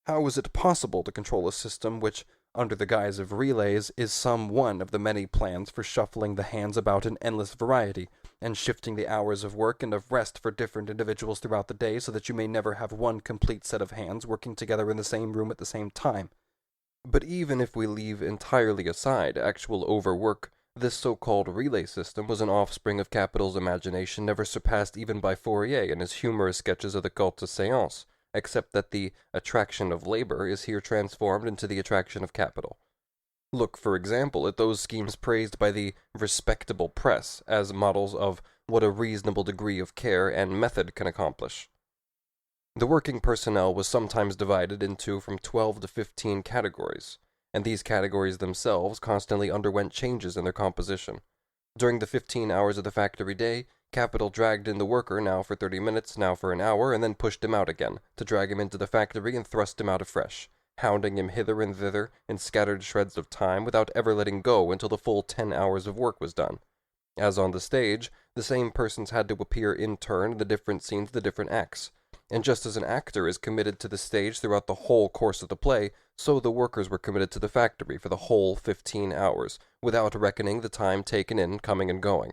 How was it possible to control a system which, under the guise of relays, is some one of the many plans for shuffling the hands about in endless variety, and shifting the hours of work and of rest for different individuals throughout the day so that you may never have one complete set of hands working together in the same room at the same time? But even if we leave entirely aside actual overwork, this so-called relay system was an offspring of capital's imagination never surpassed even by Fourier in his humorous sketches of the culte de séance, except that the attraction of labor is here transformed into the attraction of capital. Look, for example, at those schemes praised by the respectable press as models of what a reasonable degree of care and method can accomplish. The working personnel was sometimes divided into from 12 to 15 categories, and these categories themselves constantly underwent changes in their composition. During the 15 hours of the factory day, capital dragged in the worker now for 30 minutes, now for an hour, and then pushed him out again, to drag him into the factory and thrust him out afresh, hounding him hither and thither in scattered shreds of time without ever letting go until the full 10 hours of work was done. As on the stage, the same persons had to appear in turn in the different scenes of the different acts, and just as an actor is committed to the stage throughout the whole course of the play, so the workers were committed to the factory for the whole 15 hours, without reckoning the time taken in coming and going.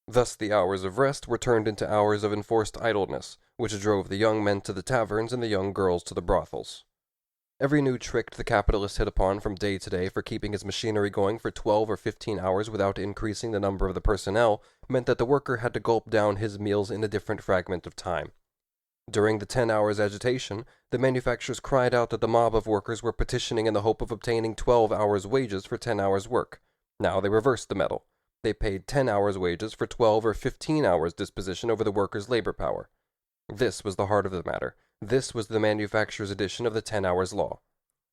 Thus the hours of rest were turned into hours of enforced idleness, which drove the young men to the taverns and the young girls to the brothels. Every new trick the capitalist hit upon from day to day for keeping his machinery going for 12 or 15 hours without increasing the number of the personnel meant that the worker had to gulp down his meals in a different fragment of time. During the 10 hours' agitation, the manufacturers cried out that the mob of workers were petitioning in the hope of obtaining 12 hours' wages for 10 hours' work. Now they reversed the medal. They paid 10 hours' wages for 12 or 15 hours' disposition over the workers' labor power. This was the heart of the matter. This was the manufacturer's edition of the 10 hours' law.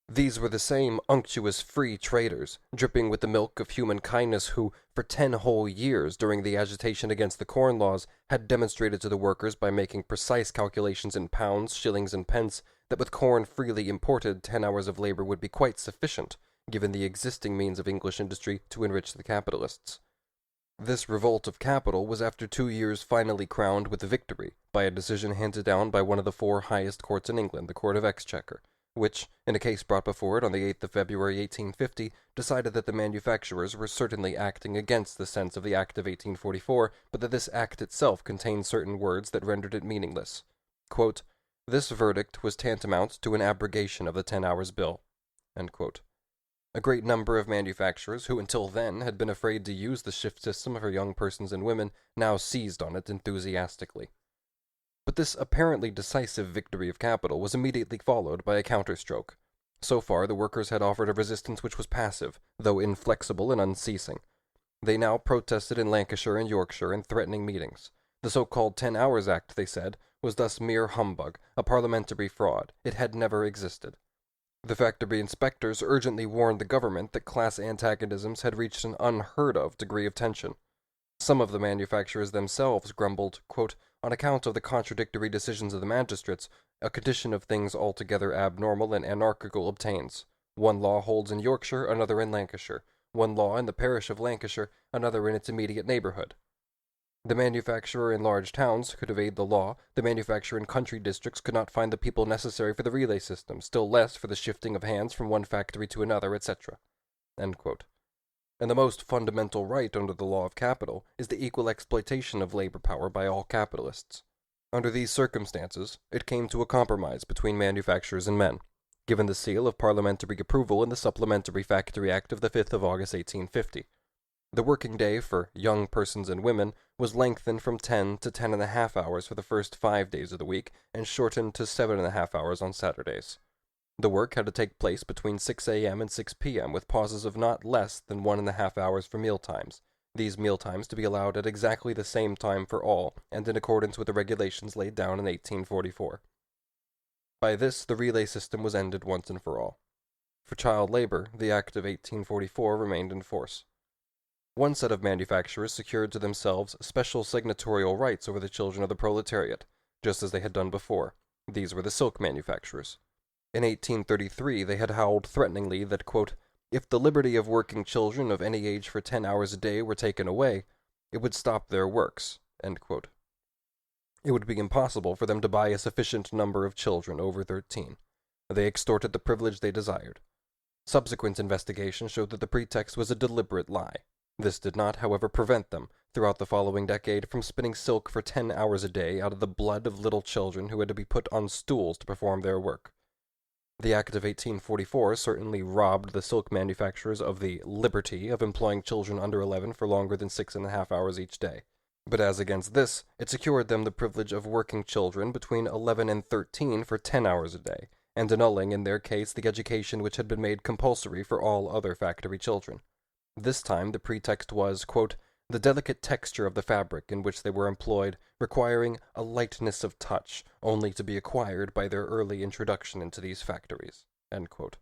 These were the same unctuous free traders, dripping with the milk of human kindness, who, for 10 whole years during the agitation against the Corn Laws, had demonstrated to the workers by making precise calculations in pounds, shillings, and pence, that with corn freely imported 10 hours of labor would be quite sufficient, given the existing means of English industry, to enrich the capitalists. This revolt of capital was after 2 years finally crowned with victory by a decision handed down by one of the 4 highest courts in England, the Court of Exchequer, which, in a case brought before it on the 8th of February 1850, decided that the manufacturers were certainly acting against the sense of the Act of 1844, but that this Act itself contained certain words that rendered it meaningless. Quote, "This verdict was tantamount to an abrogation of the 10 hours bill." End quote. A great number of manufacturers, who until then had been afraid to use the shift system for young persons and women, now seized on it enthusiastically. But this apparently decisive victory of capital was immediately followed by a counterstroke. So far, the workers had offered a resistance which was passive, though inflexible and unceasing. They now protested in Lancashire and Yorkshire in threatening meetings. The so-called 10 Hours Act, they said, was thus mere humbug, a parliamentary fraud. It had never existed. The factory inspectors urgently warned the government that class antagonisms had reached an unheard-of degree of tension. Some of the manufacturers themselves grumbled, quote, "On account of the contradictory decisions of the magistrates, a condition of things altogether abnormal and anarchical obtains. One law holds in Yorkshire, another in Lancashire. One law in the parish of Lancashire, another in its immediate neighborhood. The manufacturer in large towns could evade the law, the manufacturer in country districts could not find the people necessary for the relay system, still less for the shifting of hands from one factory to another, etc." End quote. And the most fundamental right under the law of capital is the equal exploitation of labor power by all capitalists. Under these circumstances, it came to a compromise between manufacturers and men, given the seal of parliamentary approval in the Supplementary Factory Act of the 5th of August 1850. The working day for young persons and women was lengthened from 10 to 10.5 hours for the first 5 days of the week, and shortened to 7.5 hours on Saturdays. The work had to take place between 6 a.m. and 6 p.m., with pauses of not less than 1.5 hours for meal times, these meal times to be allowed at exactly the same time for all, and in accordance with the regulations laid down in 1844. By this, the relay system was ended once and for all. For child labor, the Act of 1844 remained in force. One set of manufacturers secured to themselves special signatorial rights over the children of the proletariat, just as they had done before. These were the silk manufacturers. In 1833 they had howled threateningly that, quote, "If the liberty of working children of any age for 10 hours a day were taken away, it would stop their works." End quote. It would be impossible for them to buy a sufficient number of children over 13. They extorted the privilege they desired. Subsequent investigation showed that the pretext was a deliberate lie. This did not, however, prevent them, throughout the following decade, from spinning silk for 10 hours a day out of the blood of little children who had to be put on stools to perform their work. The Act of 1844 certainly robbed the silk manufacturers of the liberty of employing children under 11 for longer than 6.5 hours each day. But as against this, it secured them the privilege of working children between 11 and 13 for 10 hours a day, and annulling in their case the education which had been made compulsory for all other factory children. This time the pretext was, quote, "the delicate texture of the fabric in which they were employed, requiring a lightness of touch, only to be acquired by their early introduction into these factories." End quote.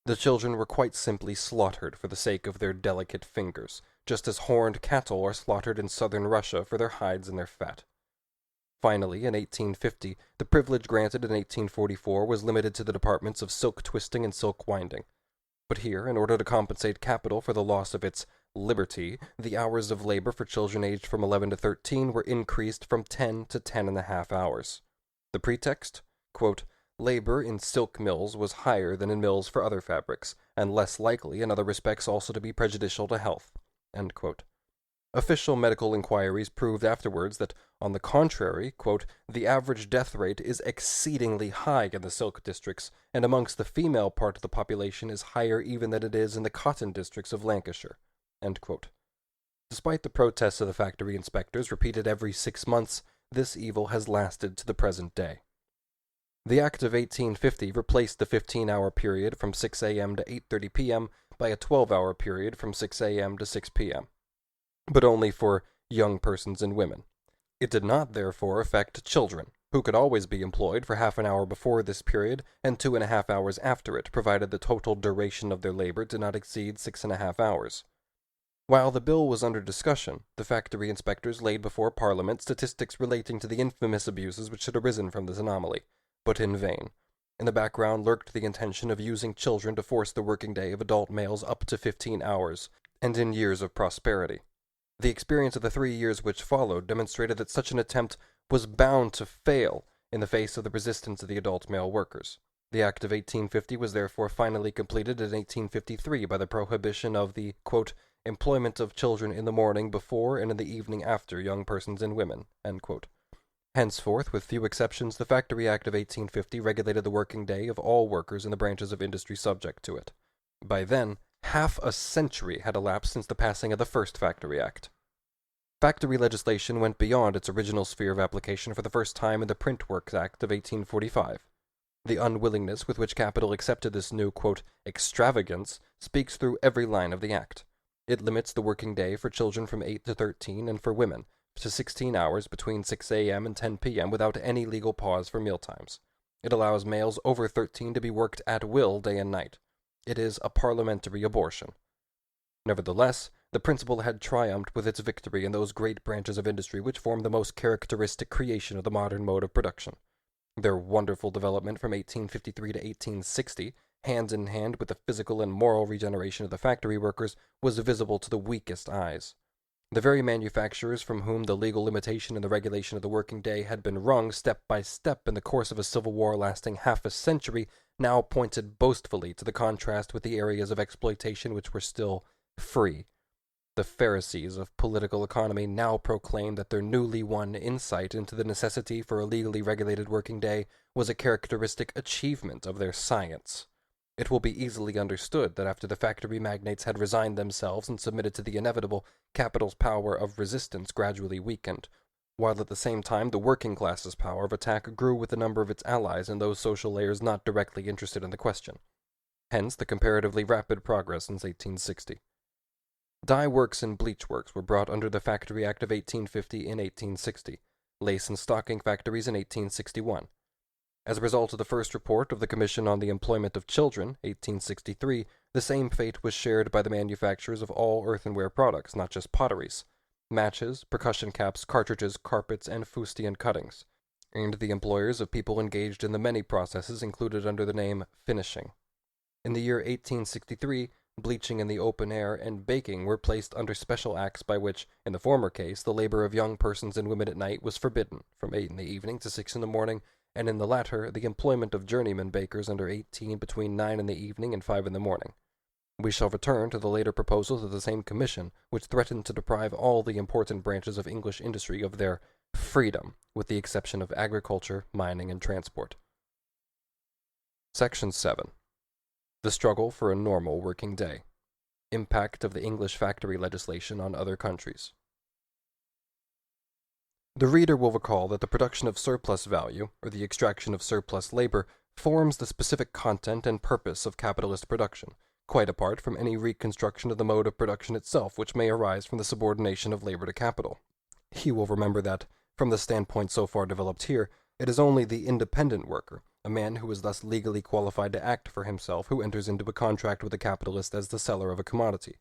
The children were quite simply slaughtered for the sake of their delicate fingers, just as horned cattle are slaughtered in southern Russia for their hides and their fat. Finally, in 1850, the privilege granted in 1844 was limited to the departments of silk twisting and silk winding. But here, in order to compensate capital for the loss of its liberty, the hours of labor for children aged from 11 to 13 were increased from 10 to 10.5 hours. The pretext? Quote, "Labor in silk mills was higher than in mills for other fabrics, and less likely in other respects also to be prejudicial to health." End quote. Official medical inquiries proved afterwards that, on the contrary, quote, "the average death rate is exceedingly high in the silk districts, and amongst the female part of the population is higher even than it is in the cotton districts of Lancashire." End quote. Despite the protests of the factory inspectors, repeated every 6 months, this evil has lasted to the present day. The Act of 1850 replaced the 15-hour period from 6 a.m. to 8:30 p.m. by a 12-hour period from 6 a.m. to 6 p.m., but only for young persons and women. It did not, therefore, affect children. who could always be employed for half an hour before this period and 2.5 hours after it, provided the total duration of their labor did not exceed 6.5 hours. While the bill was under discussion, the factory inspectors laid before Parliament statistics relating to the infamous abuses which had arisen from this anomaly, but in vain. In the background lurked the intention of using children to force the working day of adult males up to 15 hours, and in years of prosperity. The experience of the 3 years which followed demonstrated that such an attempt was bound to fail in the face of the resistance of the adult male workers. The Act of 1850 was therefore finally completed in 1853 by the prohibition of the, quote, employment of children in the morning before and in the evening after young persons and women, end quote. Henceforth, with few exceptions, the Factory Act of 1850 regulated the working day of all workers in the branches of industry subject to it. By then, half a century had elapsed since the passing of the first Factory Act. Factory legislation went beyond its original sphere of application for the first time in the Print Works Act of 1845. The unwillingness with which capital accepted this new, quote, extravagance speaks through every line of the act. It limits the working day for children from 8 to 13 and for women to 16 hours between 6 a.m. and 10 p.m. without any legal pause for mealtimes. It allows males over 13 to be worked at will day and night. It is a parliamentary abortion. Nevertheless, the principle had triumphed with its victory in those great branches of industry which form the most characteristic creation of the modern mode of production. Their wonderful development from 1853 to 1860, hand in hand with the physical and moral regeneration of the factory workers, was visible to the weakest eyes. The very manufacturers from whom the legal limitation and the regulation of the working day had been wrung step by step in the course of a civil war lasting half a century now pointed boastfully to the contrast with the areas of exploitation which were still free. The Pharisees of political economy now proclaimed that their newly won insight into the necessity for a legally regulated working day was a characteristic achievement of their science. It will be easily understood that after the factory magnates had resigned themselves and submitted to the inevitable, capital's power of resistance gradually weakened, while at the same time the working class's power of attack grew with the number of its allies and those social layers not directly interested in the question. Hence the comparatively rapid progress since 1860. Dye works and bleach works were brought under the Factory Act of 1850 in 1860, lace and stocking factories in 1861. As a result of the first report of the Commission on the Employment of Children, 1863, the same fate was shared by the manufacturers of all earthenware products, not just potteries, matches, percussion caps, cartridges, carpets, and fustian cuttings, and the employers of people engaged in the many processes included under the name finishing. In the year 1863, bleaching in the open air and baking were placed under special acts by which, in the former case, the labor of young persons and women at night was forbidden, from 8 in the evening to 6 in the morning, and in the latter, the employment of journeyman bakers under 18 between 9 in the evening and 5 in the morning. We shall return to the later proposals of the same commission, which threatened to deprive all the important branches of English industry of their freedom, with the exception of agriculture, mining, and transport. Section 7. The struggle for a normal working day. Impact of the English factory legislation on other countries. The reader will recall that the production of surplus value, or the extraction of surplus labor, forms the specific content and purpose of capitalist production, quite apart from any reconstruction of the mode of production itself which may arise from the subordination of labor to capital. He will remember that, from the standpoint so far developed here, it is only the independent worker, a man who is thus legally qualified to act for himself, who enters into a contract with the capitalist as the seller of a commodity.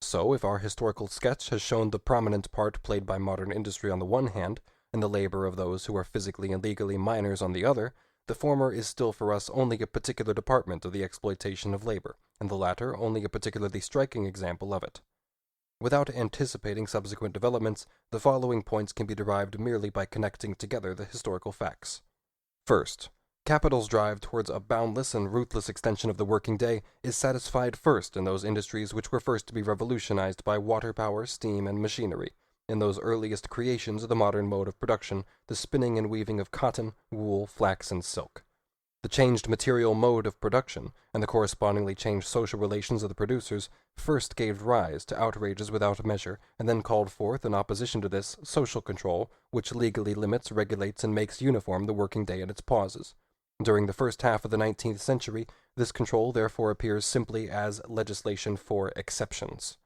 So, if our historical sketch has shown the prominent part played by modern industry on the one hand, and the labor of those who are physically and legally minors on the other, the former is still for us only a particular department of the exploitation of labor, and the latter only a particularly striking example of it. Without anticipating subsequent developments, the following points can be derived merely by connecting together the historical facts. First, capital's drive towards a boundless and ruthless extension of the working day is satisfied first in those industries which were first to be revolutionized by water power, steam, and machinery, in those earliest creations of the modern mode of production, the spinning and weaving of cotton, wool, flax, and silk. The changed material mode of production, and the correspondingly changed social relations of the producers, first gave rise to outrages without measure, and then called forth, in opposition to this, social control, which legally limits, regulates, and makes uniform the working day and its pauses. During the first half of the 19th century, this control therefore appears simply as legislation for exceptions.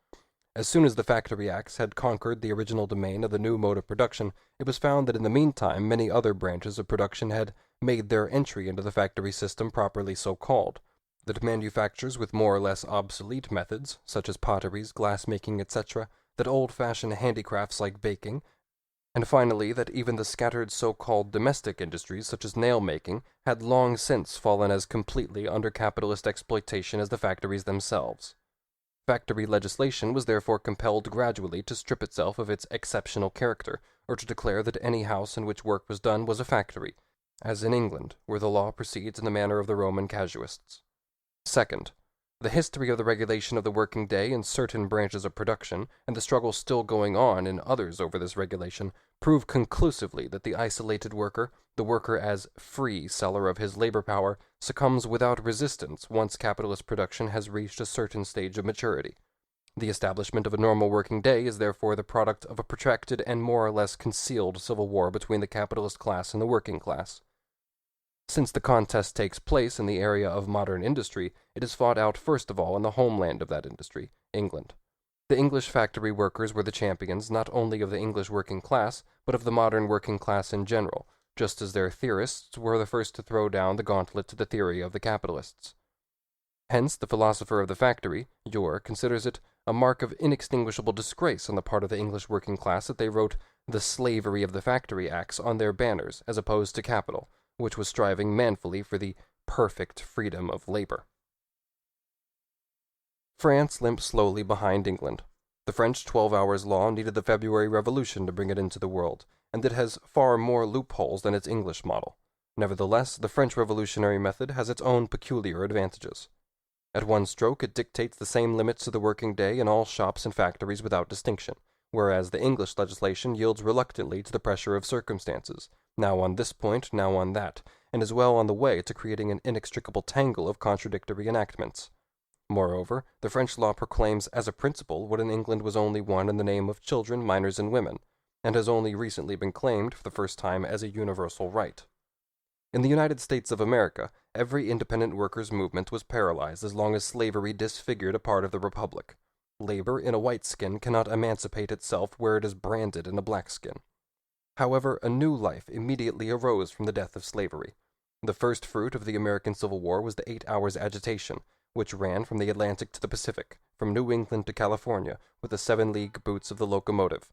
As soon as the Factory Acts had conquered the original domain of the new mode of production, it was found that in the meantime many other branches of production had made their entry into the factory system properly so called, that manufactures with more or less obsolete methods, such as potteries, glass-making, etc., that old-fashioned handicrafts like baking, and finally that even the scattered so-called domestic industries such as nail-making had long since fallen as completely under capitalist exploitation as the factories themselves. Factory legislation was therefore compelled gradually to strip itself of its exceptional character, or to declare that any house in which work was done was a factory, as in England, where the law proceeds in the manner of the Roman casuists. Second, the history of the regulation of the working day in certain branches of production, and the struggle still going on in others over this regulation, prove conclusively that the isolated worker, the worker as free seller of his labor power, succumbs without resistance once capitalist production has reached a certain stage of maturity. The establishment of a normal working day is therefore the product of a protracted and more or less concealed civil war between the capitalist class and the working class. Since the contest takes place in the area of modern industry, it is fought out first of all in the homeland of that industry, England. The English factory workers were the champions not only of the English working class, but of the modern working class in general, just as their theorists were the first to throw down the gauntlet to the theory of the capitalists. Hence, the philosopher of the factory, Ure, considers it a mark of inextinguishable disgrace on the part of the English working class that they wrote the slavery of the Factory Acts on their banners, as opposed to capital, which was striving manfully for the perfect freedom of labor. France limped slowly behind England. The French 12 hours law needed the February Revolution to bring it into the world, and it has far more loopholes than its English model. Nevertheless, the French revolutionary method has its own peculiar advantages. At one stroke, it dictates the same limits to the working day in all shops and factories without distinction, whereas the English legislation yields reluctantly to the pressure of circumstances, now on this point, now on that, and is well on the way to creating an inextricable tangle of contradictory enactments. Moreover, the French law proclaims as a principle what in England was only one in the name of children, minors, and women, and has only recently been claimed for the first time as a universal right. In the United States of America, every independent workers' movement was paralyzed as long as slavery disfigured a part of the republic. Labor in a white skin cannot emancipate itself where it is branded in a black skin. However, a new life immediately arose from the death of slavery. The first fruit of the American Civil War was the 8 hours agitation, which ran from the Atlantic to the Pacific, from New England to California, with the 7-league boots of the locomotive.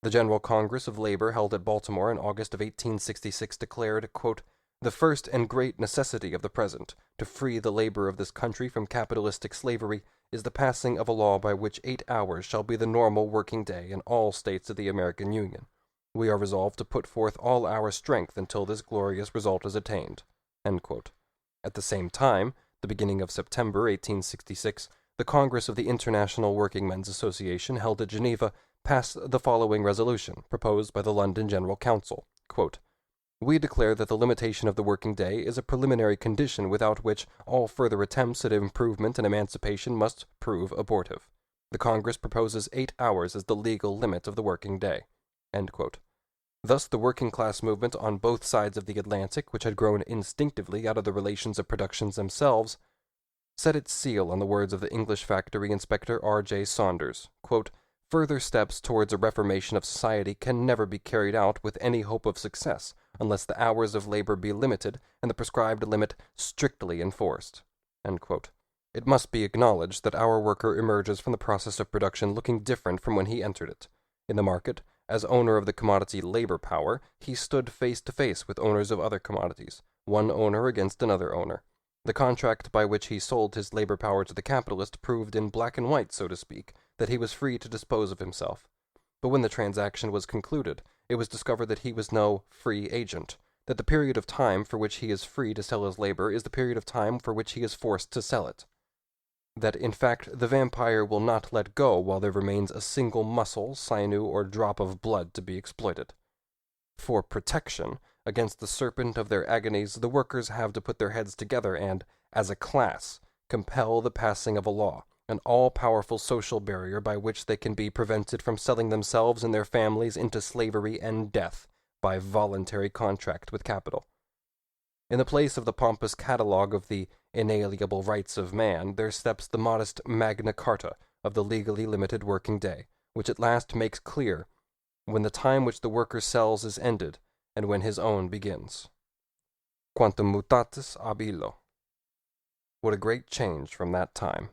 The General Congress of Labor held at Baltimore in August of 1866 declared, quote, "The first and great necessity of the present, to free the labor of this country from capitalistic slavery, is the passing of a law by which 8 hours shall be the normal working day in all states of the American Union. We are resolved to put forth all our strength until this glorious result is attained." End quote. At the same time, the beginning of September 1866, the Congress of the International Workingmen's Association held at Geneva passed the following resolution, proposed by the London General Council, quote, "We declare that the limitation of the working day is a preliminary condition without which all further attempts at improvement and emancipation must prove abortive. The Congress proposes 8 hours as the legal limit of the working day." End quote. Thus the working class movement on both sides of the Atlantic, which had grown instinctively out of the relations of productions themselves, set its seal on the words of the English factory inspector R.J. Saunders, quote, "Further steps towards a reformation of society can never be carried out with any hope of success unless the hours of labor be limited and the prescribed limit strictly enforced." End quote. It must be acknowledged that our worker emerges from the process of production looking different from when he entered it. In the market, as owner of the commodity labor power, he stood face to face with owners of other commodities, one owner against another owner. The contract by which he sold his labor power to the capitalist proved in black and white, so to speak, that he was free to dispose of himself. But when the transaction was concluded, it was discovered that he was no free agent, that the period of time for which he is free to sell his labor is the period of time for which he is forced to sell it. That, in fact, the vampire will not let go while there remains a single muscle, sinew, or drop of blood to be exploited. For protection against the serpent of their agonies, the workers have to put their heads together and, as a class, compel the passing of a law, an all-powerful social barrier by which they can be prevented from selling themselves and their families into slavery and death by voluntary contract with capital. In the place of the pompous catalogue of the inalienable rights of man, there steps the modest Magna Carta, of the legally limited working day, which at last makes clear when the time which the worker sells is ended, and when his own begins. Quantum mutatis ab illo. What a great change from that time!